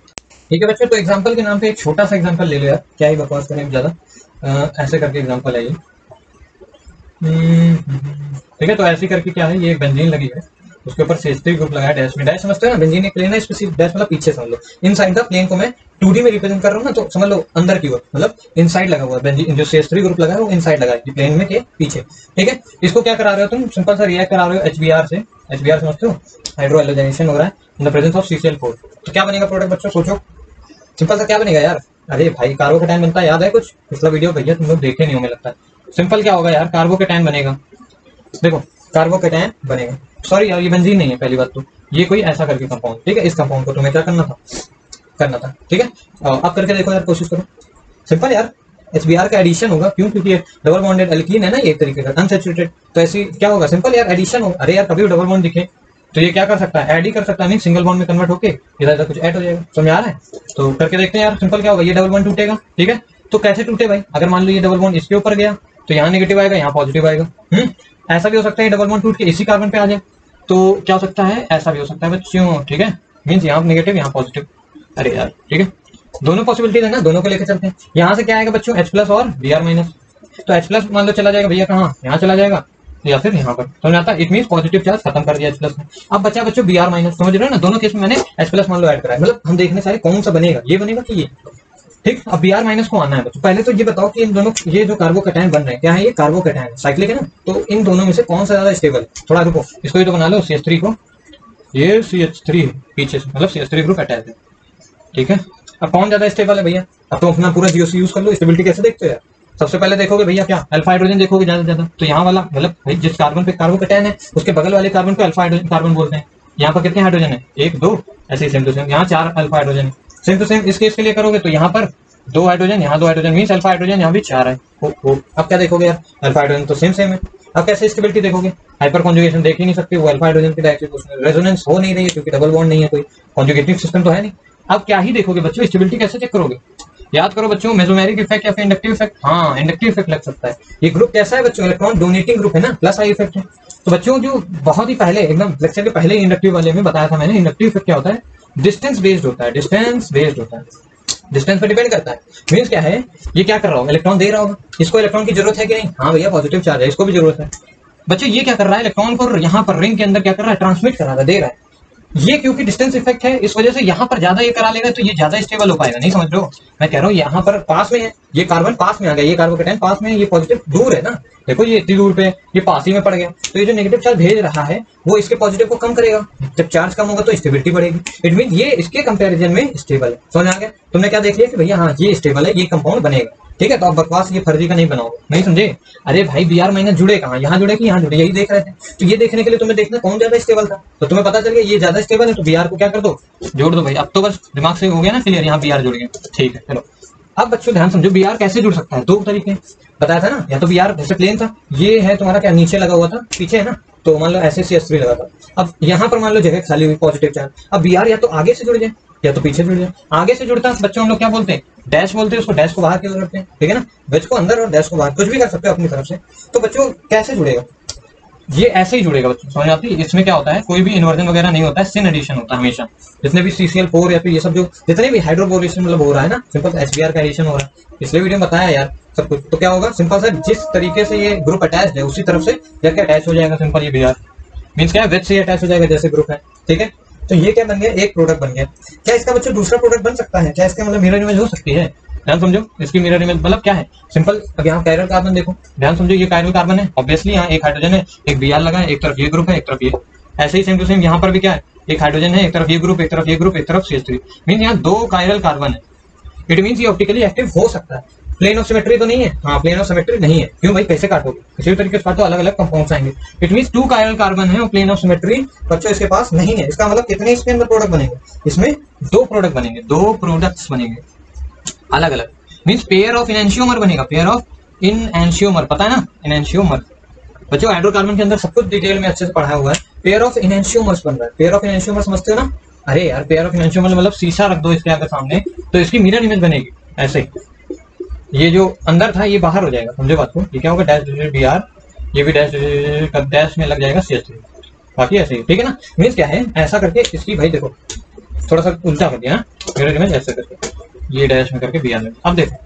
ठीक है बच्चों, तो एग्जाम्पल के नाम पे एक छोटा सा एग्जाम्पल ले लो यार, क्या ही बकवास करें ज्यादा, ऐसे करके एग्जाम्पल है ये, ठीक है, तो ऐसी करके क्या है, ये एक बेंजीन लगी है, उसके ऊपर CH3 ग्रुप लगाया डैश में, डैश समझते हो ना, बेंजीन एक प्लेन है, इसमें डैश मतलब पीछे समझ लो, इनसाइड द प्लेन को मैं 2D में रिप्रेजेंट कर रहा हूँ ना, तो समझ लो अंदर की ओर, मतलब इनसाइड लगा हुआ है बेंजीन, जो CH3 ग्रुप लगा है वो इनसाइड लगा है प्लेन में के पीछे। ठीक है, इसको क्या करा रहे हो तुम, सिंपल सा रिएक्ट करा रहे हो HBr से, HBr समझते हो, हाइड्रो हैलोजेनेशन हो रहा है in the presence of CCl4, तो क्या बनेगा प्रोडक्ट बच्चों, सोचो सिंपल सा क्या बनेगा यार, अरे भाई कार्बोकेटाइन बनता है, याद है कुछ पिछला वीडियो भैया तुम लोग देखे नहीं होंगे लगता है, सिंपल क्या होगा यार, कार्बोकेटाइन बनेगा, देखो कार्बोकेटाइन बनेगा, सॉरी यार ये बेंजीन नहीं है पहली बात तो, ये कोई ऐसा करके कंपाउंड, ठीक है, इस कंपाउंड को तुम्हें क्या करना था, ठीक है, अब करके देखो यार, कोशिश करो, सिंपल यार, HBr का एडिशन होगा, क्यों, क्योंकि ये डबल बॉन्डेड एल्कीन है ना, ये एक तरीके का अनसैचुरेटेड, तो ऐसी क्या होगा, सिंपल यार एडिशन होगा, अरे यार कभी भी डबल बॉन्ड दिखे तो ये क्या कर सकता है, ऐड ही कर सकता है, नहीं सिंगल बॉन्ड में कन्वर्ट होके इधर कुछ ऐड हो जाएगा, समझ आ रहा है, तो करके देखते हैं यार, सिंपल क्या होगा, ये डबल बॉन्ड टूटेगा, ठीक है, तो कैसे टूटे भाई, अगर मान लो ये डबल बॉन्ड इसके ऊपर गया तो यहाँ नेगेटिव आएगा, यहाँ पॉजिटिव आएगा, ऐसा भी हो सकता है डबल बॉन्ड टूट के इसी कार्बन पे आ जाए, तो क्या हो सकता है, ऐसा भी हो सकता है बच्चों, ठीक है, मीन्स यहाँ नेगेटिव यहाँ पॉजिटिव, अरे यार ठीक है, दोनों पॉसिबिलिटीज है ना, दोनों को लेकर चलते हैं, यहाँ से क्या आएगा बच्चों H+ और Br-, तो H+ मान लो चला जाएगा भैया कहाँ, यहाँ चला जाएगा या फिर यहाँ पर, समझ आता है, इट मींस पॉजिटिव चार्ज खत्म कर दिया H+ में, अब बचा बच्चों Br-, समझ रहे हो ना, दोनों केस में मैंने H+ मान लो ऐड करा है, मतलब हम देखने सारे कौन सा बनेगा, ये बनेगा कि ये, ठीक, अब Br- को आना है बच्चों, पहले तो ये बताओ कि इन दोनों, ये जो कार्बोकेटाइन बन रहे हैं क्या है, ये कार्बोकेटाइन साइक्लिक है ना, तो इन दोनों में से कौन सा ज्यादा स्टेबल, थोड़ा रुको, इसको ही तो बना लो CH3 को, ये CH3 पीछे से, मतलब CH3 ग्रुप अटैच है, ठीक है, अब कौन ज्यादा स्टेबल है भैया, अब तो अपना पूरा GOC यूज कर लो, स्टेबिलिटी कैसे देखते हो यार, सबसे पहले देखोगे भैया क्या, अल्फा हाइड्रोजन देखोगे ज्यादा, तो यहाँ वाला मतलब भाई जिस कार्बन पे कार्बोकेटाइन है उसके बगल वाले कार्बन को अल्फा हाइड्रोजन कार्बन बोलते हैं, यहाँ पर कितने हाइड्रोजन है, 1 2, ऐसे सेम टू सेम, यहाँ 4 alpha hydrogen, same to same इस केस के लिए करोगे तो यहाँ पर 2 हाइड्रोजन, यहाँ 2 हाइड्रोजन, मीन्स अल्फा हाइड्रोजन यहाँ भी 4 है, अब क्या देखोगे यार, अल्फा हाइड्रोजन तो सेम है, अब कैसे स्टेबिलिटी देखोगे, हाइपर कॉन्जुगेशन देख ही नहीं सकते, वो अल्फा हाइड्रोजन की डायरेक्टली रेजोनेंस हो नहीं रही है क्योंकि डबल बॉन्ड नहीं है, कोई कॉन्जुगेटिव सिस्टम तो है नहीं, अब क्या ही देखोगे बच्चों, स्टेबिलिटी कैसे चेक करोगे, याद करो बच्चों, मेसोमेरिक इफेक्ट या फिर इंडक्टिव इफेक्ट, हाँ इंडक्टिव इफेक्ट लग सकता है, ये ग्रुप कैसा है बच्चों, इलेक्ट्रॉन डोनेटिंग ग्रुप है ना, प्लस आई इफेक्ट है, तो बच्चों जो बहुत ही पहले एकदम लेक्चर के पहले इंडक्टिव वाले में बताया था मैंने, इंडक्टिव इफेक्ट क्या होता है, डिस्टेंस बेस्ड होता है, डिस्टेंस पर डिपेंड करता है, मीन्स क्या है, ये क्या कर रहा होगा, इलेक्ट्रॉन दे रहा होगा, इसको इलेक्ट्रॉन की जरूरत है कि नहीं, हाँ भैया पॉजिटिव चार्ज है, इसको भी जरूरत है, बच्चों ये क्या कर रहा है, इलेक्ट्रॉन को यहाँ पर रिंग के अंदर क्या कर रहा है, ट्रांसमिट करा रहा है, दे रहा है, ये क्योंकि डिस्टेंस इफेक्ट है इस वजह से यहाँ पर ज्यादा ये करा लेगा तो ये ज्यादा स्टेबल हो पाएगा, नहीं समझ रहे हो, मैं कह रहा हूँ यहाँ पर पास में है, ये कार्बन पास में आ गया, ये कार्बोकेटाइन पास में है, ये पॉजिटिव दूर है ना, देखो ये इतनी दूर पे, ये पास ही में पड़ गया, तो ये जो नेगेटिव चार्ज भेज रहा है वो इसके पॉजिटिव को कम करेगा, जब चार्ज कम होगा तो स्टेबिलिटी बढ़ेगी, इट मीन ये इसके कंपेरिजन में स्टेबल है, समझ आ गया, तुमने क्या देख लिया कि भैया हाँ ये स्टेबल है, ये कंपाउंड बनेगा, ठीक है। तो आप बकवास ये फर्जी का नहीं बनाओ, नहीं समझे? अरे भाई Br माइनस जुड़े कहाँ, यहाँ जुड़े कि यहाँ जुड़े, यही देख रहे थे। तो ये देखने के लिए तुम्हें देखना कौन ज्यादा स्टेबल था, तो तुम्हें पता चल गया ये ज्यादा स्टेबल है, तो Br को क्या कर दो, जोड़ दो भाई। अब तो बस दिमाग से हो गया ना क्लियर, यहाँ Br जुड़ गया, ठीक है। चलो अब बच्चों ध्यान समझो, Br कैसे जुड़ सकता है, दो तरीके बताया था ना। या तो Br जैसे प्लेन था, ये है तुम्हारा क्या नीचे लगा हुआ था, पीछे है ना, तो मान लो ऐसे CS3 लगा था। अब यहाँ पर मान लो जगह खाली हुई पॉजिटिव चार्ज। अब Br या तो आगे से जुड़ जाए या तो पीछे जुड़ जाए। आगे से जुड़ता है बच्चों हम लोग क्या बोलते हैं, डैश बोलते हैं उसको, डैश को बाहर की ओर रखते हैं, ठीक है ना। वेज को अंदर और डैश को बाहर, कुछ भी कर सकते हो अपनी तरफ से। तो बच्चों कैसे जुड़ेगा, ये ऐसे ही जुड़ेगा बच्चों, समझ आती है? इसमें क्या होता है, कोई भी इन्वर्जन वगैरह नहीं होता है, सिन एडिशन होता है हमेशा। जितने भी CCl4 या फिर ये सब जो जितने भी हाइड्रोबोरेशन मतलब हो रहा है ना, सिंपल HBr का एडिशन हो रहा है, इसलिए वीडियो में बताया यार सब कुछ। तो क्या होगा, सिंपल सर जिस तरीके से ये ग्रुप अटैच है उसी तरफ से जाके अटैच हो जाएगा, सिंपल ये Br मीन्स क्या है, वेज से अटैच हो जाएगा जैसे ग्रुप है, ठीक है। तो ये क्या बन गया, एक प्रोडक्ट बन गया। क्या इसका बच्चों दूसरा प्रोडक्ट बन सकता है, क्या इसका मतलब मिरर इमेज हो सकती है? ध्यान समझो, इसकी मिरर इमेज मतलब क्या है, सिंपल। अब यहाँ कायरल कार्बन देखो, ध्यान समझो, ये कायरल कार्बन है, ऑब्वियसली यहाँ एक हाइड्रोजन है, एक Br लगा है, एक तरफ ये ग्रुप है, एक तरफ ये। ऐसे ही सेम टू सेम यहाँ पर भी क्या है, एक हाइड्रोजन है, एक तरफ ये ग्रुप, एक तरफ ये ग्रुप, एक तरफ CH3, मीन यहाँ दो कायरल कार्बन है। इट मीन्स ये ऑप्टिकली एक्टिव हो सकता है। प्लेन ऑफ सिमेट्री तो नहीं है, हाँ प्लेन ऑफ सिमेट्री नहीं है, क्यों भाई, कैसे काटोगे, किसी भी तरीके से काटो, अलग अलग कंपाउंड्स आएंगे। इट मीन्स 2 कायरल कार्बन है और प्लेन ऑफ सिमेट्री बच्चों इसके पास नहीं है। इसका मतलब कितने इसके अंदर प्रोडक्ट बनेंगे, इसमें 2 प्रोडक्ट बनेंगे, 2 प्रोडक्ट्स बनेंगे अलग अलग। मीन्स पेयर ऑफ इनएंशियोमर बनेगा, पेयर ऑफ इनएंशियोमर, पता है ना इनएंशियोमर बच्चों, हाइड्रोकार्बन के अंदर सब कुछ डिटेल में अच्छे से पढ़ा हुआ है। पेयर ऑफ इनएंशियोमर्स बन रहा है, पेयर ऑफ इनएंशियोमर समझते हो ना? अरे यार पेयर ऑफ इनएंशियोमर मतलब शीशा रख दो इसके आगे सामने, तो इसकी मिरर इमेज बनेगी ऐसे। ये जो अंदर था ये बाहर हो जाएगा, समझो बात को। ये क्या होगा, डैश Br, ये भी डैश में लग जाएगा CH3, बाकी ऐसे ही, ठीक है ना। मीन्स क्या है, ऐसा करके इसकी भाई देखो थोड़ा सा उल्टा कर दिया ना, मिरर इमेज ऐसे करके ये डैश में करके Br में। अब देखो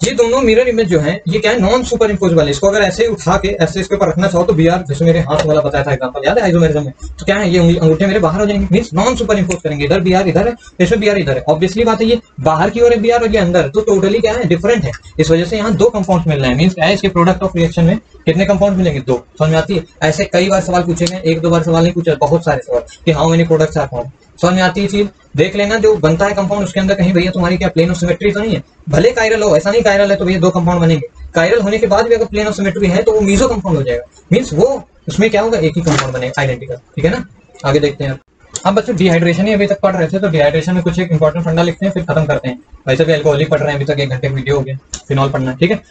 ये दोनों मिरर इमेज जो है ये क्या है, नॉन सुपर इम्पोजेबल है। इसको अगर ऐसे ही उठा के ऐसे इसके ऊपर रखना चाहो तो Br, जैसे मेरे हाथ वाला बताया था एग्जांपल, याद है आइसोमेरिज्म में, तो क्या है ये अंगूठे मेरे बाहर हो जाएंगे, मींस नॉन सुपर इम्पोज करेंगे। इधर Br इधर है, इसमें Br इधर है, ऑब्वियसली बात है ये बाहर की ओर है Br और ये अंदर, तो टोटली क्या है, डिफरेंट है। इस वजह से यहाँ 2 कंपाउंड्स मिल रहे हैं। मींस क्या है, इसके प्रोडक्ट ऑफ रिएक्शन में कितने कंपाउंड मिलेंगे, 2। समझ में आती है? ऐसे कई बार सवाल पूछे गए, 1-2 बार सवाल नहीं पूछा, बहुत सारे सवाल कि how many products are found. समझ में आती है चीज, देख लेना जो बनता है कंपाउंड उसके अंदर कहीं भैया तुम्हारी क्या प्लेन ऑफ सिमेट्री तो नहीं है। भले कायरल हो, ऐसा नहीं कायरल है तो भैया 2 कंपाउंड बनेंगे, कायरल होने के बाद भी अगर प्लेन ऑफ सिमेट्री है तो वो मीजो कंपाउंड हो जाएगा। मींस वो उसमें क्या होगा, एक ही कंपाउंड बनेगा आइडेंटिकल, ठीक है ना। आगे देखते हैं। अब बच्चों डिहाइड्रेशन ही अभी तक पढ़ रहे थे, तो डिहाइड्रेशन में कुछ एक इंपॉर्टेंट फंडा लिखते हैं फिर खत्म करते हैं। वैसे भी अल्कोहलिक पढ़ रहे हैं अभी तक, 1 घंटे का वीडियो हो गया, फिनॉल पढ़ना है, ठीक है।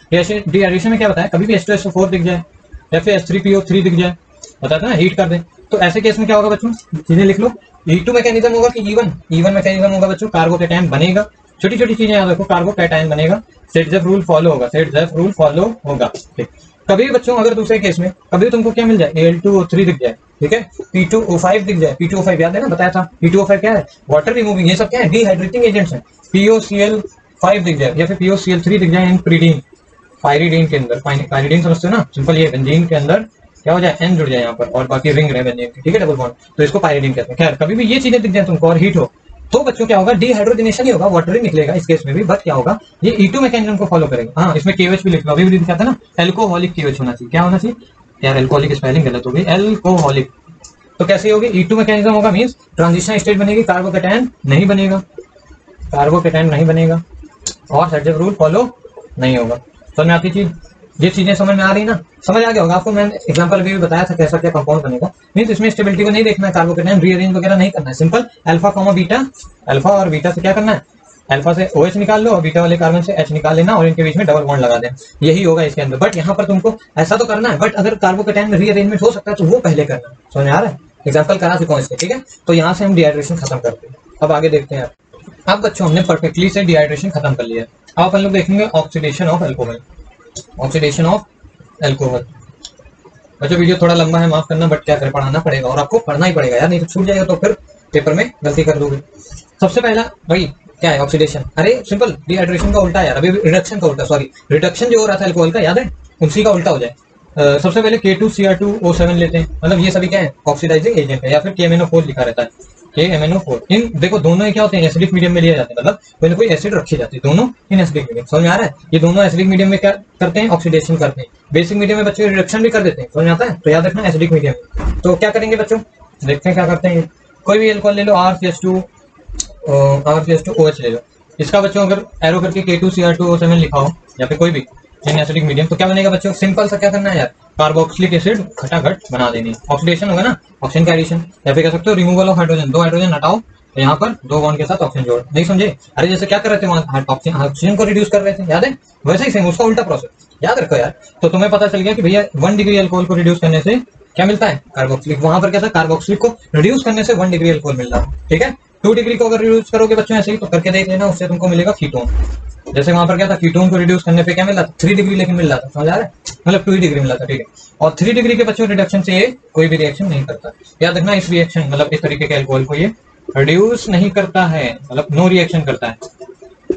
डिहाइड्रेशन में क्या बताया, कभी भी H2SO4 दिख जाए या फिर H3PO3 दिख जाए, बताता ना हीट कर दे, तो ऐसे केस में क्या होगा बच्चों, चीजें लिख लो। E2 मैकेनिज्म होगा कि E1 मैकेनिज्म होगा बच्चों, कार्बोकैटायन बनेगा। छोटी छोटी चीजें याद रखो, कार्बोकैटायन बनेगा, सेट-जेफ रूल फॉलो होगा, सेट-जेफ रूल फॉलो होगा, ठीक। कभी भी बच्चों अगर दूसरे केस में कभी तुमको क्या मिल जाए, Al2O3 दिख जाए, ठीक है, P2O5 दिख जाए, P2O5 याद है ना, बताया था P2O5 क्या है, वाटर रिमूविंग, ये सब क्या है, डिहाइड्रेटिंग एजेंट्स हैं। POCl5 दिख जाए या फिर POCl3 दिख जाए इन प्रीडीन, पायरीडीन के अंदर, पायरीडीन समझते हो ना, सिंपल ये बेंजीन के अंदर क्या हो जाए, N जुड़ जाए यहाँ पर और बाकी रिंग रहे बेंजीन की, ठीक है, डबल बॉन्ड, तो इसको पायरीडीन कहते हैं। खैर कभी भी ये चीजें दिख जाए तुमको और हीट हो तो बच्चों क्या होगा, डिहाइड्रोजनेशन ही होगा, वाटर ही निकलेगा इस केस में भी, बट क्या होगा, ये E2 मैकेनिज्म को फॉलो करेगा। हाँ इसमें KOH भी लिख लो, अभी भी दिखा था ना, एल्कोहलिक KOH होना चाहिए, क्या होना चाहिए यार, एल्कोहलिक स्पेलिंग गलत हो गई, एल्कोहलिक। तो कैसे होगी, E2 मैकेनिज्म होगा, मींस ट्रांजिशन स्टेट बनेगी, कार्बोकैटायन नहीं बनेगा, कार्बोकैटायन नहीं बनेगा और सेट-जेफ रूल फॉलो नहीं होगा। समझ में आती चीज, ये चीजें समझ में आ रही ना, समझ आ गया होगा आपको। मैंने एग्जांपल भी बताया था कैसा क्या कंपाउंड बनेगा। मींस इसमें स्टेबिलिटी को नहीं देखना है, कार्बोकैटायन रीअरेंज वगैरह नहीं करना है, simple alpha comma beta, alpha और बीटा से क्या करना है, अल्फा से OH निकाल लो और बीटा वाले कार्बन से H निकाल लेना और इनके बीच में डबल बॉन्ड लगा देना, यही होगा इसके अंदर। बट यहाँ पर तुमको ऐसा तो करना है, बट अगर कार्बोकैटायन में रीअरेंजमेंट हो सकता है तो वो पहले करना है। समझ में आ रहा है, एग्जाम्पल करा चुका हूँ इसके, ठीक है। तो यहाँ से हम डिहाइड्रेशन खत्म करते हैं, अब आगे देखते हैं। अब बच्चों हमने परफेक्टली से डिहाइड्रेशन खत्म कर लिया है। अब अपन लोग देखेंगे oxidation of alcohol, oxidation of alcohol. बच्चों वीडियो थोड़ा लंबा है, माफ करना, बट क्या करें, पढ़ाना पड़ेगा और आपको पढ़ना ही पड़ेगा यार, नहीं तो छूट जाएगा तो फिर पेपर में गलती कर दोगे। सबसे पहला भाई क्या है, ऑक्सीडेशन। अरे सिंपल, डिहाइड्रेशन का उल्टा यार, अभी रिडक्शन का उल्टा, सॉरी रिडक्शन जो हो रहा था अल्कोहल का, याद है, उसी का उल्टा हो जाए। सबसे पहले K2Cr2O7 लेते हैं, मतलब ये सभी क्या है, ऑक्सीडाइजिंग एजेंट है, या फिर KMnO4 लिखा रहता है, KMnO4। इन देखो दोनों ही क्या होते हैं, एसिडिक मीडियम में लिए जाते हैं, मतलब कोई ना कोई एसिड रखी जाती है, दोनों इन एसिडिक मीडियम। समझ में आ रहा है, ये दोनों एसिडिक मीडियम में क्या करते हैं, ऑक्सीडेशन करते हैं। बेसिक मीडियम में बच्चे रिडक्शन भी कर देते हैं, समझ में आता है, तो याद रखना एसिडिक मीडियम में। तो क्या करेंगे बच्चों, देखते हैं क्या करते हैं। कोई भी अल्कोहल ले लो, RCH2OH ले लो, इसका बच्चों अगर एरो करके K2Cr2O7 लिखा हो, या फिर कोई भी इन एसिडिक मीडियम, तो क्या बनेगा बच्चों, सिंपल सा क्या करना है यार, कार्बोक्सिलिक एसिड खटाखट बना देनी, ऑक्सीडेशन होगा ना, ऑक्सीजन का एडिशन, या फिर कह सकते हो रिमूवल ऑफ हाइड्रोजन, 2 हाइड्रोजन हटाओ तो यहाँ पर 2 बॉन्ड के साथ ऑक्सीजन जोड़, नहीं समझे? अरे जैसे क्या कर रहे थे वहां, ऑक्सीजन को रिड्यूस कर रहे थे, याद है? वैसे ही सेम उसका उल्टा प्रोसेस, याद रखो यार। तो तुम्हें पता चल गया कि भैया 1 डिग्री अल्कोहल को रिड्यूस करने से क्या मिलता है, कार्बोक्सिलिक। वहां पर क्या था, कार्बोक्सिलिक को रिड्यूस करने से 1 डिग्री अल्कोहल मिल रहा है, ठीक है। 2 डिग्री को अगर रिड्यूस करोगे बच्चों ऐसे ही, तो करके देख लेना, उससे तुमको मिलेगा कीटोन। जैसे वहां पर क्या था, कीटोन को रिड्यूस करने पे क्या मिला था, 3 डिग्री लेकिन मिल रहा था, समझ आ रहा है? मतलब 2 डिग्री मिला था, ठीक है। और 3 डिग्री के बच्चों रिडक्शन से ये कोई भी रिएक्शन नहीं करता, याद रखना। इस रिएक्शन मतलब इस तरीके के अल्कोहल को ये रिड्यूस नहीं करता है, मतलब नो रिएक्शन करता है।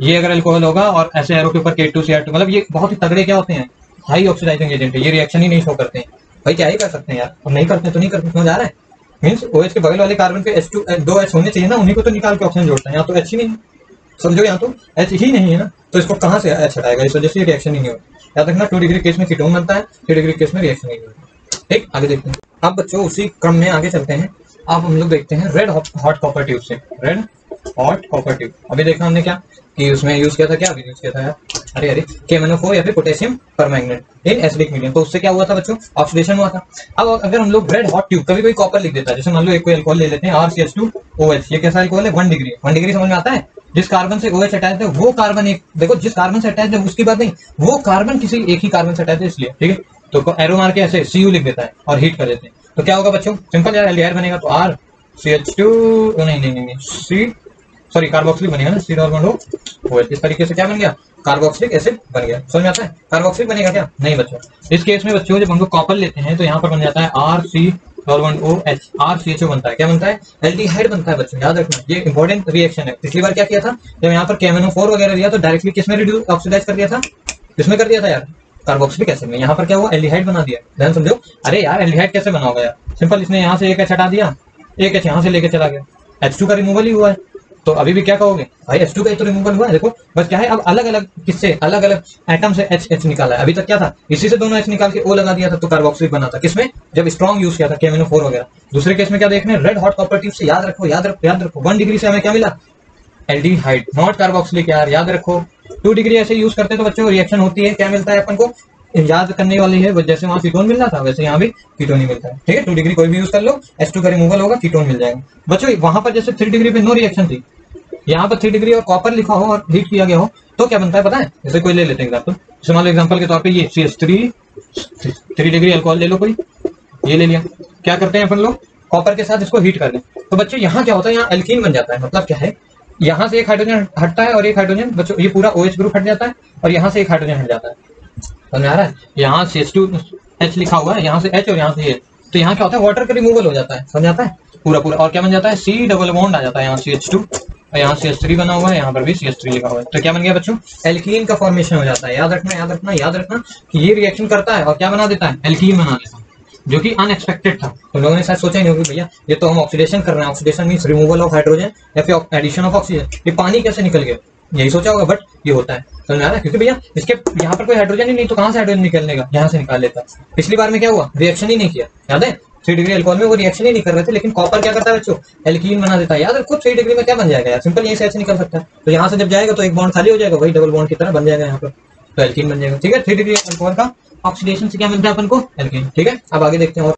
ये अगर अल्कोहल होगा और ऐसे एरो के ऊपर K2Cr2, मतलब ये बहुत ही तगड़े क्या होते हैं, हाई ऑक्सीडाइजिंग एजेंट है, ये रिएक्शन ही नहीं शो करते हैं भाई, क्या ही कर सकते हैं यार, और नहीं करते तो नहीं करते, समझ आ रहा है? मीन्स OH के बगल वाले कार्बन पे H2 2 H होने चाहिए ना, उन्हीं को तो निकाल के ऑक्सीजन जोड़ता है, यहाँ तो H ही नहीं, समझो, यहाँ तो H ही नहीं है ना, तो इसको कहाँ से H हटाएगा, इस वजह से रिएक्शन ही नहीं होगा। याद रखना 2 डिग्री केस में कीटोन बनता है, 3 डिग्री केस में रिएक्शन नहीं होगा, ठीक। आगे देखते हैं अब बच्चों, उसी क्रम में आगे चलते हैं। अब हम लोग देखते हैं रेड हॉट कॉपर ट्यूब से, रेड हॉट कॉपर ट्यूब। अभी देखा हमने क्या कि उसमें यूज किया था, क्या अभी यूज किया था यार, अरे KMnO4 या फिर potassium permanganate in acidic medium, तो उससे क्या हुआ था बच्चों, ऑक्सीडेशन हुआ था। अब अगर हम लोग रेड हॉट ट्यूब, कभी कोई कॉपर लिख देता है, जैसे मान लो एक कोई अल्कोहल ले लेते हैं RCH2OH, ये कैसा अल्कोहल है, 1 डिग्री, 1 डिग्री समझ में आता है? जिस कार्बन से OH अटैच है वो कार्बन एक, देखो जिस कार्बन से अटैच है उसकी बात नहीं, वो कार्बन किसी एक ही कार्बन से अटैच है इसलिए, ठीक है। तो एरो मार के ऐसे Cu लिख देता है और हीट कर देते हैं, तो क्या होगा बच्चों, सिंपल यार, एल्डिहाइड बनेगा तो RCH2, नहीं C, सॉरी कार्बोक्सिलिक बनेगा ना, C डबल बॉन्ड OH, इस तरीके से क्या बन गया, कार्बोक्सिलिक एसिड बन गया। समझ में आता है? कार्बोक्सिलिक बनेगा क्या, नहीं बच्चों। इस केस में बच्चों जब हम लोग कॉपर लेते हैं तो यहाँ पर बन जाता है RC double bond OH, RCHO बनता है, क्या बनता है, एल्डिहाइड बनता है बच्चों, याद रखना, ये इंपॉर्टेंट रिएक्शन है। पिछली बार क्या किया था, जब यहाँ पर KMnO4 वगैरह दिया तो डायरेक्टली किसमें रिड्यूस ऑक्सीडाइज कर दिया था, किसमें कर दिया था यार, कार्बोक्सिलिक एसिड में। यहाँ पर क्या हुआ, एल्डिहाइड बना दिया, ध्यान समझो। अरे यार एल्डिहाइड कैसे बना होगा यार, सिंपल, इसने यहाँ से एक H हटा दिया, एक H यहाँ से लेके चला गया, H2 का रिमूवल ही हुआ है, तो अभी भी क्या कहोगे भाई, H2 का तो रिमूवल हुआ है, देखो बस क्या है, अब अलग अलग किससे, अलग अलग एटम से H निकाला है। अभी तक क्या था, इसी से दोनों H निकाल के O लगा दिया था, तो कार्बोक्सिलिक बना था, किसमें, जब स्ट्रॉन्ग यूज किया था KMnO4 वगैरह। दूसरे केस में क्या देखने, रेड हॉट कॉपर ट्यूब से, याद रखो याद रखो याद रखो, 1 डिग्री से हमें क्या मिला, एल्डिहाइड, नॉट कार्बोक्सिलिक यार, याद रखो। 2 डिग्री ऐसे यूज करते तो बच्चों रिएक्शन होती है, क्या मिलता है अपन को, याद करने वाली है, जैसे वहां कीटोन मिल रहा था वैसे यहाँ भी कीटोन ही मिलता है, ठीक है। 2 डिग्री कोई भी यूज कर लो, H2 का रिमूवल होगा, कीटोन मिल जाएगा बच्चों। वहां पर जैसे 3 डिग्री पे नो रिएक्शन थी, यहाँ पर 3 डिग्री और कॉपर लिखा हो और हीट किया गया हो तो क्या बनता है पता है, जैसे कोई ले लेते हैं एग्जाम्पल, जैसे मान लो एग्जाम्पल के तौर पे ये CH3, 3 डिग्री अल्कोहल ले लो कोई, ये ले लिया, क्या करते हैं अपन लोग, कॉपर के साथ इसको हीट कर दें, तो बच्चों यहाँ क्या होता है, यहाँ एल्कीन बन जाता है। मतलब क्या है, यहाँ से एक हाइड्रोजन हटता है और एक हाइड्रोजन बच्चों, ये पूरा OH ग्रुप हट जाता है और यहाँ से एक हाइड्रोजन हट जाता है, समझ आ रहा है? यहाँ CH2H लिखा हुआ है, यहाँ से H और यहाँ से ये, तो यहाँ क्या होता है, वाटर का रिमूवल हो जाता है, समझ आता है पूरा पूरा, और क्या बन जाता है, C डबल बॉन्ड आ जाता है, यहाँ CH2 और यहाँ CH3 बना हुआ है, यहाँ पर भी CH3 लिखा हुआ है, तो क्या बन गया बच्चों, एल्कीन का फॉर्मेशन हो जाता है। याद रखना याद रखना याद रखना कि ये रिएक्शन करता है और क्या बना देता है, एल्कीन बना देता है, जो कि अनएक्सपेक्टेड था। तो लोगों ने शायद सोचा ही नहीं होगा भैया ये तो हम ऑक्सीडेशन कर रहे हैं, oxidation means removal of hydrogen या फिर एडिशन ऑफ ऑक्सीजन, ये पानी कैसे निकल गया, यही सोचा होगा, बट ये होता है, समझ में आ रहा है? क्योंकि भैया इसके यहाँ पर कोई हाइड्रोजन ही नहीं, तो कहाँ से हाइड्रोजन निकलने का, यहाँ से निकाल लेता है। पिछली बार में क्या हुआ, रिएक्शन ही नहीं किया, याद है? 3 डिग्री अल्कोहल में वो रिएक्शन ही नहीं कर रहे थे, लेकिन कॉपर क्या करता है बच्चों, एल्कीन बना देता है। याद रखो 3 डिग्री में क्या बन जाएगा यार, सिंपल यहीं से ऐसे निकल सकता है, तो यहाँ से जब जाएगा तो एक बॉन्ड खाली हो जाएगा, वही डबल बॉन्ड की तरह बन जाएगा यहाँ पर, तो एल्कीन बन जाएगा, ठीक है। 3 डिग्री अल्कोहल का ऑक्सीडेशन से क्या मिलता है अपन को, एल्कीन, ठीक है। अब आगे देखते हैं। और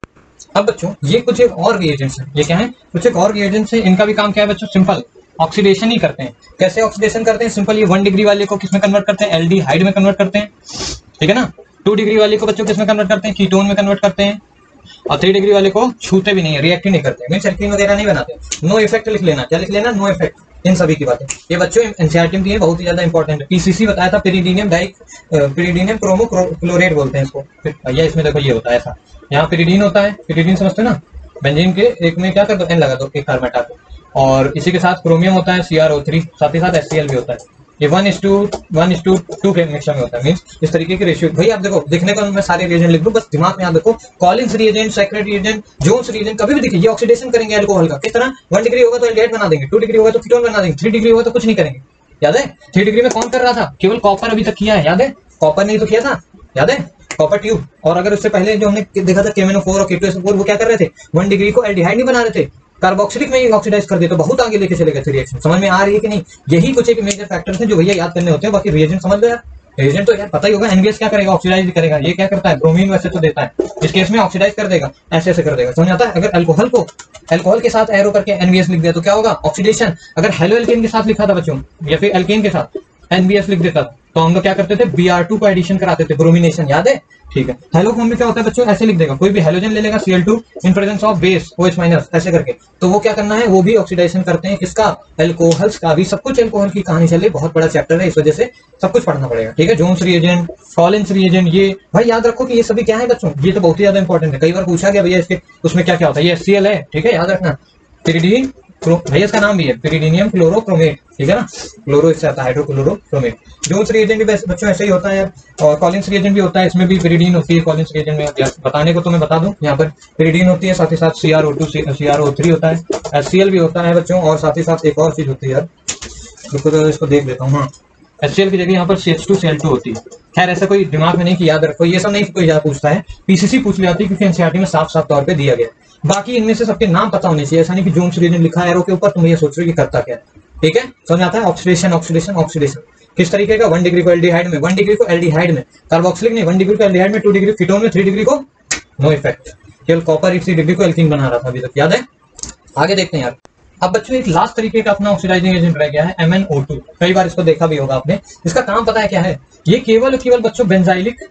अब बच्चों ये कुछ एक और रिएजेंट्स हैं, ये क्या है, कुछ एक और रिएजेंट्स हैं, इनका भी काम क्या है बच्चों, सिंपल ऑक्सीडेशन ही करते हैं। कैसे ऑक्सीडेशन करते हैं, सिंपल, ये 1 डिग्री वाले को किसमें कन्वर्ट करते हैं, एल्डिहाइड में कन्वर्ट करते हैं, ठीक है ना। 2 डिग्री वाले को बच्चों किसमें कन्वर्ट करते हैं, कीटोन में कन्वर्ट करते हैं, और 3 डिग्री वाले को छूते भी नहीं है, रिएक्ट ही नहीं करते, मींस एल्कीन वगैरह नहीं बनाते। नो इफेक्ट लिख लेना, क्या लिख लेना, नो इफेक्ट, इन सभी की बातें ये बच्चों एनसीईआरटी में बहुत ही ज्यादा इंपॉर्टेंट है। पीसीसी बताया था, पिरिडीनियम पिरिडीनियम क्रोमो क्लोरेट बोलते हैं इसको। भैया इसमें देखो ये होता है ऐसा, यहाँ पिरिडीन होता है, पिरिडीन समझते हो ना, बेंजीन के एक में क्या कर दो, एन लगा दो, एक कार्बन हटा दो, और इसी के साथ क्रोमियम होता है, CrO3, साथ ही साथ HCl भी होता है। ये 1:2 के मिक्सचर में होता है, मींस इस तरीके के रेशियो। भाई आप देखो, दिखने को मैं सारे रिएजेंट लिख दूं, बस दिमाग में याद रखो, Collins reagent, Sarett reagent, Jones reagent, कभी भी देखिए ये ऑक्सीडेशन करेंगे अल्कोहल का, किस तरह, 1 डिग्री होगा तो एल्डिहाइड बना देंगे, 2 डिग्री होगा तो कीटोन बना देंगे, 3 डिग्री होगा तो कुछ नहीं करेंगे। याद है 3 डिग्री में कौन कर रहा था, केवल कॉपर अभी तक किया है, याद है? कॉपर नहीं तो किया था, याद है? Copper tube. और अगर उससे पहले जो हमने देखा था KMnO4 और K2SO4, वो क्या कर रहे थे, 1 डिग्री को एल्डिहाइड नहीं बना रहे थे, कार्बोक्सिलिक में ही ऑक्सीडाइज कर दिए, तो बहुत आगे लेके चले गए थे रिएक्शन। समझ में आ रही है कि नहीं? यही कुछ एक मेजर फैक्टर्स हैं जो भैया याद करने होते हैं, बाकी रिएजेंट समझ लो यार, रिएजेंट तो यार पता ही होगा, एनबीएस क्या करेगा, ऑक्सीडाइज करेगा। ये क्या करता है, ब्रोमीन वैसे तो देता है, इस केस में ऑक्सीडाइज कर देगा, ऐसे ऐसे कर देगा, समझ आता है। अगर अल्कोहल के साथ एरो करके एनबीएस लिख दिया तो क्या होगा, ऑक्सीडेशन। अगर हेलो एल्केन के साथ लिखा था बच्चों, या फिर एल्केन के साथ एनबीएस लिख देता था, तो हम लोग क्या करते थे, Br2 को एडिशन कराते थे, ब्रोमिनेशन, याद है, ठीक है। हेलो फॉर्म में क्या होता है बच्चों, ऐसे लिख देगा, कोई भी हेलोजन ले लेगा Cl2 in presence of base OH minus, ऐसे करके, तो वो क्या करना है, वो भी ऑक्सीडेशन करते हैं, किसका, एल्कोहल्स का भी। सब कुछ एल्कोहल की कहानी चल रही, बहुत बड़ा चैप्टर है, इस वजह से सब कुछ पढ़ना पड़ेगा, ठीक है। जोन्स रिएजेंट, कॉलिन्स रिएजेंट, ये भाई याद रखो कि ये सभी क्या है बच्चों, ये तो बहुत ही ज्यादा इंपॉर्टेंट है। कई बार पूछा गया भैया इसके उसमें क्या क्या होता है, ये HCl है, ठीक है, याद रखना। पिरिडीन, भैया इसका नाम भी है पिरिडीनियम क्लोरोक्रोमेट, ठीक है ना, क्लोरो इससे आता है, हाइड्रोक्लोरोक्रोमेट। जोन्स रिएजेंट भी बच्चों ऐसे ही होता है, और कॉलिन्स रिएजेंट भी होता है, इसमें भी पिरिडीन होती है, कॉलिन्स रिएजेंट में बताने को तो मैं बता दूं, यहाँ पर पिरिडीन होती है, साथ ही साथ CrO2 CrO3 होता है, HCl भी होता है बच्चों, और साथ ही साथ एक और चीज होती है यार, तो इसको देख लेता हूँ। हाँ, HCl की जगह यहाँ पर CH2Cl2 होती है। खैर ऐसा कोई दिमाग में नहीं कि याद रखो, ये सब नहीं कोई याद पूछता है, पीसीसी पूछ लिया है, क्योंकि एनसीईआरटी में साफ साफ तौर पे दिया गया। बाकी इनमें से सबके नाम पता होने चाहिए, ऐसा नहीं कि जोन्स रिएजेंट लिखा है एरो के ऊपर तुम ये सोच रहे हो कि करता क्या है, ठीक है, समझ आता है। ऑक्सीडेशन ऑक्सीडेशन ऑक्सीडेशन किस तरीके का, 1 डिग्री को एल्डिहाइड में, 1 डिग्री को एल्डिहाइड में, कार्बोक्सिलिक नहीं, 1 डिग्री को एल्डिहाइड में, 2 डिग्री कीटोन में, 3 डिग्री को नो इफेक्ट, केवल कॉपर 3 डिग्री को एल्कीन बना रहा था अभी तक, याद है। आगे देखते हैं यार। अब बच्चों एक लास्ट तरीके का अपना ऑक्सीडाइजिंग एजेंट रह गया है MnO2, कई बार इसको देखा भी होगा आपने। इसका काम पता है क्या है, ये केवल बच्चों बेंजाइलिक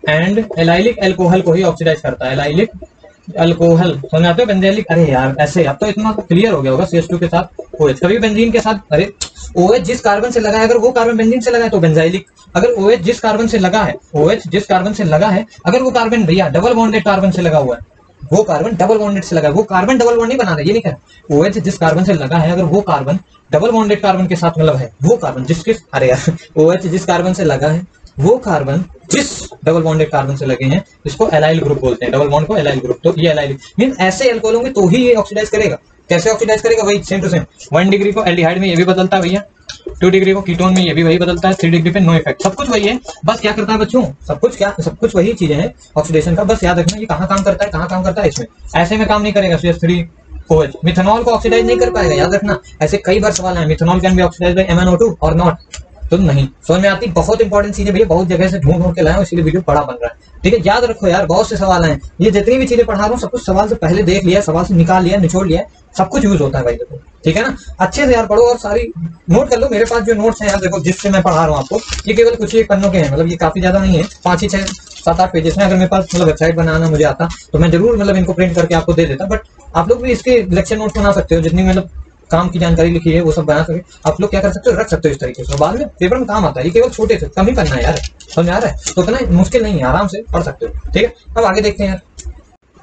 एंड एलाइलिक अल्कोहल को ही ऑक्सीडाइज करता है, एलाइलिक अल्कोहल, समझ आते हो, बेंजाइलिक, अरे यार ऐसे अब तो इतना क्लियर हो गया होगा, CH2 के साथ OH, कभी बेंजीन के साथ, अरे OH जिस कार्बन से लगा है, अगर वो कार्बन बेंजीन से लगा है तो बेंजाइलिक, अगर OH जिस कार्बन से लगा है, OH जिस कार्बन से लगा है, अगर वो कार्बन भैया डबल बॉन्डेड कार्बन से लगा हुआ है, वो कार्बन डबल बॉन्डेड से लगा है, वो कार्बन डबल बॉन्ड नहीं बना रहा, ये नहीं कह रहा, OH जिस कार्बन से लगा है, अगर वो कार्बन डबल बॉन्डेड कार्बन के साथ मतलब है, वो कार्बन जिसके, अरे यार OH जिस कार्बन से लगा है, वो कार्बन जिस डबल बॉन्डेड कार्बन से लगे हैं, इसको एलाइल ग्रुप बोलते हैं, डबल बॉन्ड को एलाइल ग्रुप। तो ये एलाइल मीन ऐसे एल्कोहल होंगे तो ही ये ऑक्सीडाइज करेगा। कैसे ऑक्सीडाइज करेगा, वही सेम टू सेम, 1 डिग्री को एल्डिहाइड में ये भी बदलता है भैया, 2 डिग्री को कीटोन में ये भी वही बदलता है, 3 डिग्री पे नो इफेक्ट, सब कुछ वही है। बस क्या करता है बच्चों, सब कुछ वही चीजें हैं ऑक्सीडेशन का, बस याद रखना ये कहाँ काम करता है, इसमें ऐसे में काम नहीं करेगा। CH3OH मिथेनॉल को ऑक्सीडाइज नहीं कर पाएगा, याद रखना, ऐसे कई बार सवाल है, methanol can be oxidise by MnO2 और नॉट, तो नहीं समझ में आती। बहुत इंपॉर्टेंट चीजें भैया, बहुत जगह से ढूंढ के लाया हूं, इसीलिए वीडियो बड़ा बन रहा है, ठीक है। याद रखो यार, बहुत से सवाल हैं, ये जितनी भी चीजें पढ़ा रहा हूँ सब कुछ सवाल से पहले देख लिया, सवाल से निकाल लिया, निचोड़ लिया, सब कुछ यूज होता है भाई, देखो ठीक है ना, अच्छे से यार पढ़ो और सारी नोट कर लो। मेरे पास जो नोट्स हैं यार देखो, जिससे मैं पढ़ा रहा हूँ आपको, ये केवल कुछ ही पन्नों के हैं, मतलब ये काफी ज्यादा नहीं है, 5 ही 6 7 8 पेजेस में। अगर मेरे पास मतलब वेबसाइट बनाना मुझे आता तो मैं जरूर मतलब इनको प्रिंट करके आपको दे देता, बट आप लोग भी इसके लेक्चर नोट्स बना सकते हो, जितनी मतलब काम की जानकारी लिखी है वो सब बना सके आप लोग, क्या कर सकते हो, रख सकते हो इस तरीके से, बाद में पेपर में काम आता है। ये केवल छोटे से कम ही पढ़ना है यार, समझ आ रहा है, तो उतना मुश्किल नहीं है, आराम से पढ़ सकते हो, ठीक है। अब आगे देखते हैं यार।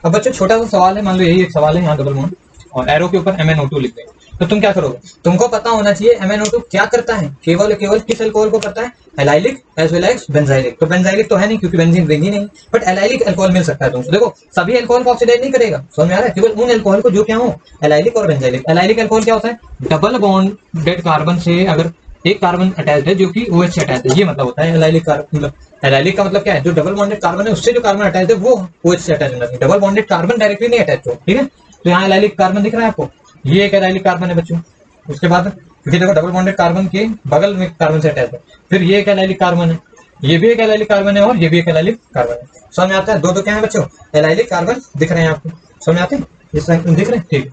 अब बच्चों छोटा सा सवाल है, मान लो यही एक सवाल है, यहाँ डबल बॉन्ड और एरो के ऊपर MnO2 लिख दें, तो तुम क्या करोगे, तुमको पता होना चाहिए MnO2 क्या करता है, केवल किस अल्कोहल को करता है, allylic as well as benzylic. तो बेंजाइलिक तो है नहीं क्योंकि बेंजीन रिंग ही नहीं, बट एलाइलिक अल्कोहल मिल सकता है तुमको। देखो सभी अल्कोहल को ऑक्सीडाइज नहीं करेगा, समझ में आ रहा है, केवल उन अल्कोहल को जो क्या हो, एलाइलिक और बेंजाइलिक। एलाइलिक अल्कोहल क्या होता है, डबल बॉन्डेड कार्बन से अगर एक कार्बन अटैच्ड है जो कि OH से अटैच्ड है, ये मतलब होता है एलाइलिक कार्बन। मतलब एलाइलिक का मतलब क्या है, जो डबल बॉन्डेड कार्बन है उससे जो कार्बन अटैच्ड है वो OH से अटैच होना चाहिए, डबल बॉन्डेड कार्बन डायरेक्टली नहीं अटैच हो, ठीक है। तो यहाँ एलाइलिक कार्बन दिख रहा है आपको, ये एक एलाइलिक कार्बन है बच्चों। उसके बाद क्योंकि देखो डबल बॉन्डेड कार्बन के बगल में कार्बन से अटैच है, फिर ये एक एलाइलिक कार्बन है, ये भी एक एलाइलिक कार्बन है और ये भी एक एलाइलिक कार्बन है। समझ में आता है, दो क्या है बच्चों, एलाइलिक कार्बन दिख रहे हैं आपको, समझ में आते हैं, दिख रहे हैं, ठीक।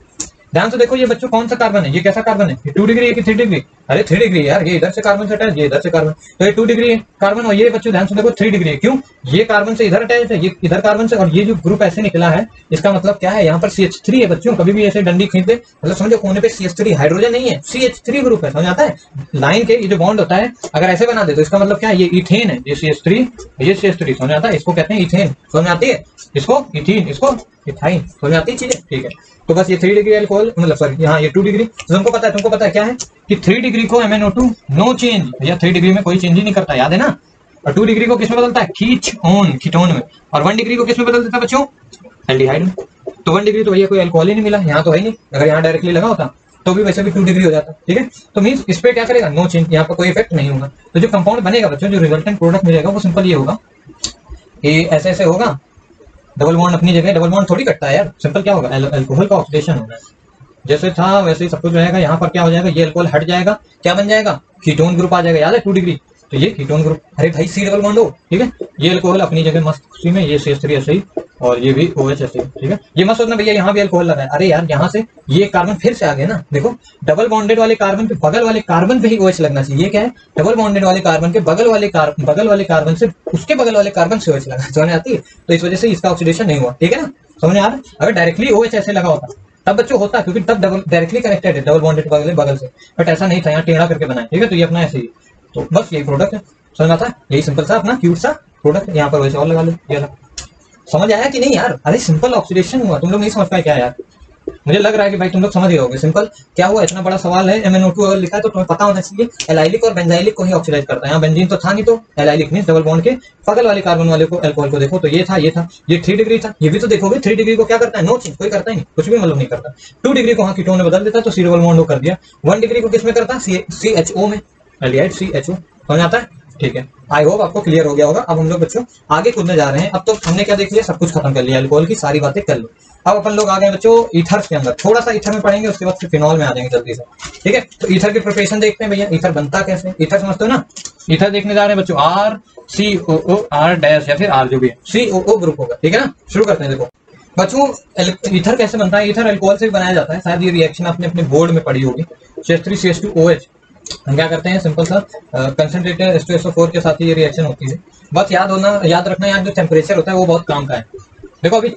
ध्यान से देखो ये बच्चों कौन सा कार्बन है, ये कैसा कार्बन है, ये 2 डिग्री है कि 3 डिग्री, अरे 3 डिग्री यार, ये इधर से कार्बन से अटैच, ये इधर से कार्बन, तो ये 2 डिग्री कार्बन, और ये बच्चों ध्यान से देखो 3 डिग्री है, क्यों, ये कार्बन से इधर अटैच है, ये इधर कार्बन से, और ये जो ग्रुप ऐसे निकला है इसका मतलब क्या है, यहाँ पर CH3 है बच्चों। कभी भी ऐसे डंडी खींच दे, मतलब समझो कोने पे CH3 हाइड्रोजन नहीं है, CH3 ग्रुप है, समझ आता है। लाइन के ये जो बॉन्ड होता है अगर ऐसे बना दे तो इसका मतलब क्या है, ये इथेन है, ये CH3 ये CH3, समझ आता है, इसको कहते हैं इथेन, समझ आती है, इसको इथीन, इसको इथाइन, समझ आती है चीजें, ठीक है। तो बस ये 3 डिग्री अल्कोहल, मतलब सॉरी यहाँ ये 2 डिग्री, तो तुमको पता है क्या है कि 3 डिग्री को MnO2 नो चेंज, या 3 डिग्री में कोई चेंज ही नहीं करता, याद है ना। और 2 डिग्री को किसमें बदलता है, कीटोन में, और 1 डिग्री को किसमें बदल देता है बच्चों, एल्डिहाइड में। तो 1 डिग्री तो भैया कोई अल्कोहल ही नहीं मिला, यहाँ तो है नहीं, अगर यहाँ डायरेक्टली लगा होता तो भी वैसे भी 2 डिग्री हो जाता, ठीक है। तो मीन्स इस पे क्या करेगा, नो चेंज, यहाँ पर कोई इफेक्ट नहीं होगा। तो जो कंपाउंड बनेगा बच्चों, जो रिजल्टेंट प्रोडक्ट मिलेगा वो सिंपल ये होगा, ये ऐसे ऐसे होगा, डबल बॉन्ड अपनी जगह, डबल बॉन्ड थोड़ी कटता है यार, सिंपल क्या होगा, अल्कोहल का ऑक्सीडेशन होगा, जैसे था वैसे ही सब कुछ रहेगा। यहाँ पर क्या हो जाएगा, ये अल्कोहल हट जाएगा, क्या बन जाएगा, कीटोन ग्रुप आ जाएगा, याद है 2 डिग्री, तो ये कीटोन ग्रुप। अरे भाई सी डबल बॉन्ड हो, ठीक है, ये अल्कोहल अपनी जगह मस्त उसी में, ये CH3 ऐसे ही, और ये भी OH ऐसे ही, ठीक है। ये मत सोचना भैया यहाँ भी अल्कोहल लगा है, अरे यार यहाँ से ये कार्बन फिर से आ गया ना, देखो डबल बॉन्डेड वाले कार्बन पे बगल वाले कार्बन पे ही OH लगना चाहिए। ये क्या है, डबल बॉन्डेड वाले कार्बन के बगल वाले कार्बन से उसके बगल वाले कार्बन से OH लगा, समझ आती है। तो इस वजह से इसका ऑक्सीडेशन नहीं हुआ, ठीक है ना, समझ आ रहा है। अगर डायरेक्टली OH ऐसे लगा होता तब बच्चों होता, क्योंकि तब डायरेक्टली कनेक्टेड है डबल बॉन्डेड बगल से, बट ऐसा नहीं था, यहाँ टेढ़ा करके बनाया, ठीक है। तो ये अपना ऐसे ही, तो बस यही प्रोडक्ट है, समझ आता है। यही सिंपल सा अपना क्यूट सा प्रोडक्ट है। यहाँ पर वैसे और लगा लो, ये समझ आया कि नहीं यार। अरे सिंपल ऑक्सीडेशन हुआ, तुम लोग नहीं समझ पाए क्या यार। मुझे लग रहा है कि भाई तुम लोग समझ गए होगे। सिंपल क्या हुआ, इतना बड़ा सवाल है, MnO2 अगर लिखा है तो तुम्हें पता होना चाहिए एलाइलिक और बेंजाइलिक को ही ऑक्सीडाइज करता है। यहाँ बेंजीन तो था नहीं, तो एलाइलिक मींस डबल बॉन्ड के बगल वाले कार्बन वाले को, अल्कोहल को देखो, तो ये था, ये 3 डिग्री था। ये भी तो देखोगे 3 डिग्री को क्या करता है, नो चेंज, कोई करता ही नहीं, कुछ भी मतलब नहीं करता। 2 डिग्री को हाँ कीटोन में बदल देता है, तो सी डबल बॉन्ड कर दिया। 1 डिग्री को किसमें करता है, CHO में, एल्डिहाइड CHO, समझ आता है, ठीक है। आई होप आपको क्लियर हो गया होगा। अब हम लोग बच्चों आगे कूदने जा रहे हैं। अब तो हमने क्या देख लिया, सब कुछ खत्म कर लिया, अल्कोहल की सारी बातें कर लो। अब अपन लोग आ गए बच्चों ईथर के अंदर, थोड़ा सा ईथर में पढ़ेंगे, उसके बाद फिर फिनॉल में आ जाएंगे जल्दी से, ठीक है। तो ईथर की प्रिपरेशन देखते हैं भैया, ईथर बनता कैसे, ईथर समझते हो ना। ईथर देखने जा रहे हैं बच्चों, RCOO R- या फिर R जो भी है, COO ग्रुप होगा, ठीक है ना। शुरू करते हैं। देखो बच्चों ईथर कैसे बनता है, ईथर अल्कोहल से भी बनाया जाता है, शायद ये रिएक्शन आपने अपने बोर्ड में पढ़ी होगी। CH3CH2OH हम क्या करते हैं, सिंपल सा कंसंट्रेटेड H2SO4 के साथ ही ये रिएक्शन होती है। बस याद रखना यार, जो टेम्परेचर होता है वो बहुत काम का है। देखो अभी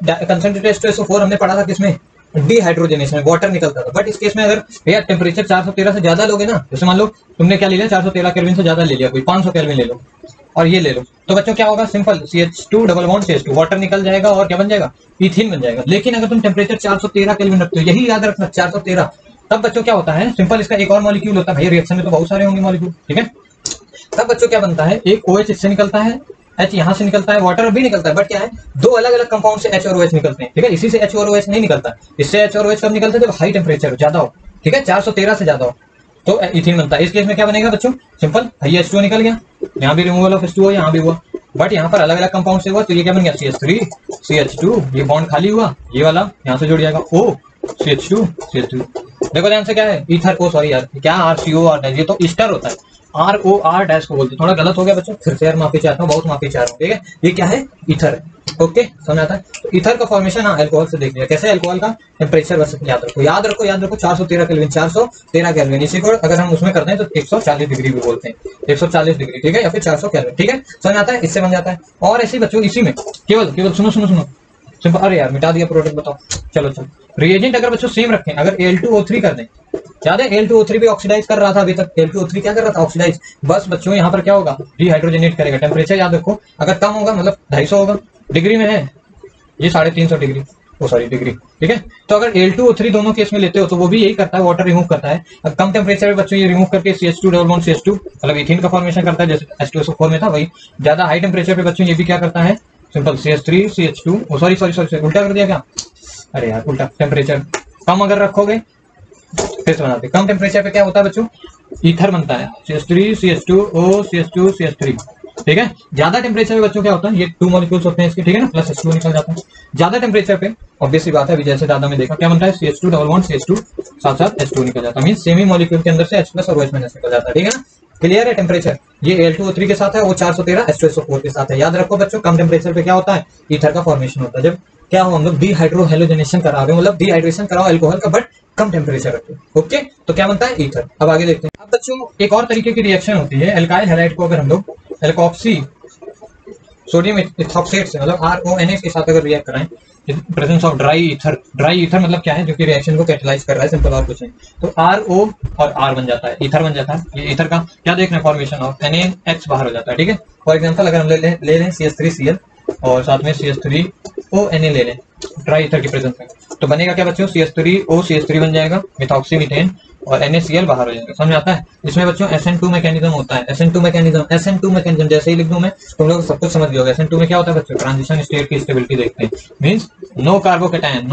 कंसंट्रेटेड H2SO4 हमने पढ़ा था किसमें, डिहाइड्रोजनेशन में, वाटर निकलता था। बट इस केस में अगर भैया टेम्परेचर 413 से ज्यादा लोगे ना, जैसे मान लो तुमने क्या ले लिया, 413 केल्विन से ज्यादा ले लिया, कोई 500 केल्विन ले लो और ये ले लो, तो बच्चों क्या होगा, simple CH2 double bond CH2, water निकल जाएगा और क्या बन जाएगा, ईथीन बन जाएगा। लेकिन अगर तुम टेम्परेचर 413 केल्विन रखते हो, यही याद रखना 413, तब बच्चों क्या होता है, सिंपल इसका एक और मॉलिक्यूल होता है, भाई रिएक्शन में तो बहुत सारे होंगे मॉलिक्यूल, ठीक है। तब बच्चों क्या बनता है, एक OH इससे निकलता है, H यहाँ से निकलता है, वाटर भी निकलता है, बट क्या है, दो अलग अलग कंपाउंड से H और OH निकलते हैं, ठीक है। इसी से H और OH नहीं निकलता, इससे H और OH कब निकलते हैं, जब हाई टेम्परेचर ज्यादा हो, ठीक है, 413 से ज्यादा हो, तो इथीन बनता है। इस केस में क्या बनेगा बच्चों, सिंपल ये H2O निकल गया, यहाँ भी रिमूवल ऑफ H2O, यहाँ भी हुआ, बट यहाँ पर अलग अलग कंपाउंड से हुआ, तो ये क्या बन गया, CH3 CH2, ये बॉन्ड खाली हुआ, ये वाला यहाँ से जुड़ जाएगा, O CH2 CH2। देखो ध्यान से क्या है, ईथर को, सॉरी यार क्या RCOR, ये तो ईस्टर होता है, ROR- को बोलते हैं, थोड़ा गलत हो गया बच्चों, फिर से यार माफी चाहता हूँ, बहुत माफी चाह रहा हूँ, ठीक है। ये क्या है, ईथर, ओके, समझ आता है। तो ईथर का फॉर्मेशन हाँ अल्कोहल से देख लिया, कैसे अल्कोहल का टेम्परेचर बस याद रखो 413 केल्विन, 413 केल्विन, इसी को अगर हम उसमें करते हैं तो 140 डिग्री भी बोलते हैं, 140 डिग्री, ठीक है, या फिर 400 केल्विन, ठीक है, समझ आता है, इससे बन जाता है। और ऐसे बच्चों इसी में केवल सुनो सिंपल, अरे यार मिटा दिया प्रोडक्ट, बताओ, चलो रिएजेंट अगर बच्चों सेम रखें, अगर Al2O3 कर दें, याद है Al2O3 भी ऑक्सीडाइज कर रहा था अभी तक, Al2O3 क्या कर रहा था, ऑक्सीडाइज। बस बच्चों यहाँ पर क्या होगा, डिहाइड्रोजनेट करेगा। टेम्परेचर याद रखो, अगर कम होगा मतलब 250 होगा, डिग्री में है ये 350 डिग्री, ओ सॉरी डिग्री, ठीक है। तो अगर Al2O3 दोनों केस में लेते हो तो वो भी यही करता है, वाटर रिमूव करता है। अब कम टेम्परेचर पे बच्चों ये रिमूव करके CH2 डबल बॉन्ड CH2 मतलब इथीन का फॉर्मेशन करता है, जैसे H2SO4 में था वही। ज्यादा हाई टेम्परेचर पे बच्चों ये भी क्या करता है, सिंपल CH3 CH2, ओ सॉरी उल्टा कर दिया क्या, अरे यार उल्टा, टेम्परेचर कम अगर रखोगे, फिर से बनाते, कम टेम्परेचर पे क्या होता है बच्चों, ईथर बनता है, CH3 CH2 O CH2 CH3, ठीक है। ज्यादा टेम्परेचर पे बच्चों क्या होता है, ये 2 मॉलिक्यूल्स होते हैं इसके, ठीक है ना, प्लस H2 निकल जाता है। ज्यादा टेम्परेचर पे ऑब्वियसली बात है, अभी जैसे दादा में देखा क्या बनता है, CH2 डबल बॉन्ड CH2 साथ साथ H2 निकल जाता है, मींस सेम ही मॉलिक्यूल के अंदर से H प्लस और OH माइनस निकल जाता है, ठीक है ना। क्लियर है, टेम्परेचर ये Al2O3 के साथ है, वो 413 H2SO4 के साथ है। याद रखो बच्चों, कम टेम्परेचर पे क्या होता है, ईथर का फॉर्मेशन होता है। जब क्या हो, हम लोग डिहाइड्रोहेलोजनेशन करा रहे हो, मतलब डिहाइड्रेशन कराओ अल्कोहल का, बट कम टेम्परेचर रखो, ओके। तो क्या बनता है, ईथर। अब आगे देखते हैं। अब बच्चों एक और तरीके की रिएक्शन होती है, एल्काइल हैलाइड को अगर हम लोग एल्कोक्सी सोडियम इथॉक्सेट से मतलब RONA के साथ अगर रिएक्ट कराएं, प्रेजेंस ऑफ ड्राई ईथर मतलब क्या है, जो कि रिएक्शन को कैटेलाइज कर रहा है, सिंपल और कुछ नहीं। तो RO और R बन जाता है, ईथर बन जाता है। ये ईथर का क्या देखना है, फॉर्मेशन ऑफ NaNH बाहर हो जाता है, ठीक है। फॉर एग्जांपल अगर हम ले लें CH3Cl और साथ में CH3ONA ले लें ड्राई ईथर की प्रेजेंस में, तो बनेगा क्या बच्चों, CH3O CH3 बन जाएगा, मिथॉक्सी मीथेन, और NaCl बाहर हो जाएगा। समझ आता है। इसमें बच्चों SN2 मैकेनिज्म होता है, SN2 मैकेनिज्म जैसे ही लिख दूं मैं, तुम लोग सब कुछ समझ गए होगे। SN2 में क्या होता है बच्चों, ट्रांजिशन स्टेट की स्टेबिलिटी देखते हैं, मींस नो कार्बोकैटायन,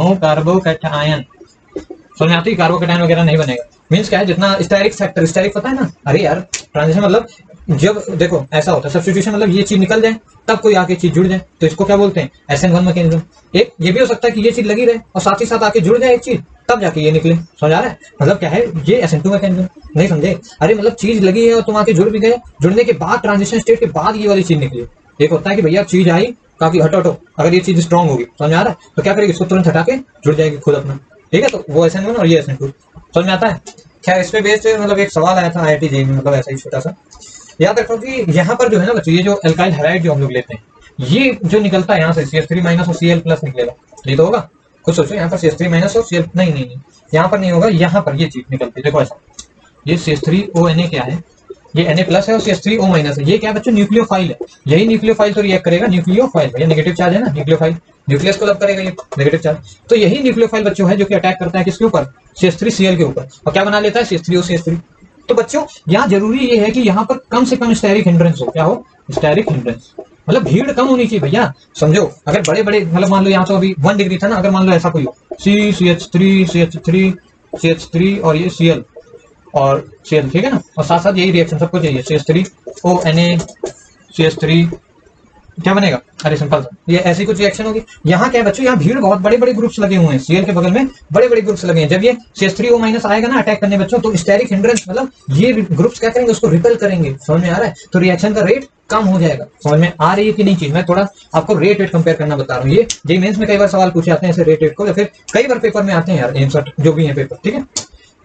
समझ आती है, कार्बोकैटायन वगैरह नहीं बनेगा। मींस क्या है, जितना स्टेरिक फैक्टर, स्टेरिक पता है ना, अरे यार ट्रांजिशन मतलब जब देखो ऐसा होता है, सब्स्टिट्यूशन मतलब ये चीज निकल जाए तब कोई आके चीज जुड़ जाए, तो इसको क्या बोलते हैं, SN1 मैकेनिज्म। एक ये भी हो सकता है कि ये चीज लगी रहे और साथ ही साथ आके जुड़ जाए एक चीज, तब जाके ये निकले। समझ आ रहा है? मतलब क्या है ये SN2 मैकेनिज्म, नहीं समझे? अरे मतलब चीज लगी है और तुम आके जुड़ भी गए, जुड़ने के बाद ट्रांजिशन स्टेट के बाद ये वाली चीज निकली। एक होता है कि भैया चीज आई काफी हटो, अगर ये चीज स्ट्रांग होगी, समझ आ रहा है, तो क्या करेगी, इसको तुरंत हटा के जुड़ जाएगी खुद अपना। ठीक है, तो वो SN1 और ये SN2 समझ में आता है। क्या इस पे बेस्ड मतलब एक सवाल आया था IIT JEE में, मतलब ऐसा ही छोटा सा। याद रखो कि यहाँ पर जो है ना बच्चों, ये जो एल्काइल हैलाइड जो हम लोग लेते हैं, ये जो निकलता है यहाँ से CH3 माइनस और Cl प्लस निकलेगा, ये तो होगा। कुछ सोचो, यहाँ पर CH3 माइनस और Cl नहीं, यहाँ पर नहीं होगा, यहाँ पर ये चीज निकलती है। देखो ऐसा, ये CH3ONA क्या है, ये Na प्लस है और CH3O माइनस है। ये क्या बच्चों, न्यूक्लियोफाइल है। यही न्यूक्लियोफाइल तो रिएक्ट करेगा, न्यूक्लियोफाइल भैया नेगेटिव चार्ज है ना, न्यूक्लियोफाइल न्यूक्लियस को लब करेगा, ये नेगेटिव चार्ज। तो यही न्यूक्लियोफाइल बच्चों है जो कि अटैक करता है किसके ऊपर, CH3Cl के ऊपर, और क्या बना लेता है, CH3OCH3। तो बच्चों यहाँ जरूरी ये है कि यहाँ पर कम से कम स्टेरिक हिंड्रेंस हो। क्या हो, स्टेरिक हिंड्रेंस, मतलब भीड़ कम होनी चाहिए भैया। समझो, अगर बड़े बड़े मतलब मान लो यहाँ तो अभी 1 डिग्री था ना, अगर मान लो ऐसा कोई हो CH3 और ये Cl और Cl, ठीक है ना, और साथ साथ यही रिएक्शन सबको चाहिए, CH3ONA CH3, क्या बनेगा, अरे सिंपल, ये ऐसी कुछ रिएक्शन होगी। यहाँ क्या है बच्चों, यहाँ भीड़ बहुत बड़े बड़े ग्रुप्स लगे हुए हैं, Cl के बगल में बड़े बड़े ग्रुप्स लगे हैं। जब ये CH3O माइनस आएगा ना अटैक करने बच्चों, तो स्टेरिक हिंड्रेंस मतलब ये ग्रुप्स क्या करेंगे, उसको रिपेल करेंगे। समझ में आ रहा है? तो रिएक्शन का रेट कम हो जाएगा। समझ में आ रही है कि नहीं चीज? मैं थोड़ा आपको रेट कंपेयर करना बता रहा हूँ। ये JEE मेंस में कई बार सवाल पूछे जाते हैं ऐसे रेट को, या फिर कई बार पेपर में आते हैं यार, एमसेट जो भी है पेपर, ठीक है।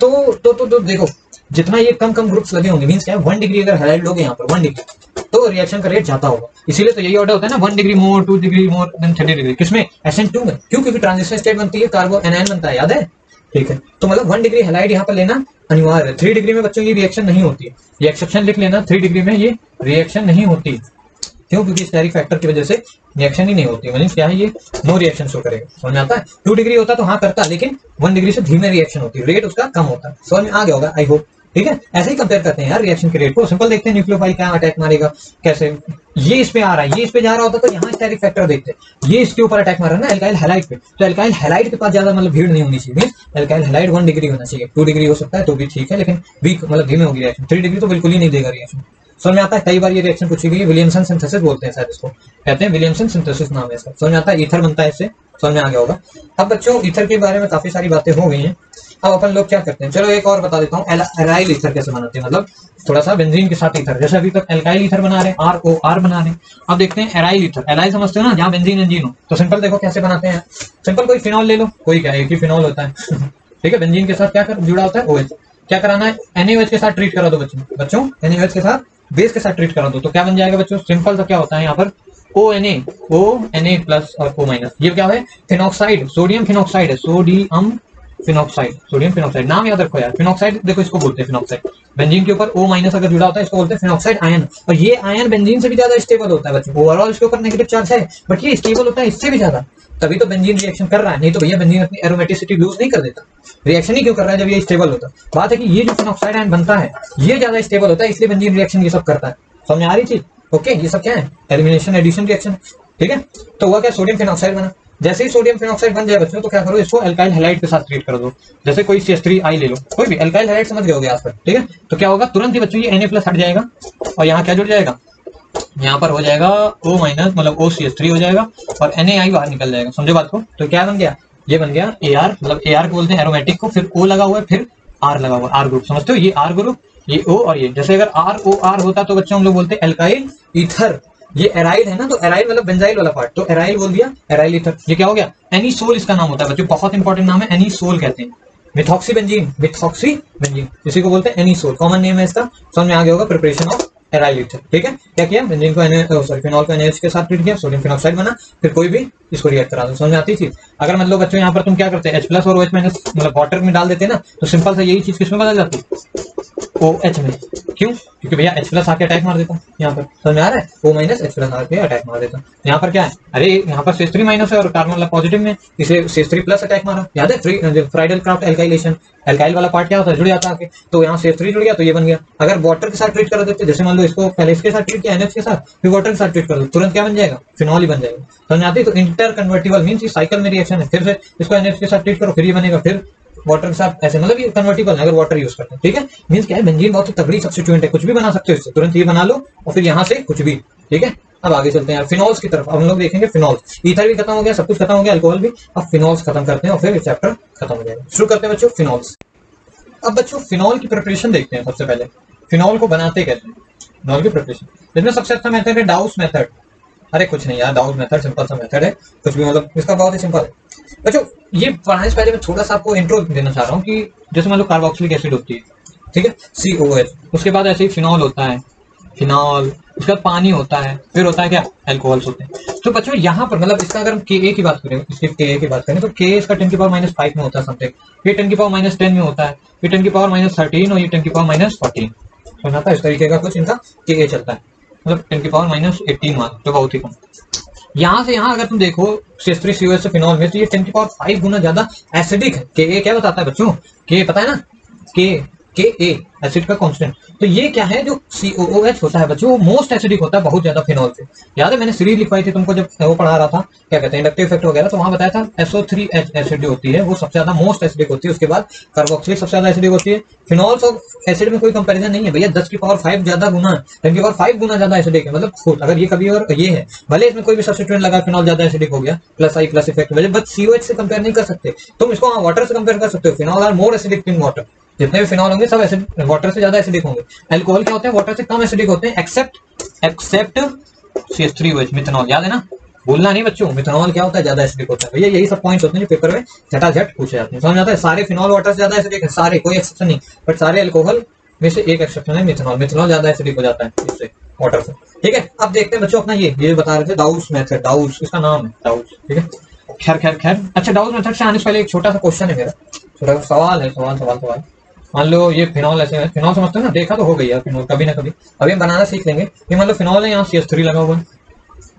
तो देखो, जितना ये कम ग्रुप्स लगे होंगे, मींस क्या है, 1 डिग्री अगर हाइलाइट लोगे यहाँ पर 1 डिग्री, तो रिएक्शन का रेट ज्यादा होगा। इसीलिए तो यही ऑर्डर होता है ना, 1 डिग्री मोर, 2 डिग्री मोर देन 30 डिग्री, किसमें, SN2 में। क्यों? क्योंकि ट्रांजिशन स्टेट बनती है, कार्बो एनायन बनता है, याद है? ठीक है, तो मतलब 1 डिग्री हाइलाइट यहाँ पर लेना अनिवार्य है। 3 डिग्री में बच्चों ये रिएक्शन नहीं होती है, ये एक्सेप्शन लिख लेना, 3 डिग्री में ये रिएक्शन नहीं होती। क्यों? क्योंकि स्टेरिक फैक्टर की वजह से रिएक्शन ही नहीं होती, मतलब क्या है, ये नो रिएक्शन शो करेगा। समझ में आता है? 2 डिग्री होता तो हाँ करता, लेकिन 1 डिग्री से धीमे रिएक्शन होती है, रेट उसका कम होता है। समझ में आ गया होगा, आई होप। ठीक है, ऐसे ही कंपेयर करते हैं यार रिएक्शन के रेट को। सिंपल देखते हैं न्यूक्लियोफाइल क्या अटैक मारेगा, कैसे। ये इस पे आ रहा है, ये इस पे जा रहा होता तो यहाँ स्टेरिक फैक्टर देखते हैं, ये इसके ऊपर अटैक मार रहा है ना एल्काइल हैलाइड पे, तो एल्काइल हैलाइड के पास ज्यादा मतलब भीड़ नहीं होनी चाहिए। एल्काइल हैलाइड 1 डिग्री होना चाहिए, 2 डिग्री हो सकता है तो भी ठीक है, लेकिन वीक मतलब धीमे होगी रिएक्शन। 3 डिग्री तो बिल्कुल ही नहीं देगा रिएक्शन। समझ में आता है? कई बार ये रिएक्शन पूछी गई है, विलियमसन सिंथेसिस बोलते हैं शायद इसको, कहते हैं विलियमसन सिंथेसिस नाम है इसका। समझ में आता है? ईथर बनता है इससे, समझ में आ गया होगा। अब बच्चों ईथर के बारे में काफी सारी बातें हो गई हैं, अब अपन लोग क्या करते हैं, चलो एक और बता देता हूँ, एराइल ईथर कैसे बनाते हैं, मतलब थोड़ा सा बेंजीन के साथ ईथर। जैसे अभी तक एल्काइल ईथर बना रहे हैं, ROR बना रहे हैं, अब देखते हैं एराइल ईथर। एराइल समझते हो ना, जहाँ बेंजीन एंजीन हो। तो सिंपल देखो कैसे बनाते हैं, सिंपल कोई फिनॉल ले लो, कोई क्या एक ही फिनॉल होता है ठीक है, बेंजीन के साथ क्या जुड़ा होता है, OH। क्या कराना है, NaOH के साथ ट्रीट करा दो बच्चों NaOH के साथ बेस के साथ ट्रीट करा दो, तो क्या बन जाएगा बच्चों, सिंपल सा क्या होता है यहाँ पर, ONA प्लस और O माइनस। ये क्या है, फिनॉक्साइड, सोडियम फिनॉक्साइड है, सोडियम फिनॉक्साइड, नाम याद रखो यार। फिनॉक्साइड देखो इसको बोलते हैं फिनॉक्साइड। बेंजीन के ऊपर O माइनस अगर जुड़ा होता है इसको बोलते हैं फिनॉक्साइड आयन, और ये आयन बेंजीन से भी ज्यादा स्टेबल होता है बच्चों। ओवरऑल इसके ऊपर नेगेटिव चार्ज है, बट ये स्टेबल होता है इससे भी ज्यादा, तभी तो बेंजीन रिएक्शन कर रहा है। नहीं तो भैया बेंजीन अपनी एरोमेटिसिटी लूज नहीं कर देता, रिएक्शन ही क्यों कर रहा है जब ये स्टेबल होता है। बात है कि ये जो फिनॉक्साइड आयन बनता है ये ज्यादा स्टेबल होता है, इसलिए बेंजीन रिएक्शन ये सब करता है। समझ में आ रही चीज? ओके, ये सब क्या है, एलिमिनेशन एडिशन रिएक्शन। ठीक है, तो हुआ क्या, सोडियम फिनॉक्साइड बना। जैसे ही सोडियम फिनॉक्साइड बन जाए बच्चों, तो क्या करो, इसको एल्काइल हैलाइड के साथ ट्रीट कर दो। जैसे कोई CH3I ले लो, कोई भी एल्काइल हैलाइड समझ गए होगे आज तक। ठीक है, तो क्या होगा, तुरंत ही बच्चों ये Na प्लस हट जाएगा, और यहाँ क्या जुड़ जाएगा, यहाँ पर हो जाएगा O माइनस, मतलब OCH3 हो जाएगा, और NaI बाहर निकल जाएगा। समझो बात को? तो क्या बन गया, ये बन गया AR, मतलब AR को बोलते हैं एरोमेटिक को, फिर O लगा हुआ है, फिर R लगा हुआ है, R ग्रुप। समझते हो, ये R ग्रुप, ये O और ये। जैसे अगर ROR होता तो बच्चों हम लोग बोलते हैं एल्काइल ईथर। ये एराइल है ना, तो एराइल मतलब बेंजाइल वाला पार्ट, तो एराइल बोल दिया, एराइल ईथर। ये क्या हो गया, एनीसोल इसका नाम होता है बच्चों, बहुत इंपॉर्टेंट नाम है, एनीसोल कहते हैं। मिथॉक्सी बेंजीन, इसी को बोलते हैं एनीसोल, कॉमन नेम है इसका। समझ में आ गया होगा, प्रिपरेशन ऑफ एराइल ईथर। ठीक है, क्या किया, बेंजीन को फिनॉल को NaOH के साथ ट्रीट किया, सोडियम फिनॉक्साइड बना, फिर कोई भी इसको रिएक्ट करा दो। समझ में आती थी? अगर मतलब बच्चों यहाँ पर तुम क्या करते हैं, H प्लस और OH माइनस मतलब वाटर में डाल देते ना, तो सिंपल सा यही चीज किसमें बदल जाती, OH में। क्यों? क्योंकि भैया H प्लस आके अटैक मार देता यहाँ पर। समझ में आ रहा है, O माइनस H प्लस आके अटैक मार देता। यहाँ पर क्या है, अरे यहाँ पर CH3 माइनस है और कार्बन वाला पॉजिटिव में, इसे CH3 प्लस अटैक मारा। याद है फ्राइडल क्राफ्ट एल्काइलेशन, एल्काइल वाला पार्ट क्या होता है, जुड़ जाता है। तो यहाँ CH3 जुड़ गया तो ये बन गया। अगर वाटर के साथ ट्रीट कर देते, जैसे मान लो इसको पहले इसके साथ ट्रीट किया NH के साथ, फिर वाटर के साथ ट्रीट कर दो, तुरंत क्या बन जाएगा, फिनॉल ही बन जाएगा। समझ में आती है? तो इंटर कन्वर्टिबल मीन्स साइकिल में रिएक्शन है, फिर से इसको NH के साथ ट्रीट करो, फिर ये बनेगा, फिर वाटर के साथ, ऐसे मतलब ये कन्वर्टिबल है अगर वाटर यूज करते हैं। ठीक है, मींस क्या है, बेंजीन बहुत तगड़ी सब्स्टिट्यूएंट है, कुछ भी बना सकते हो इससे, तुरंत ये बना लो और फिर यहाँ से कुछ भी। ठीक है, अब आगे चलते हैं यार फिनॉल्स की तरफ। अब हम लोग देखेंगे फिनॉल्स, ईथर भी खत्म हो गया, सब कुछ खत्म हो गया, अल्कोहल भी। अब फिनॉल्स खत्म करते हैं और फिर चैप्टर खत्म हो जाएगा। शुरू करते हैं बच्चों फिनॉल्स। अब बच्चों फिनॉल की प्रिपरेशन देखते हैं। सबसे पहले फिनॉल को बनाते कैसे, फिनॉल की प्रिपरेशन। इसमें सबसे अच्छा मेथड है डाउस मेथड। अरे कुछ नहीं यार, डाउस मेथड सिंपल सा मेथड है, कुछ भी मतलब इसका बहुत ही सिंपल है बच्चों। ये पढ़ाने से पहले मैं थोड़ा सा आपको इंट्रो देना चाह रहा हूँ कि जैसे मान लो कार्बोक्सिलिक एसिड होती है, ठीक है, COH, उसके बाद ऐसे ही फिनॉल होता है, फिनॉल, उसके बाद पानी होता है, फिर होता है क्या, अल्कोहल्स होते हैं। तो बच्चों यहाँ पर मतलब इसका अगर हम Ka की बात करें, इसके Ka की बात करें तो Ka इसका 10⁻⁵ में होता है समथिंग, ये 10⁻⁻10 में होता है, ये 10⁻⁻13 और ये 10⁻⁻14। समझ आता है, इस तरीके का कुछ इनका Ka चलता है, मतलब 10⁻⁻18 मान, तो बहुत ही कम। यहाँ से यहाँ अगर तुम देखो C3COH से फिनॉल में, तो ये 10⁵ गुना ज्यादा एसिडिक है। Ka क्या बताता है बच्चों, Ka पता है ना, Ka एसिड का कांस्टेंट। तो ये क्या है जो COOH होता है बच्चों, वो मोस्ट एसिडिक होता है बहुत ज्यादा फिनॉल से। याद है मैंने सीरीज लिखवाई थी तुमको जब वो पढ़ा रहा था, क्या कहते हैं इंडक्टिव इफेक्ट वगैरह, तो वहां बताया था SO3H एसिड जो होती है वो सबसे ज्यादा मोस्ट एसिडिक होती है, उसके बाद कार्बोक्सिलिक सबसे ज्यादा एसिडिक होती है। फिनॉल्स और एसिड में कोई कंपैरिजन नहीं है भैया, 10⁵ ज्यादा गुना, 10⁵ गुना ज्यादा एसिडिक है। मतलब खुद अगर ये कभी और ये है, भले इसमें कोई भी सब्स्टिट्यूएंट लगा, फिनॉल ज्यादा एसिडिक हो गया, प्लस आई प्लस इफेक्ट वजह, बट COH से कंपेयर नहीं कर सकते तुम इसको। वाटर से कंपेयर कर सकते हो, phenol are more acidic than water. जितने भी फिनॉल होंगे सब एसिड वाटर से ज्यादा एसिडिक होंगे। अल्कोहल क्या होते हैं, वाटर से कम एसिडिक होते हैं, एक्सेप्ट CH3OH, मिथनॉल। याद है ना, भूलना नहीं बच्चों, मिथनॉल क्या होता है, ज्यादा एसिडिक होता है। भैया यही सब पॉइंट्स होते हैं जो पेपर में झटाझट पूछे जाते हैं। समझ आता है, सारे फिनॉल वाटर से ज्यादा एसिडिक है, सारे, कोई एक्सेप्शन नहीं, बट सारे अल्कोहल में से एक एक्सेप्शन है मिथनॉल। मिथनॉल ज्यादा एसिडिक हो जाता है इससे, वाटर से। ठीक है, अब देखते हैं बच्चों अपना ये बता रहे थे डाउस मेथड, डाउस इसका नाम है, डाउस। ठीक है, खैर अच्छा, डाउस मेथड से आने से पहले एक छोटा सा क्वेश्चन है मेरा, छोटा सा सवाल है, सवाल। मान लो ये फिनॉल ऐसे है, फिनॉल समझते हो ना, देखा तो हो गई यार फिनॉल कभी ना कभी, अभी हम बनाना सीख लेंगे। ये मान लो फिनॉल है, यहाँ CH3 लगा हुआ है,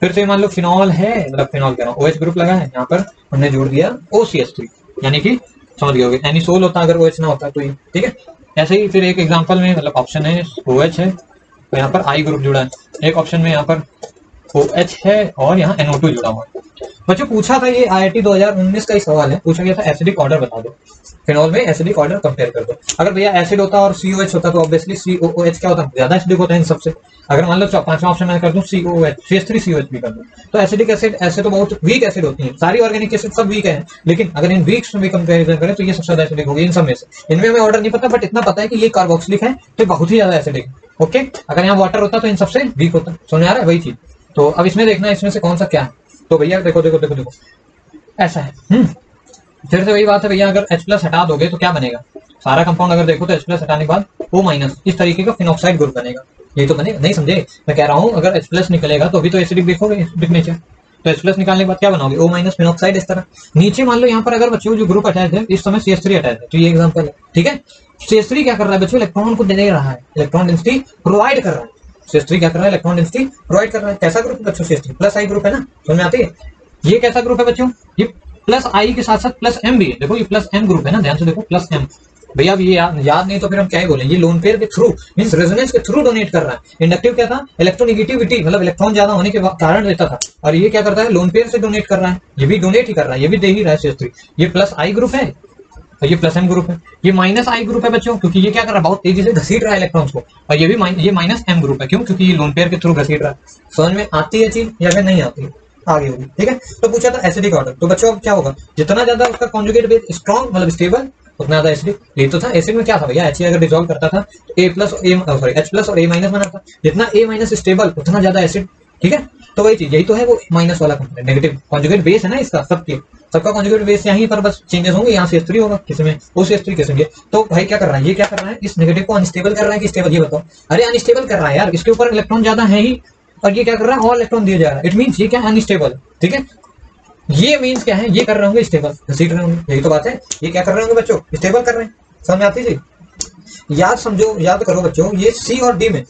फिर से मान लो फिनॉल है, मतलब फिनॉल कह रहा हूँ, OH ग्रुप लगा है, यहाँ पर हमने जोड़ दिया OCH3, यानी कि समझ गए होगे, एनिसोल होता अगर OH ना होता तो ये। ठीक है, ऐसे ही फिर एक एग्जाम्पल में मतलब ऑप्शन है OH है, तो यहाँ पर I ग्रुप जुड़ा है, एक ऑप्शन में यहाँ पर OH है और यहाँ NO2 जुड़ा हुआ है। बच्चों पूछा था, ये IIT 2019 का ही सवाल है, पूछा गया था एसिडिक ऑर्डर बता दो, फिनॉल में एसिडिक ऑर्डर कंपेयर कर दो। अगर भैया एसिड होता और COH होता तो ऑब्वियसली COOH क्या होता, ज्यादा एसिडिक होता है इन सबसे। अगर मान लो पांचवा ऑप्शन मैं कर दूं COOH, CH3COH भी कर दूं, तो एसिडिक एसिड ऐसे तो बहुत वीक एसिड होती है, सारी ऑर्गेनिक एसिड सब वीक है, लेकिन अगर इन वीक्स में भी कंपेरिजन करें तो ये सबसे ज्यादा एसिडिक होगी इन सब में से। इनमें हमें ऑर्डर नहीं पता, बट इतना पता है कि ये कार्बोक्सिलिक है तो बहुत ही ज्यादा एसिडिक है। ओके, अगर यहाँ वाटर होता तो इन सबसे वीक होता। समझ आ रहा है वही चीज। तो अब इसमें देखना है इसमें से कौन सा क्या है। तो भैया देखो ऐसा है। फिर से वही बात है भैया, अगर H+ हटा दोगे तो क्या बनेगा, सारा कंपाउंड अगर देखो तो H+ हटाने के बाद O-, इस तरीके का फिनॉक्साइड ग्रुप बनेगा। यही तो बनेगा, नहीं समझे मैं कह रहा हूँ, अगर H+ निकलेगा तो अभी तो एसिडिक देखोगे, एसिडिक नेचर, तो H+ निकालने के बाद क्या बनाओगे, O- फिनॉक्साइड इस तरह। नीचे मान लो यहाँ पर अगर बच्चों जो ग्रुप अटैच है इस समय CH3 अटैच है, तो ये एग्जाम्पल है। ठीक है, CH3 क्या कर रहा है बच्चों, इलेक्ट्रॉन को दे रहा है, इलेक्ट्रॉन डेंसिटी प्रोवाइड कर रहा है। CH3 क्या कर रहा है, इलेक्ट्रॉन डेंसिटी प्रोवाइड कर रहा है। कैसा ग्रुप बच्चों, CH3 प्लस आई ग्रुप है ना, समझ में आती है। ये कैसा ग्रुप है बच्चों, ये प्लस आई के साथ साथ प्लस एम भी है। देखो ये प्लस एम ग्रुप है ना, ध्यान से देखो प्लस एम। भैया अब ये याद नहीं तो फिर हम क्या ही बोलें, ये लोन पेयर के थ्रू मींस रेजोनेंस के थ्रू डोनेट कर रहा है। इंडक्टिव क्या था, इलेक्ट्रोनेगेटिविटी, मतलब इलेक्ट्रॉन ज्यादा होने के कारण देता था, और ये क्या करता है, लोन पेयर से डोनेट कर रहा है, ये भी डोनेट ही कर रहा है, ये भी दे ही रहा है CH3। ये प्लस आई ग्रुप है और ये प्लस एम ग्रुप है। ये माइनस आई ग्रुप है बच्चों, क्योंकि ये क्या कर रहा है, बहुत तेजी से घसीट रहा है इलेक्ट्रॉन्स को, और ये भी ये माइनस एम ग्रुप है, क्यों, क्योंकि ये लोन पेयर के थ्रू घसीट रहा है। समझ में आती है चीज या फिर नहीं आती है, आगे होगी। ठीक है, तो पूछा था एसिडिक ऑर्डर, तो बच्चों अब क्या होगा, जितना ज्यादा उसका कॉन्जुगेट बेस स्ट्रॉन्ग मतलब स्टेबल, उतना ज्यादा एसिडिक। ये तो था, एसिड में क्या था भैया, H अगर डिसॉल्व करता था तो H+ और A- बनाता, जितना A- स्टेबल उतना ज्यादा एसिड। ठीक है, तो वही चीज, यही तो है वो माइनस वाला कंपोनेंट, नेगेटिव कॉन्जुगेट बेस है ना इसका, सबका कॉन्जुगेट बेस यहीं पर बस चेंजेस होंगे, यहाँ CH3 होगा, किसी में OCH3 किसी में। तो भाई क्या कर रहा है, ये क्या कर रहा है, इस नेगेटिव को अनस्टेबल कर रहा है कि स्टेबल, ये बताओ। अरे अनस्टेबल कर रहा है यार, इसके ऊपर इलेक्ट्रॉन ज्यादा है ही, और ये क्या कर रहा है, और इलेक्ट्रॉन दिया जा रहा है, इट मींस ये क्या है, अनस्टेबल। ठीक है, ये मींस क्या है, ये कर रहे होंगे स्टेबल, घसीट रहे होंगे, यही तो बात है। ये क्या कर रहे होंगे बच्चों, स्टेबल कर रहे हैं। समझ में आती है, याद समझो, याद करो बच्चों, ये C और D में,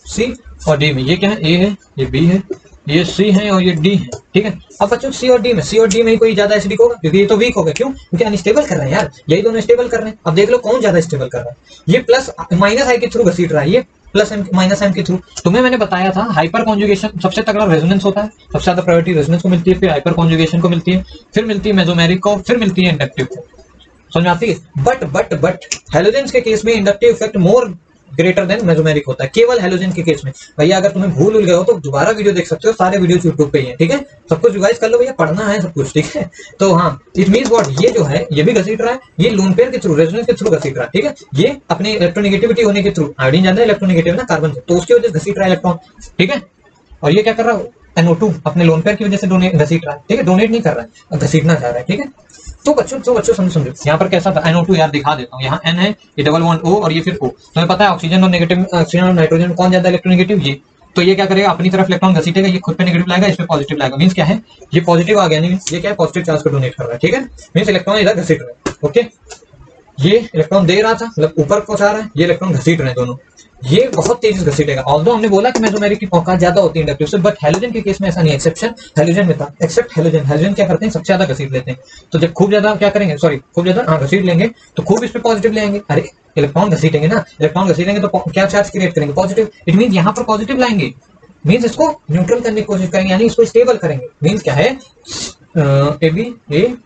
ये क्या है, A है, ये B है, ये C है और ये D है। ठीक है, अब बच्चों C और D में ही कोई ज्यादा एसिडिक होगा, क्योंकि ये तो वीक होगा, क्यों, क्योंकि अनस्टेबल कर रहे हैं यार, यही दोनों स्टेबल कर रहे हैं। अब देख लो कौन ज्यादा स्टेबल कर रहा है, ये प्लस माइनस आई के थ्रू घसीट रहा है, ये प्लस एम माइनस एम के थ्रू। तुम्हें मैंने बताया था हाइपर कॉन्जुगेशन सबसे तगड़ा रेजोनेंस होता है, सबसे ज्यादा प्रायोरिटी रेजोनेंस को मिलती है, फिर हाइपर कॉन्जुगेशन को मिलती है, फिर मिलती है मेसोमेरिक को, फिर मिलती है इंडक्टिव को। समझ आती है, बट हैलोजेंस के केस में इंडक्टिव इफेक्ट मोर ग्रेटर देन मेसोमेरिक होता है केवल हैलोजन के केस में। भैया अगर तुम्हें भूल गए हो तो दोबारा वीडियो देख सकते हो, सारे वीडियो यूट्यूब पे ही है, ठीक है। सब कुछ रिवाइज कर लो भैया, पढ़ना है सब कुछ, ठीक है। तो हाँ, इट मींस व्हाट, ये जो है ये भी घसीट रहा है, ये लोन पेयर के थ्रू, रेजोनेंस के थ्रू घसीट रहा है, ठीक है। ये अपने इलेक्ट्रोनेगेटिविटी होने के थ्रू, आयोडीन ज्यादा इलेक्ट्रोनेगेटिव है ना कार्बन से, तो उसकी वजह से घसीट रहा है इलेक्ट्रॉन, ठीक है। और ये क्या कर रहा है, NO2 अपने लोन पेयर की वजह से घसीट रहा है, ठीक है। डोनेट नहीं कर रहा है, घसीटना चाह रहा है, ठीक है। तो बच्चों समझो यहाँ पर कैसा था, NO2 यार दिखा देता हूँ, यहाँ N है, ये डबल बॉन्ड O और ये फिर O। तुम्हें पता है ऑक्सीजन और नेगेटिव, ऑक्सीजन और नाइट्रोजन कौन ज्यादा इलेक्ट्रोनेगेटिव, ये। तो ये क्या करेगा, अपनी तरफ इलेक्ट्रॉन घसीटेगा, ये खुद पे नेगेटिव लाएगा, इस पे पॉजिटिव लाएगा। मींस क्या है, ये पॉजिटिव आ गया, नहीं ये क्या है, पॉजिटिव चार्ज को डोनेट कर रहा है, ठीक है। मींस इलेक्ट्रॉन इधर घसीट रहा है, ओके। ये इलेक्ट्रॉन दे रहा था, मतलब ऊपर पहुंचा रहा है, ये इलेक्ट्रॉन घसीट रहे हैं दोनों, ये बहुत तेजी से घसीटेगा। ऑल्दो हमने बोला कि मेसोमेरिक की औकात ज्यादा होती है इंडक्टिव से, बट हैलोजन के केस में ऐसा नहीं, एक्सेप्शन हैलोजन में था, एक्सेप्ट हैलोजन। हैलोजन क्या करते हैं, सबसे ज्यादा घसीट लेते हैं। तो जब खूब ज्यादा क्या करेंगे, सॉरी खूब ज्यादा हाँ घसीट लेंगे, तो खूब इस पे पॉजिटिव लेंगे। अरे इलेक्ट्रॉन घसीटेंगे ना, इलेक्ट्रॉन घसीटेंगे तो क्या चार्ज क्रिएट करेंगे, पॉजिटिव। इट मीन यहाँ पर पॉजिटिव लाएंगे, मीन्स इसको न्यूट्रल करने की कोशिश करेंगे, यानी इसको स्टेबल करेंगे। मीन्स क्या है, ए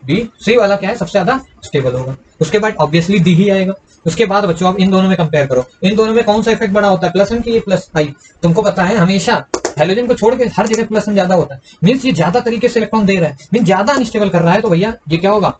बी सी वाला क्या है, सबसे ज्यादा स्टेबल होगा। उसके बाद ऑब्वियसली डी ही आएगा। उसके बाद बच्चों आप इन दोनों में कंपेयर करो, इन दोनों में कौन सा इफेक्ट बड़ा होता है, प्लस एन की ये प्लस आई। तुमको पता है हमेशा हैलोजन को छोड़ के हर जगह प्लस एन ज्यादा होता है, मीन्स ये ज्यादा तरीके से इलेक्ट्रॉन दे रहा है, मीन्स ज्यादा अनस्टेबल कर रहा है। तो भैया ये क्या होगा,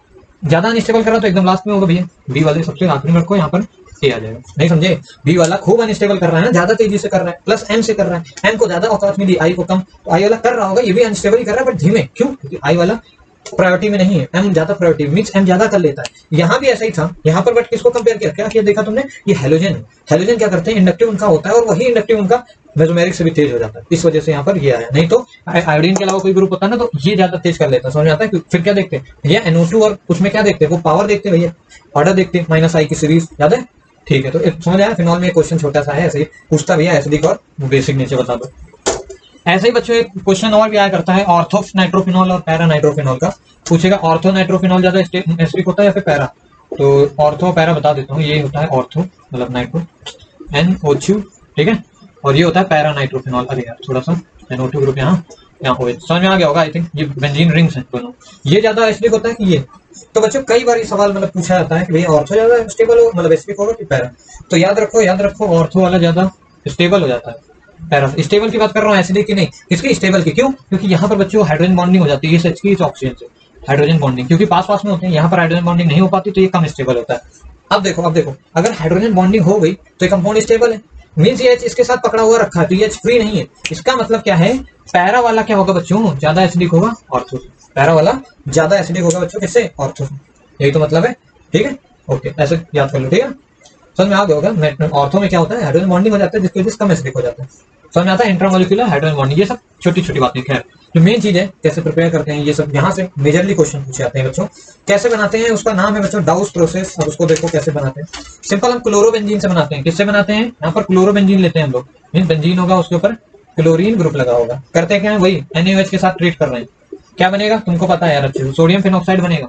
ज्यादा अनस्टेबल कर रहा है तो एकदम लास्ट में होगा भैया, बी वाले सबसे आखिरी में रखो, यहाँ पर ए आ जाएगा। नहीं समझे, बी वाला खूब अनस्टेबल कर रहा है ना, ज्यादा तेजी से कर रहा है, प्लस एम से कर रहा है, एम को ज्यादा औकात मिली, आई को कम। तो आई वाला कर रहा होगा, ये भी अनस्टेबल ही कर रहा है, बट धीमे, क्यों, क्योंकि आई वाला प्रायोरिटी में नहीं है, एम ज्यादा प्रायोरिटी, मींस एम ज्यादा कर लेता है। यहाँ भी ऐसा ही था, यहाँ पर बट किसको कंपेयर किया, क्या किया देखा तुमने, ये हैलोजन है। हैलोजन क्या करते हैं, इंडक्टिव उनका होता है, और वही इंडक्टिव उनका मेसोमेरिक से भी तेज हो जाता है, इस वजह से यहाँ पर ये आया। नहीं तो आयोडीन के अलावा कोई ग्रुप होता है ना, तो ये ज्यादा तेज कर लेता है, समझ आता है। फिर क्या देखते हैं भैया, NO2 और उसमें क्या देखते हैं, वो पावर देखते हैं भैया, ऑर्डर देखते हैं, माइनस आई की सीरीज, याद है, ठीक है। तो समझ आया, फिनॉल में क्वेश्चन छोटा सा है, ऐसे ही पूछता भैया एसिडिक और बेसिक नीचे बता दो। ऐसे ही बच्चों एक क्वेश्चन और भी आया करता है, ऑर्थो नाइट्रोफिनॉल और पैरा नाइट्रोफिनॉल का पूछेगा। ऑर्थो नाइट्रोफिनॉल ज्यादा एसिडिक होता है या फिर पैरा, तो ऑर्थो पैरा बता देता हूँ। ये होता है ऑर्थो मतलब नाइट्रो NO2, ठीक है, और ये होता है पैरा नाइट्रोफिनॉल। अरे यार थोड़ा सा NO2 ग्रुप यहाँ हो, समझ में आ गया होगा आई थिंक। ये बेंजीन रिंग्स हैं दोनों, ये ज्यादा एसिडिक होता है कि ये। तो बच्चों कई बार ये सवाल मतलब पूछा जाता है कि भैया ऑर्थो ज्यादा स्टेबल हो, मतलब एसिडिक होगा कि पैरा। तो याद रखो ऑर्थो वाला ज्यादा स्टेबल हो जाता है। पैरा स्टेबल की बात कर रहा हूँ, एसिडिक की नहीं, किसकी स्टेबल की, क्यों, क्योंकि यहाँ पर बच्चों हाइड्रोजन बॉन्डिंग हो जाती है, ये की ऑक्सीजन से हाइड्रोजन बॉन्डिंग, क्योंकि पास में होते हैं, यहाँ पर हाइड्रोजन बॉन्डिंग नहीं हो पाती, तो ये कम स्टेबल होता है। अब देखो अगर हाइड्रोजन बॉन्डिंग हो गई तो ये कंपाउंड स्टेबल है, मीन्स ये इसके साथ पकड़ा हुआ रखा है, तो ये फ्री नहीं है। इसका मतलब क्या है, पैरा वाला क्या होगा बच्चों, ज्यादा एसिडिक होगा ऑर्थो से। पैरा वाला ज्यादा एसिडिक होगा बच्चों, किससे, ऑर्थो से। यही तो मतलब है, ठीक है, ओके, ऐसे याद कर लो, ठीक है। समझ में आ गया होगा। ऑर्थो में क्या होता है, हाइड्रोजन बॉन्डिंग हो जाता है, जिसकी वजह से कम एसिडिक हो जाता है। समझ में आता है, इंट्रामोलिक्यूलर हाइड्रोजन बॉन्डिंग, ये सब छोटी छोटी बातें। खैर जो मेन चीज है कैसे प्रिपेयर करते हैं, ये सब यहाँ से मेजरली क्वेश्चन पूछे जाते हैं बच्चों। कैसे बनाते हैं, उसका नाम है बच्चों डाउस प्रोसेस। अब उसको देखो कैसे बनाते हैं। सिंपल हम क्लोरोबेंजीन से बनाते हैं। किससे बनाते हैं, यहाँ पर क्लोरोबेंजीन लेते हैं हम लोग, मीन बेंजीन होगा, उसके ऊपर क्लोरीन ग्रुप लगा होगा। करते क्या है, वही NaOH के साथ ट्रीट कर रहे हैं। क्या बनेगा तुमको पता है यार अच्छे से, सोडियम फिनॉक्साइड बनेगा,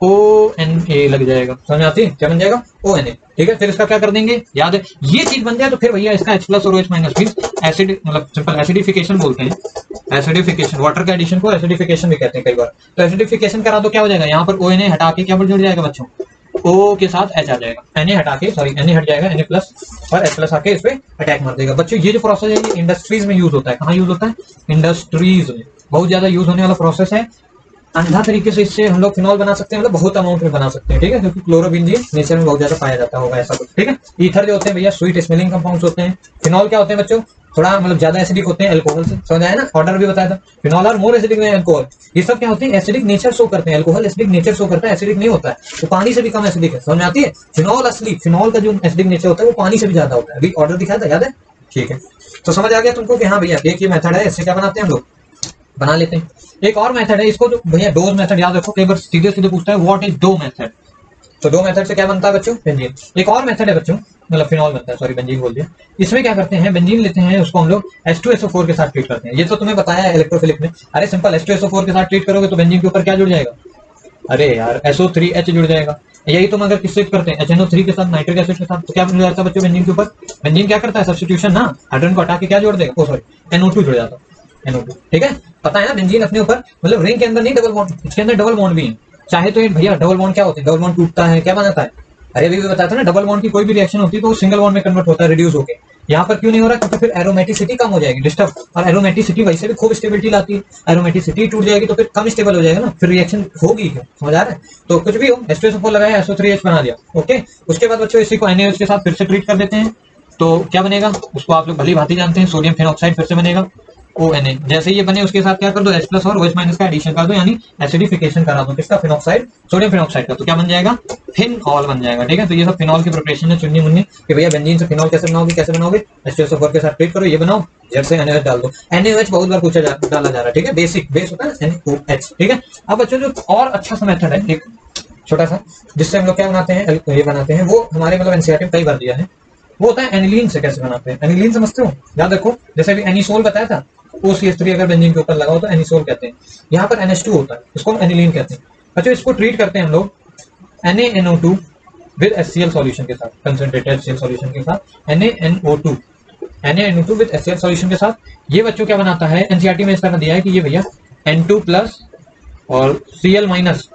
ONA लग जाएगा। समझ आती है, क्या बन जाएगा, ONA, ठीक है। फिर इसका क्या कर देंगे, याद है, ये चीज बन जाए तो फिर भैया इसका H+ और OH- मींस एसिड, मतलब सिंपल एसिडिफिकेशन बोलते हैं। एसिडिफिकेशन, वाटर के एडिशन को एसिडिफिकेशन भी कहते हैं कई बार। तो एसिडिफिकेशन करा दो, क्या हो जाएगा, यहाँ पर ONA हटा के क्या जुड़ जाएगा बच्चों, O के साथ H आ जाएगा, Na हटा के, सॉरी Na हट जाएगा, Na+ और H+ आके इस पे अटैक मार देगा। बच्चों ये जो प्रोसेस है ये इंडस्ट्रीज में यूज होता है। कहाँ यूज होता है, इंडस्ट्रीज में बहुत ज्यादा यूज होने वाला प्रोसेस है। अंधा तरीके से इससे हम लोग फिनॉल बना सकते हैं, मतलब बहुत अमाउंट में बना सकते हैं, ठीक है, क्योंकि क्लोरोबेंजीन नेचर में बहुत ज्यादा पाया जाता होगा, ऐसा कुछ, ठीक है। ईथर जो होते हैं भैया स्वीट स्मेलिंग कंपाउंड्स होते हैं। फिनॉल क्या होते हैं बच्चों, थोड़ा मतलब ज्यादा एसिडिक होते हैं अल्कोहल से, समझ आया ना, ऑर्डर भी बताया था, फिनॉल और मोर एसिडिक देन अल्कोहल। ये सब क्या होते हैं, एसिडिक नेचर शो करते हैं। अल्कोहल एसिडिक नेचर शो करता है, एसिडिक नहीं होता है, तो पानी से भी कम एसिडिक है, समझ में आती है। फिनॉल असली, फिनॉल का जो एसिडिक नेचर होता है वो पानी से भी ज्यादा होता है, अभी ऑर्डर दिखाया था, याद है, ठीक है। तो समझ आ गया तुमको कि हाँ भैया एक ये मेथड है, इससे क्या बनाते हैं हम लोग, बना लेते हैं। एक और मेथड है, इसको जो भैया डोज मेथड याद रखो, कई बार सीधे सीधे पूछता है व्हाट इज डो मेथड। तो डो मेथड से क्या बनता है बच्चों, बेंजीन। एक और मेथड है बच्चों, मतलब फिनॉल बनता है, सॉरी बेंजीन बोल दिया। इसमें क्या करते हैं, बेंजीन लेते हैं, उसको हम लोग H2SO4 के साथ ट्रीट करते हैं। ये तो तुम्हें बताया है इलेक्ट्रोफिलिक में। अरे सिंपल H2SO4 के साथ ट्रीट करोगे तो बेंजीन के ऊपर क्या जुड़ जाएगा, अरे यार SO3H जुड़ जाएगा। यही तुम अगर किससे करते हैं, HNO3 के साथ, नाइट्रिक एसिड के साथ, तो क्या जुड़ जाता है बच्चों बेंजीन के ऊपर। बेंजीन क्या करता है, सब्स्टिट्यूशन ना, हाइड्रोजन को हटा के क्या जोड़ देगा, ओ सॉरी NO2 जुड़ जाता है, NO2, ठीक है। पता है ना बेंजीन अपने ऊपर, मतलब रिंग के अंदर नहीं डबल बॉन्ड, इसके अंदर डबल बॉन्ड भी है। चाहे तो ये भैया डबल बॉन्ड क्या होते हैं, डबल बॉन्ड टूटता है, क्या बनाता है, अरे अभी भी बताया था ना, डबल बॉन्ड की कोई भी रिएक्शन होती है तो वो सिंगल बॉन्ड में कन्वर्ट होता है रिड्यूस होके। यहाँ पर क्यों नहीं हो रहा? क्योंकि फिर एरोमेटिसिटी कम हो जाएगी, डिस्टर्ब, और एरोमेटिसिटी वैसे भी खूब स्टेबिलिटी लाती है। एरोमेटिसिटी टूट जाएगी तो फिर कम स्टेबल हो जाएगा ना, फिर रिएक्शन होगी क्यों? समझ आ रहा है? तो कुछ भी हो, H2SO4 लगाया, SO3H बना दिया, ओके। उसके बाद बच्चों इसी को NaOH के साथ फिर से ट्रीट कर देते हैं, तो क्या बनेगा उसको आप लोग भली भांति जानते हैं, सोडियम फिनॉक्साइड फिर से बनेगा ONA। जैसे ये बने उसके साथ क्या कर दो, H प्लस और OH माइनस का एडिशन कर दो, यानी एसिडिफिकेशन करा दो किसका? फिनॉक्साइड, सोडियम फिनॉक्साइड का, तो क्या बन जाएगा? फिनॉल बन जाएगा। ठीक है, तो ये सब फिनॉल की प्रिपरेशन है, चुन्नी मुन्नी कि भैया बेंजीन से फिनॉल कैसे बनाओगे, कैसे बनाओगे? H2SO4 के साथ ट्रीट करो, ये बनाओ, जेड से NaOH डाल दो। NaOH बहुत बार पूछा डाला जा रहा है, ठीक है, बेसिक बेस होता है NaOH। ठीक है, अब बच्चों जो और अच्छा सा मेथड है एक छोटा सा, जिससे हम लोग क्या बनाते हैं, ये बनाते हैं, वो हमारे मतलब एनसीईआरटी में कई बार दिया है, वो होता है एनिलीन से कैसे बनाते हैं। एनिलीन समझते हो? याद रखो, जैसे अभी एनिसोल बताया था, OCH3 अगर बेंजीन के ऊपर लगाओ तो एनिसोल कहते हैं। यहाँ पर NH2 होता है, इसको हम एनिलीन कहते हैं। अच्छा, इसको ट्रीट करते हैं हम लोग NaNO2 विद HCl सॉल्यूशन के साथ, कंसंट्रेटेड HCl सॉल्यूशन के साथ, NaNO2 विद HCl सॉल्यूशन के साथ। ये बच्चों क्या बनाता है, एनसीईआरटी में इस तरह दिया है कि ये भैया N2 प्लस और Cl माइनस,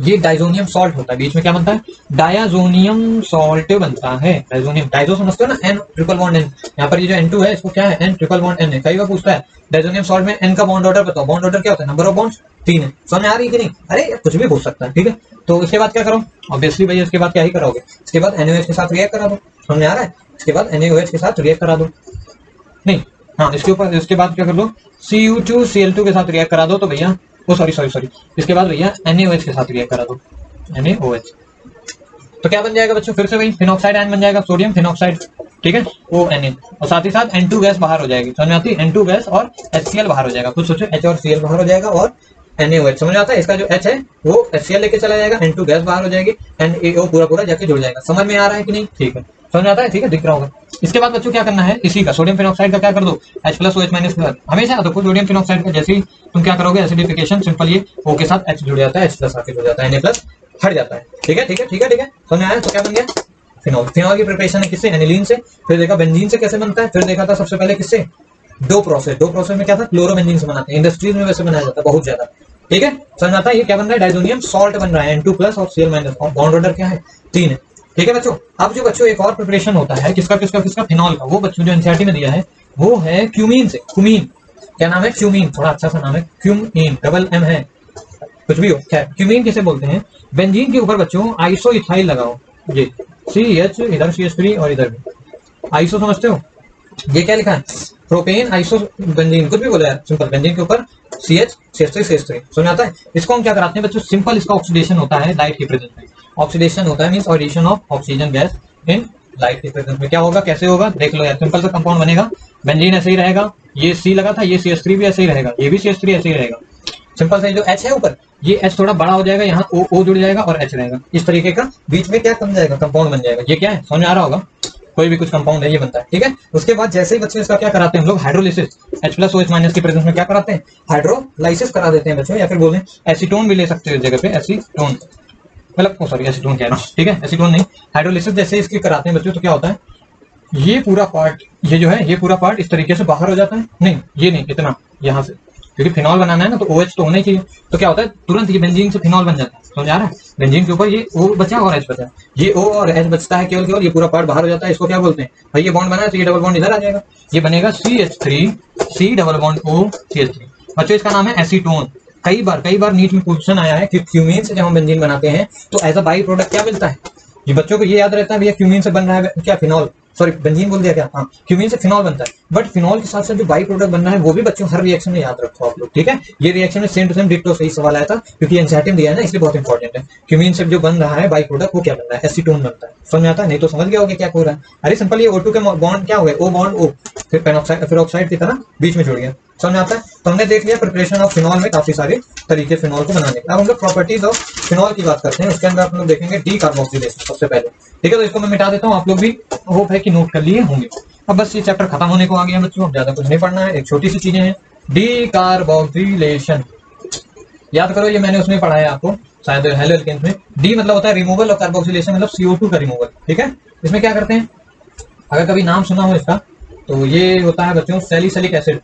ये डाइजोनियम सॉल्ट होता है, बीच में क्या बनता है? डायाजोनियम सॉल्ट बनता है। डाइजोनियम, डाइजो समझते हो ना, N ट्रिपल बॉन्ड N। यहाँ पर ये जो N2 है इसको क्या है? N ट्रिपल बॉन्ड N है। कई बार पूछता है डाइजोनियम सॉल्ट में N का बॉन्ड ऑर्डर बताओ। बॉन्ड ऑर्डर क्या होता है? नंबर ऑफ बॉन्ड्स 3 है। समझ आ रही है कि नहीं? अरे कुछ भी पूछ सकता है, ठीक है। तो इसके बाद क्या करो, ऑब्वियसली भैया इसके बाद क्या ही करोगे, इसके बाद NaOH के साथ रिएक्ट करा दो। समझ आ रहा है? इसके बाद NaOH के साथ रिएक्ट करा दो, नहीं हाँ, इसके ऊपर इसके बाद क्या कर लो, Cu2Cl2 के साथ रिएक्ट करा दो, तो भैया सॉरी, इसके बाद भैया NaOH के साथ रिएक्ट करा दो, NaOH। तो क्या बन जाएगा बच्चों? फिर से वही फिनॉक्साइड आयन बन जाएगा, सोडियम फिनॉक्साइड, ठीक है, ONA, और साथ ही साथ N2 गैस बाहर हो जाएगी। समझ में आती है? N2 गैस और HCl बाहर हो जाएगा। कुछ सोचो, H और Cl बाहर हो जाएगा और NaOH। समझ आता है? इसका जो H है वो HCl लेके चला जाएगा, N2 गैस बाहर हो जाएगी, NaO पूरा जाके जुड़ जाएगा। समझ में आ रहा है कि नहीं? ठीक है, समझ आता है? ठीक है, दिख रहा होगा। इसके बाद बच्चों क्या करना है, इसी का सोडियम फिनॉक्साइड का क्या कर दो, H प्लस OH माइनस के साथ। हमेशा याद रखो सोडियम फिनॉक्साइड का जैसे ही तुम क्या करोगे, एसिडिफिकेशन, सिंपल ये O के साथ H जुड़ जाता है, H प्लस आके जुड़ जाता है, Na प्लस हट जाता है। ठीक है, ठीक है, ठीक है, ठीक है, समझ आया? तो क्या बन गया? फिनॉल। फिनॉल की प्रिपरेशन है किससे? एनिलीन से। फिर देखा बेंजीन से कैसे बनता है, फिर देखा था सबसे पहले किससे? दो प्रोसेस में क्या था? क्लोरोबेंजीन से बनाते हैं, इंडस्ट्रीज में वैसे बनाया जाता है बहुत ज्यादा। ठीक है, समझ आता है? ये क्या बन रहा है? डाइजोनियम सॉल्ट बन रहा है, N2 प्लस और Cl माइनस, और बॉन्ड ऑर्डर क्या है? 3 है। ठीक है बच्चों, अब जो बच्चों एक और प्रिपरेशन होता है किसका किसका किसका? फिनॉल का। वो बच्चों जो एनसीईआरटी में दिया है वो है क्यूमीन से। क्यूमीन, क्या नाम है? क्यूमीन, थोड़ा अच्छा सा नाम है, क्यूमीन, डबल M है, कुछ भी हो, खैर क्यूमीन किसे बोलते हैं? बेंजीन के ऊपर बच्चों आइसो इथाइल लगाओ, ये CH, इधर CH3 और इधर भी आइसो, समझते हो? ये क्या लिखा है? प्रोपेन आइसो बेंजीन, कुछ भी बोला है, सिंपल बेंजीन के ऊपर CH, CH3, CH3। समझ आता है? इसको हम क्या कराते हैं बच्चों? सिंपल इसका ऑक्सीडेशन होता है लाइट के प्रेजेंस में। ऑक्सीडेशन होता है means audition of oxygen gas in light के प्रेजेंस में। क्या होगा, कैसे होगा, देख लो यार। सिंपल सा कंपाउंड बनेगा, बेंजीन ऐसे ही रहेगा, ये C लगा था, ये CH3 भी ऐसे ही रहेगा, ये भी CH3 ऐसे ही रहेगा। सिंपल सा जो H है ऊपर, ये H थोड़ा बड़ा हो जाएगा, यहाँ O जुड़ जाएगा और H रहेगा, इस तरीके का बीच में क्या बन जाएगा? कंपाउंड बन जाएगा। ये क्या है, समझ आ रहा होगा? कोई भी कुछ कंपाउंड है ये बनता है। ठीक है, उसके बाद जैसे ही बच्चे इसका क्या कराते हैं हम लोग? Hydrolysis. H plus OH minus की प्रेजेंस में क्या कराते हैं? हाइड्रोलाइसिस करा देते हैं बच्चों, या फिर बोलें एसीटोन भी ले सकते हो इस जगह पे, एसीटोन, मतलब सॉरी एसीटोन कह रहा हूँ, ठीक है, एसीटोन नहीं, हाइड्रोलिसिस जैसे इसकी कराते हैं बच्चों, तो क्या होता है? ये पूरा पार्ट, ये जो है ये पूरा पार्ट इस तरीके से बाहर हो जाता है, नहीं ये नहीं, इतना यहाँ से, क्योंकि फिनॉल बनाना है ना तो OH तो होना ही चाहिए। तो क्या होता है, तुरंत ये बेंजीन से फिनॉल बन जाता है। समझ आ रहा है? बेंजीन के ऊपर ये O बचा और H बचा, ये O और H बचता है केवल केवल, ये पूरा पार्ट बाहर हो जाता है। इसको क्या बोलते हैं भाई? ये बॉन्ड बना है तो ये डबल बॉन्ड इधर आ जाएगा, ये बनेगा CH3, C double bond O CH3। बच्चों इसका नाम है एसीटोन। कई बार नीट में क्वेश्चन आया है कि क्यूमीन से जब हम बेंजीन बनाते हैं तो एज अ बाई प्रोडक्ट क्या मिलता है? ये बच्चों को ये याद रहता है भैया क्यूमीन से बन रहा है क्या? फिनॉल, सॉरी बेंजीन बोल दिया क्या? हाँ, क्यूमीन से फिनॉल बनता है, बट फिनॉल के साथ साथ जो बाई प्रोडक्ट बनना है वो भी बच्चों हर रिएक्शन में याद रखो आप लोग। ठीक है, ये रिएक्शन में सेम टू सेम डिक्टो सही सवाल आया था, क्योंकि एनसीईआरटी में दिया है ना, इसलिए बहुत इंपॉर्टेंट है। क्यूमीन से जो बन रहा है बाई प्रोडक्ट वो क्या बन रहा है? एसीटोन बनता है। समझ आता है? नहीं तो समझ गया होगा क्या हो रहा है। अरे सिंपल, ये O2 के बॉन्ड क्या हुए? O बॉन्ड O, फिर पेरोक्साइड की तरह बीच में जुड़ गया। समझ आता है? तो हमने देख लिया प्रिपरेशन ऑफ फिनॉल में काफी सारे तरीके फिनॉल को बनाने के। अब हम लोग प्रॉपर्टीज ऑफ फिनॉल की बात करते हैं। उसके अंदर हम लोग देखेंगे डी कार्बोक्सिलेशन सबसे पहले। ठीक है, तो इसको मैं मिटा देता हूँ, आप लोग भी होप है कि नोट कर लिए होंगे। अब बस ये चैप्टर खत्म होने को आ गया बच्चों, अब ज्यादा कुछ नहीं पढ़ना है, एक छोटी सी चीजें हैं। डी कार्बोक्सिलेशन याद करो, ये मैंने उसमें पढ़ाया आपको शायद हेलो एल्केन्स में। डी मतलब होता है रिमूवल और कार्बोक्सिलेशन मतलब CO2 का रिमूवल। ठीक है, इसमें क्या करते हैं, अगर कभी नाम सुना हो इसका तो ये होता है बच्चों सैलिसिलिक एसिड।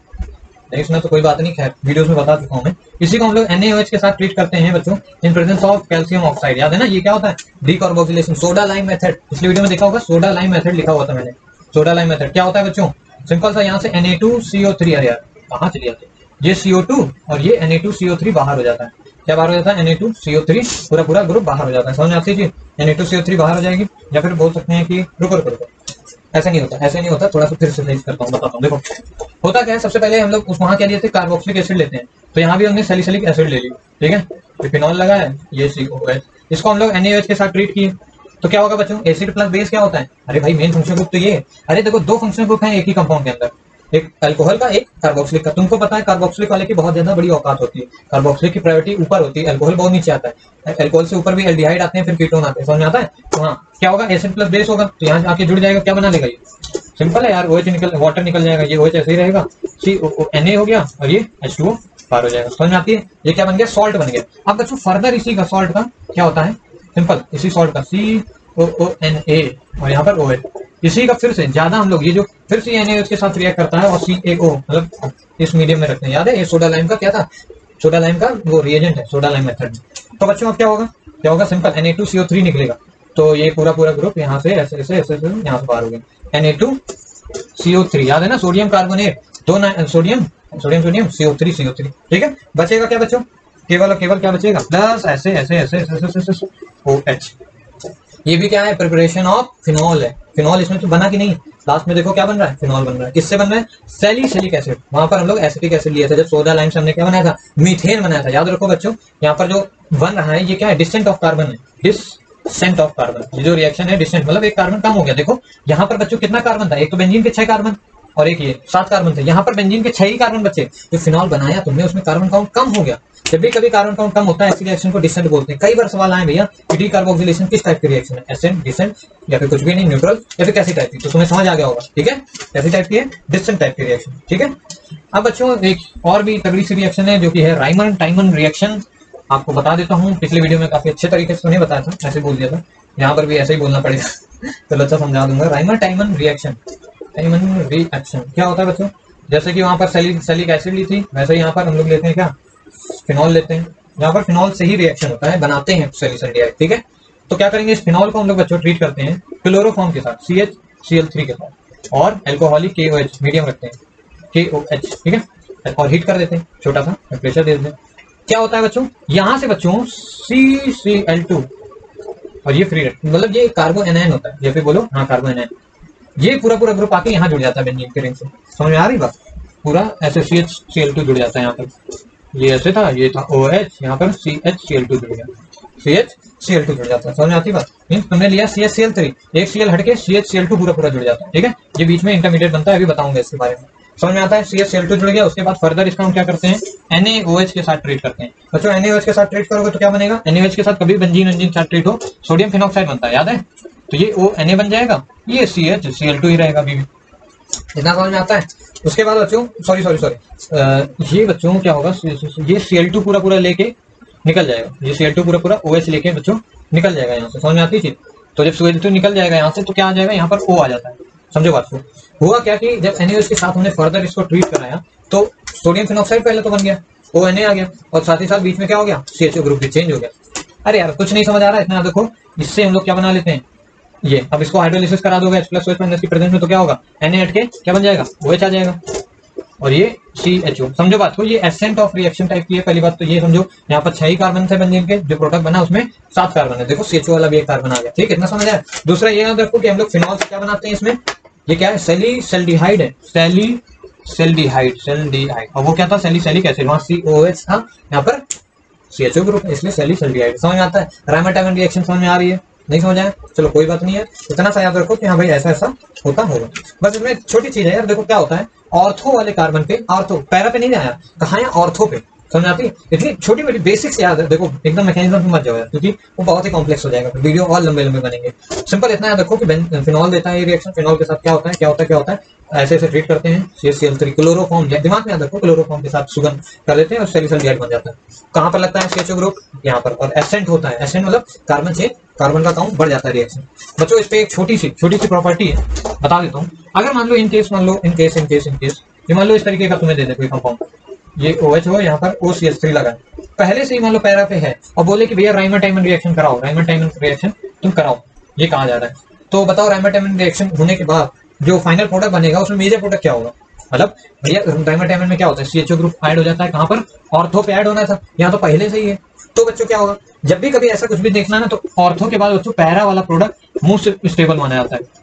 नहीं सुना तो कोई बात नहीं, खैर वीडियोस में बता चुका हूं मैं। इसी को हम लोग NaOH के साथ ट्रीट करते हैं बच्चों इन प्रेजेंस ऑफ कैल्शियम ऑक्साइड। याद है ना, ये क्या होता है, डीकार्बोक्सिलेशन, सोडा लाइम मेथड। पिछली वीडियो में देखा होगा सोडा लाइम मेथड लिखा हुआ था मैंने। सोडा लाइम मेथड क्या होता है बच्चों, सिंपल सा, यहाँ से Na2CO3, अरे यार कहाँ चली जाती है, ये CO2 और ये Na2CO3 बाहर हो जाता है। क्या बाहर हो जाता है, Na2CO3 पूरा पूरा ग्रुप बाहर हो जाता है। समझ में आती है जी, Na2CO3 बाहर हो जाएगी। या फिर बोल सकते हैं कि रुको रुको रुको, ऐसा नहीं होता, ऐसे नहीं होता, थोड़ा सा फिर से सही करता हूँ, बताता हूँ। देखो होता क्या है, सबसे पहले हम लोग वहाँ क्या लिए थे, कार्बोक्सिलिक एसिड लेते हैं, तो यहाँ भी हमने सैलिसिलिक एसिड ले ली, ठीक है, ये फिनॉल लगा है, ये COH, इसको हम लोग NaOH के साथ ट्रीट किए, तो क्या होगा बच्चों, एसिड प्लस बेस क्या होता है, अरे भाई मेन फंक्शनल ग्रुप तो ये है। अरे देखो दो फंक्शनल ग्रुप हैं एक ही कंपाउंड के अंदर, एक अल्कोहल का, एक कार्बोक्सिलिक का। तुमको पता है कार्बोक्सिलिक वाले की बहुत ज्यादा बड़ी औकात होती है, कार्बोक्सिलिक की प्रायोरिटी ऊपर होती है, अल्कोहल बहुत नीचे आता है। अल्कोहल से ऊपर भी एल्डिहाइड आते हैं, फिर कीटोन आते हैं, समझ में आता है। तो हाँ क्या होगा, एसिड प्लस बेस होगा, तो यहाँ आके जुड़ जाएगा, क्या बना लेगा, ये सिंपल है यार, OH निकल, वाटर निकल जाएगा, ये OH ऐसे ही रहेगा, Na हो गया और ये H2O बाहर हो जाएगा। समझ में आती है, ये क्या बन गया, सॉल्ट बन गया। अब बच्चों फर्दर इसी का सॉल्ट का क्या होता है, सिंपल इसी सॉल्ट का COONA और यहाँ पर OH, इसी का फिर से ज्यादा हम लोग ये जो फिर से NaOH के साथ रिएक्ट करता है और CaO मतलब इस मीडियम में रखते हैं। याद है ये सोडा लाइम का क्या था, सोडा लाइम का वो रिएजेंट है सोडा लाइम मेथड में। तो बच्चों अब क्या होगा, क्या होगा, सिंपल Na2CO3 निकलेगा, तो ये पूरा पूरा ग्रुप यहाँ से ऐसे ऐसे ऐसे यहाँ से बाहर हो गया, Na2CO3, याद है ना, सोडियम कार्बोनेट, दो सोडियम सोडियम सोडियम CO3, ठीक है। बचेगा क्या बच्चों, केवल और केवल क्या बचेगा, प्लस ऐसे ऐसे ऐसे ऐसे OH। ये भी क्या है, प्रिपरेशन ऑफ फिनॉल है। फिनॉल इसमें तो बना कि नहीं, लास्ट में देखो क्या बन रहा है, फिनॉल बन रहा है। किससे बन रहा है, सैलिसिलिक एसिड। वहां पर हम लोग एसिटिक एसिड लिए थे, जब सोडा लाइम से हमने क्या बनाया था, मीथेन बनाया था। याद रखो बच्चों, यहाँ पर जो बन रहा है ये क्या है, डिस्टेंट ऑफ कार्बन है, डिस्टेंट ऑफ कार्बन। ये जो रिएक्शन है डिस्टेंट मतलब एक कार्बन कम हो गया। देखो यहाँ पर बच्चों कितना कार्बन था, एक तो बेंजीन के 6 कार्बन और एक ये 7 कार्बन थे, यहाँ पर बेंजीन के 6 ही कार्बन बचे। जो फिनॉल बनाया तुमने उसमें कार्बन काउंट कम हो गया। जब भी कभी कार्बन काउंट कम होता है ऐसी रिएक्शन को डिसेंट बोलते हैं। कई बार सवाल आए भैया कि डीकार्बोक्सिलेशन किस टाइप की रिएक्शन है, एसेंट, डिसेंट या फिर कुछ भी नहीं, न्यूट्रल या फिर कैसी टाइप की, तो तुम्हें समझ आ गया होगा, ठीक है। कैसी टाइप की है, डिसेंट टाइप की रिएक्शन, ठीक है। अब बच्चों एक और भी तगड़ी सी रिएक्शन है जो कि है राइमन टाइमन रिएक्शन। आपको बता देता हूँ, पिछले वीडियो में काफी अच्छे तरीके से उन्हें बताया था, ऐसे बोल दिया था, यहाँ पर भी ऐसे ही बोलना पड़ेगा तो अच्छा समझा दूंगा। राइमन टाइमन रिएक्शन, टाइमन रिएक्शन क्या होता है बच्चों, जैसे कि वहां पर सैलिक एसिड ली थी, वैसे यहाँ पर हम लोग लेते हैं क्या, फिनॉल लेते हैं। यहाँ पर फिनॉल से ही रिएक्शन होता है, बनाते हैं सैलिसल्डिहाइड, ठीक है। तो क्या करेंगे, इस फिनॉल को हम लोग बच्चों ट्रीट करते हैं क्लोरोफॉर्म के साथ, CHCl3 के साथ, और अल्कोहलिक KOH मीडियम रखते हैं, KOH, ठीक है, और हीट कर देते हैं, छोटा सा प्रेशर दे देते हैं। क्या होता है बच्चों, यहाँ से बच्चों CCl2 और ये फ्री मतलब ये कार्बो एनायन होता है, ये फिर बोलो हाँ कार्बो एनायन, ये पूरा पूरा ग्रुप आके यहाँ जुड़ जाता है बेंजीन के रिंग से। समझ में आ रही बात, पूरा ऐसे CHCl2 जुड़ जाता है यहाँ पर, ये ऐसे था, ये था OH, यहाँ पर CHCl2 जुड़ गया, CHCl2 जुड़ जाता है। समझ में आती बात, तुमने लिया CHCl3, एक Cl हटके CHCl2 पूरा पूरा जुड़ जाता है, ठीक है। ये बीच में इंटरमीडिएट बनता है, अभी बताऊंगा इसके बारे में। समझ में आता है, CHCl2 जुड़ गया, उसके बाद फर्दर इसका हम क्या करते हैं, NaOH के साथ ट्रीट करते हैं। बच्चों NaOH के साथ ट्रीट करोगे तो क्या बनेगा, NaOH के साथ कभी बेंजीन के साथ ट्रीट हो, सोडियम फिनॉक्साइड बनता है, याद है, तो ये Na बन जाएगा, ये CHCl2 ही रहेगा अभी भी, इतना समझ में आता है। उसके बाद बच्चों सॉरी ये बच्चों क्या होगा, ये Cl2 पूरा पूरा लेके निकल जाएगा, ये Cl2 पूरा पूरा OH लेके बच्चों निकल जाएगा यहाँ से। समझ में आती है। तो जब Cl2 निकल जाएगा यहाँ से तो क्या आ जाएगा, यहाँ पर O आ जाता है। समझो बात को, हुआ क्या कि जब NaOH के साथ हमने फर्दर इसको ट्रीट कराया तो सोडियम फिनॉक्साइड पहले तो बन गया, ONA आ गया, और साथ ही साथ बीच में क्या हो गया, CHO ग्रुप भी चेंज हो गया। अरे यार कुछ नहीं समझ आ रहा है, इतना देखो, इससे हम लोग क्या बना लेते हैं, ये अब इसको हाइड्रोलिसिस करा दोगे H+OH- की प्रेजेंस में, तो क्या होगा, Na हट के क्या बन जाएगा, OH आ जाएगा, और ये CHO। समझो बात को, ये एसेंट ऑफ रिएक्शन टाइप की है। पहली बात तो ये समझो, यहाँ पर 6 ही कार्बन थे बेंजीन के, जो प्रोडक्ट बना उसमें 7 कार्बन है, देखो CHO वाला भी एक कार्बन आ गया, ठीक है, इतना समझ आया। दूसरा ये याद रखो कि हम लोग फिनॉल से क्या बनाते हैं, इसमें ये क्या है, सैलिसल्डिहाइड है, सैलिसल्डिहाइड, और वो क्या था, सैलिसिलिक एसिड, वहां COH था, यहाँ पर CHO ग्रुप, इसलिए सैलिसल्डिहाइड। समझ में आता है, राइमन टाइमन रिएक्शन समझ में आ रही है, नहीं समझ आया, चलो कोई बात नहीं है, इतना सा याद रखो कि हाँ भाई ऐसा ऐसा होता होगा। बस इसमें छोटी चीज है यार, देखो क्या होता है, ऑर्थो वाले कार्बन पे, ऑर्थो पैरा पे नहीं आया, कहाँ है, ऑर्थो पे। समझ आती है, इतनी छोटी बड़ी बेसिक्स याद है, देखो एकदम मैकेनिज्म में मत जाओ यार, क्योंकि वो बहुत ही कॉम्प्लेक्स हो जाएगा, वीडियो और लंबे लंबे बनेंगे। सिंपल इतना याद रखो कि फिनॉल देता है ये रिएक्शन, फिनॉल के साथ क्या होता है, क्या होता है, क्या होता है, ऐसे ऐसे ट्रीट करते हैं, CHCl3 क्लोरोफॉर्म, दिमाग में याद रखो, क्लोरोफॉर्म के साथ सुगंध कर देते हैं और सैलिसल्डिहाइड बन जाता है। कहाँ पर लगता है CHO ग्रुप, यहाँ पर, और एसेंट होता है, एसेंट मतलब कार्बन से कार्बन का काउंट बढ़ जाता है रिएक्शन। बच्चों इस पे एक छोटी सी प्रॉपर्टी है, बता देता हूँ। अगर मान लो इन केस ये मान लो इस तरीके का तुम्हें दे दे कोई कंपाउंड, ये OH हो, यहाँ पर OCH3 लगा है, पहले से ही मान लो पैरा पे है और बोले कि भैया राइमर-टाइमर रिएक्शन कराओ, राइमर-टाइमर रिएक्शन तुम कराओ, ये कहा जा रहा है। तो बताओ राइमर-टाइमर रिएक्शन होने के बाद जो फाइनल प्रोडक्ट बनेगा उसमें मेजर प्रोडक्ट क्या होगा? मतलब भैया राइमर-टाइमर में क्या होता है, CHO ग्रुप ऐड हो जाता है, कहाँ पर? ऑर्थो पे ऐड होना था, यहाँ तो पहले से ही है। तो बच्चों क्या होगा, जब भी कभी ऐसा कुछ भी देखना ना, तो ऑर्थो के बाद बच्चों पैरा वाला प्रोडक्ट मोस्ट स्टेबल माना जाता है।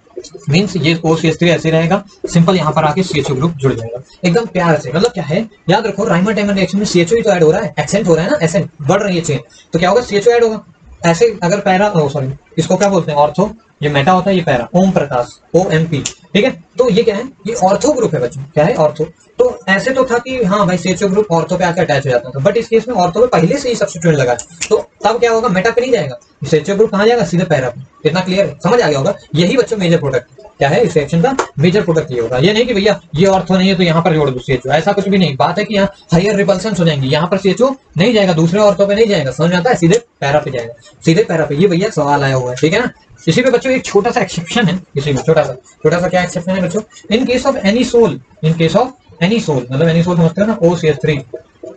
मीन्स ये OCH3 ऐसे रहेगा, सिंपल यहाँ पर आके CHO ग्रुप जुड़ जाएगा एकदम प्यार से। मतलब क्या है, याद रखो राइमर-टाइमर रिएक्शन में CHO ही तो ऐड हो रहा है, एक्सेंट हो रहा है ना, एसेंट बढ़ रही है चेन, तो क्या होगा, CHO ऐड होगा। ऐसे अगर पैरा, सॉरी इसको क्या बोलते हैं, ऑर्थो, ये मेटा होता है, ये पैरा, ओम प्रकाश OMP, ठीक है। तो ये क्या है, ये ऑर्थो ग्रुप है बच्चों, क्या है, ऑर्थो। तो ऐसे तो था कि हाँ भाई CHO ग्रुप ऑर्थो पे आकर अटैच हो जाता था, बट इस केस में ऑर्थो पे पहले से ही सब्स्टिट्यूएंट लगा है, तो तब क्या होगा, मेटा पे नहीं जाएगा, CHO ग्रुप कहाँ जाएगा, सीधे पैरा पे। इतना क्लियर है, समझ आ गया होगा। यही बच्चों मेजर प्रोडक्ट क्या है, इस रिएक्शन का मेजर प्रोडक्ट ये होगा। ये नहीं कि भैया ये ऑर्थो नहीं है तो यहाँ पर जोड़ दो CHO, ऐसा कुछ भी नहीं। बात है कि यहाँ हायर रिपल्शन हो जाएंगी, यहाँ पर CHO नहीं जाएगा, दूसरे ऑर्थो पे नहीं जाएगा, समझ में आता है, सीधे पैरा पे जाएगा, सीधे पैरा पे। ये भैया सवाल आया हुआ है, ठीक है ना। इसी पे बच्चों एक छोटा सा एक्सेप्शन है, इसी में छोटा सा क्या एक्सेप्शन है बच्चों, in case of anisole, in case of anisole, मतलब एनीसोल समझते हो ना, OCH3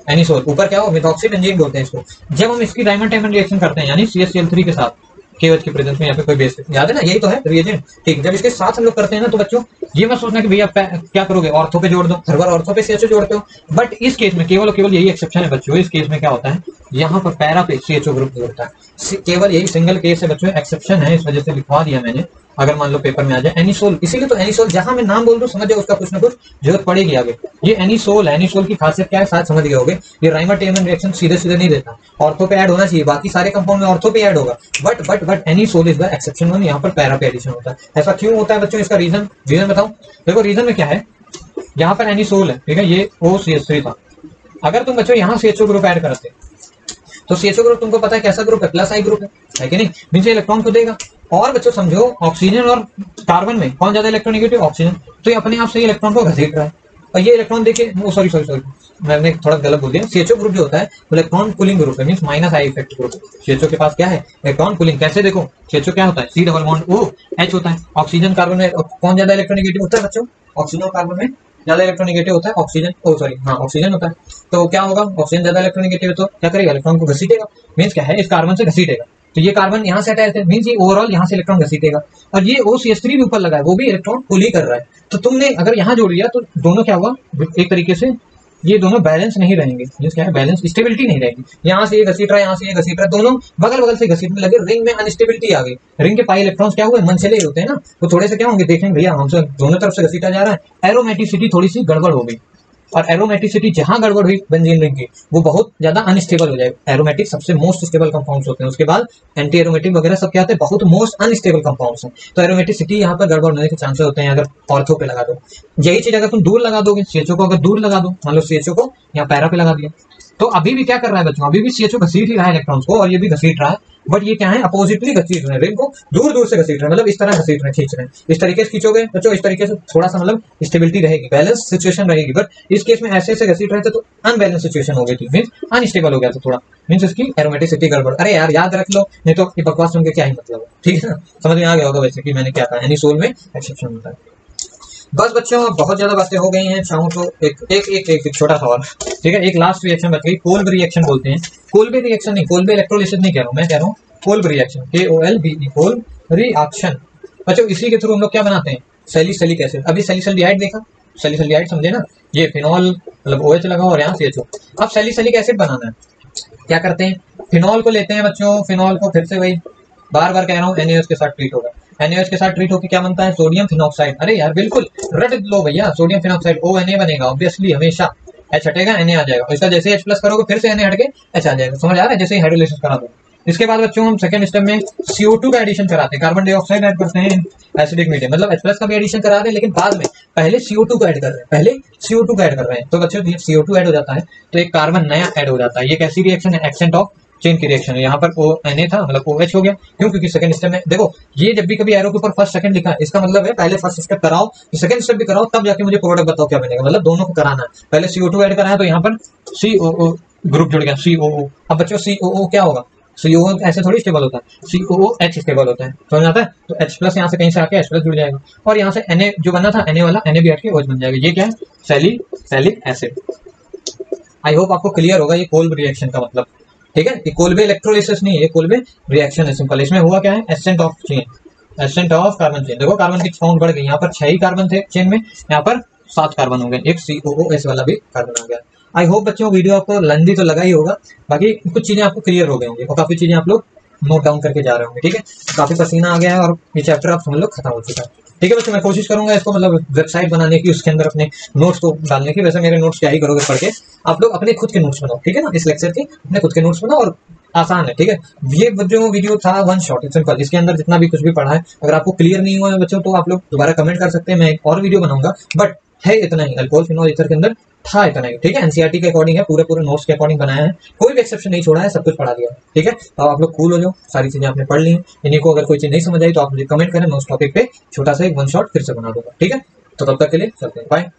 एनीसोल, ऊपर क्या हो, मिथॉक्सी बेंजीन बोलते हैं इसको। जब हम इसकी राइमर-टाइमर रिएक्शन करते हैं, यानी CHCl3 के साथ KOH के प्रेजेंस में, यहाँ पे कोई बेस याद है ना, यही तो है रिएजेंट, ठीक। जब इसके साथ हम लोग करते हैं ना, तो बच्चों ये मत सोचना कि भैया क्या करोगे, ऑर्थो पे जोड़ दो, हर बार ऑर्थो पे CHO जोड़ते हो। बट इस केस में केवल यही एक्सेप्शन है बच्चों, इस केस में क्या होता है, यहाँ पर पैरा पे CHO ग्रुप जोड़ता है, केवल यही सिंगल केस है बच्चों, एक्सेप्शन है, इस वजह से लिखवा दिया मैंने, अगर मान लो पेपर में आ जाए एनीसोल। इसीलिए तो एनीसोल, जहां मैं नाम बोल दूं समझ जाओ, उसका कुछ ना कुछ जरूरत पड़ेगी आगे। ये एनीसोल है, एनीसोल की खासियत क्या है, शायद समझ गए होगे, ये राइमर-टाइमर रिएक्शन सीधे नहीं देता, ऑर्थो पे ऐड होना चाहिए, बाकी सारे कंपाउंड में ऑर्थो पे ऐड होगा, but anisole is the exception one, यहाँ पर पैरा पे एडिशन होता है। ऐसा क्यों होता है बच्चों, इसका रीजन बताऊं, देखो रीजन में क्या है, यहाँ पर एनीसोल है, ठीक है, ये OCH3 था, अगर तुम बच्चों यहाँ CHO ग्रुप ऐड करते तो CHO ग्रुप तुमको पता है कैसा ग्रुप है, प्लस आई ग्रुप है कि नहीं, मींस इलेक्ट्रॉन को देगा। और बच्चों समझो, ऑक्सीजन और कार्बन में कौन ज्यादा इलेक्ट्रोनेगेटिव, ऑक्सीजन, तो ये अपने आप से इलेक्ट्रॉन को घसीट रहा है, और ये इलेक्ट्रॉन देखिए, सॉरी मैंने थोड़ा गलत बोल दिया, CHO ग्रुप जो होता है इलेक्ट्रॉन पुलिंग ग्रुप है, means minus I effect group. CHO के पास क्या है, इलेक्ट्रॉन पुलिंग। कैसे देखो, CHO क्या होता है, C डबल बॉन्ड OH होता है, ऑक्सीजन कार्बन में कौन ज्यादा इलेक्ट्रोनेगेटिव होता है बच्चों, ऑक्सीजन और कार्बन में ज्यादा इलेक्ट्रोनेगेटिव होता है ऑक्सीजन होता है। तो क्या होगा, ऑक्सीजन ज्यादा इलेक्ट्रोनेगेटिव है तो क्या करेगा, इलेक्ट्रॉन को घसीटेगा, मींस क्या है, इस कार्बन से घसीटेगा, तो ये कार्बन यहाँ से अटैच है, मींस ये ओवरऑल यहाँ से इलेक्ट्रॉन घसीटेगा। और ये OCH3 भी ऊपर लगा है, वो भी इलेक्ट्रॉन पुल ही कर रहा है। तो तुमने अगर यहाँ जोड़ लिया तो दोनों क्या हुआ, एक तरीके से ये दोनों बैलेंस नहीं रहेंगे, मींस क्या है, बैलेंस स्टेबिलिटी नहीं रहेगी। यहाँ से ये घसीट रहा है, यहाँ से ये घसीट रहा है, दोनों बगल से घसीटने लगे, रिंग में अनस्टेबिलिटी आ गई। रिंग के पाई इलेक्ट्रॉन्स क्या हुए, मनचले होते हैं ना, तो थोड़े से क्या होंगे, देखेंगे भैया हमसे दोनों तरफ से घसीटा जा रहा है, एरोमेटिसिटी थोड़ी सी गड़बड़ हो गई। और एरोमेटिसिटी जहां गड़बड़ हुई बेंजीन रिंग की, वो बहुत ज्यादा अनस्टेबल हो जाएगा। एरोमेटिक सबसे मोस्ट स्टेबल कंपाउंड्स होते हैं, उसके बाद एंटी एरोमेटिक वगैरह सब क्या होते हैं, बहुत मोस्ट अनस्टेबल कंपाउंड्स हैं। तो एरोमेटिसिटी यहाँ पर गड़बड़ होने के चांसेस होते हैं अगर ऑर्थो पे लगा दो। यही चीज अगर तुम दूर लगा दोगे, CHO को अगर दूर लगा दो, मान लो CHO को यहाँ पैरा पे लगा दिया, तो अभी भी क्या कर रहा है बच्चों, अभी भी CHO घसीट ही रहा है इलेक्ट्रॉन्स को, और ये भी घसीट रहा है, बट ये क्या है, अपोजिटली घसीट रहे हैं, रिंग को दूर से घसीट रहे हैं, मतलब इस तरह घसीट रहे हैं, खींच रहे हैं। इस तरीके से खींचोगे बच्चों, इस तरीके से थोड़ा सा मतलब स्टेबिलिटी रहेगी, बैलेंस सिचुएशन रहेगी। बट इस केस में ऐसे घसीट रहे थे तो अनबैलेंस सिचुएशन हो गई थी, मींस अनस्टेबल हो गया था थोड़ा, मींस इसकी एरोमेटिसिटी गड़बड़। अरे यार याद रख लो, नहीं तो बकवास सुन के क्या ही मतलब, ठीक है ना, समझ में आ गया होगा वैसे कि मैंने क्या कहा, एनीसोल में एक्सेप्शन होता है। बस बच्चों बहुत ज्यादा बातें हो गई हैं, चाहूँ तो एक छोटा सवाल, ठीक है, एक लास्ट रिएक्शन बच गई, कोल्ब रिएक्शन बोलते हैं। कोल्बे रिएक्शन नहीं, कोल्बे इलेक्ट्रोलिसिस नहीं कह रहा हूँ मैं, कह रहा हूँ Kolb reaction, KOLBE, Kolb reaction. बच्चों इसी के थ्रू हम लोग क्या बनाते हैं, सैलिसिलिक एसिड। अभी सैलिसल्डिहाइड देखा, सैलिसल्डिहाइड समझे ना, ये फिनॉल मतलब OH लगा और यहाँ CHO। अब सैलिसिलिक एसिड बनाना है, क्या करते हैं, फिनॉल को लेते हैं बच्चों, फिनॉल को फिर से वही बार बार कह रहा हूँ NaOH के साथ ट्रीट होगा, NaOH के साथ ट्रीट होकर क्या बनता है, सोडियम फिनॉक्साइड। अरे यार बिल्कुल रट लो भैया, सोडियम फिनॉक्साइड ONA बनेगा, ऑब्वियसली हमेशा H हटेगा Na आ जाएगा, इसका जैसे H प्लस करोगे फिर से Na हट के H आ जाएगा, समझ आ रहा है, जैसे ही हाइड्रोलाइसिस करा दो। इसके बाद बच्चों हम सेकंड स्टेप में CO2 का एडिशन कराते हैं, कार्बन डाइऑक्साइड ऐड करते हैं एसिडिक मीडियम, मतलब H+ का भी एडिशन करा रहे हैं, लेकिन बाद में पहले CO2 को ऐड कर रहे हैं, पहले CO2 को ऐड कर रहे हैं। तो बच्चों CO2 ऐड हो जाता है तो एक कार्बन नया ऐड हो जाता है। ये कैसी रिएक्शन है, एक्सेंट ऑफ चेन की रिएक्शन है। यहाँ पर Na था, मतलब OH हो गया, क्यों, क्योंकि सेकंड स्टेप में देखो, ये जब भी कभी एरो के ऊपर फर्स्ट सेकंड लिखा है, इसका मतलब है पहले फर्स्ट स्टेप कराओ, सेकंड स्टेप भी कराओ, तब जाके मुझे प्रोडक्ट बताओ क्या बनेगा, मतलब दोनों को कराना है। पहले CO2 ऐड कराया तो यहाँ पर COO ग्रुप जुड़ गया, COO। अब बच्चों COO क्या होगा, CO ऐसे थोड़ी स्टेबल होता है, COOH स्टेबल होता है, समझ आता है। तो H+ यहाँ से कहीं से आके H+ जुड़ जाएगा, और यहाँ से Na जो बना था Na वाला Na भी हट के OH बन जाएगा। ये क्या है, सैलिसिलिक एसिड। आई होप आपको क्लियर होगा ये कोल्ब रिएक्शन का मतलब। ठीक है, ये कोल्बे इलेक्ट्रोलिसिस नहीं है, ये कोल्बे रिएक्शन है सिंपल। इसमें हुआ क्या है, ascent of chain, ascent of carbon chain. देखो कार्बन की काउंट बढ़ गई, यहाँ पर 6 ही कार्बन थे चेन में, यहाँ पर 7 कार्बन हो गए, एक COOS वाला भी कार्बन आ गया। आई होप बच्चों वीडियो आपको लेंथी तो लगा ही होगा, बाकी कुछ चीजें आपको क्लियर हो गई होंगी और काफी चीजें आप लोग नोट डाउन करके जा रहे होंगे। ठीक है, काफी पसीना आ गया है और ये चैप्टर आप समझ लो खत्म हो चुका है। ठीक है बच्चों, मैं कोशिश करूंगा इसको मतलब वेबसाइट बनाने की, उसके अंदर अपने नोट्स को डालने की। वैसे मेरे नोट्स क्या ही करोगे पढ़ के, आप लोग अपने खुद के नोट्स बनाओ। ठीक है ना, इस लेक्चर के अपने खुद के नोट्स बनाओ और आसान है। ठीक है, ये जो वीडियो था वन शॉट सिंपल, इसके अंदर जितना भी कुछ भी पढ़ा है अगर आपको क्लियर नहीं हुआ है बच्चों तो आप लोग दोबारा कमेंट कर सकते हैं, मैं एक और वीडियो बनाऊंगा। बट है इतना ही, अल्कोहल फिनोल ईथर के अंदर था इतना ही। ठीक है, एनसीईआरटी के अकॉर्डिंग है, पूरे पूरे नोट्स के अकॉर्डिंग बनाया है, कोई भी एक्सेप्शन नहीं छोड़ा है, सब कुछ पढ़ा दिया। ठीक है, तो आप लोग कूल हो जाओ, सारी चीजें आपने पढ़ ली हैं। इन्हीं को अगर कोई चीज नहीं समझ आई तो आप मुझे कमेंट करें, मैं उस टॉपिक पे छोटा सा एक वन शॉट फिर से बना दूंगा। ठीक है, तो तब तक के लिए चलते हैं, बाय।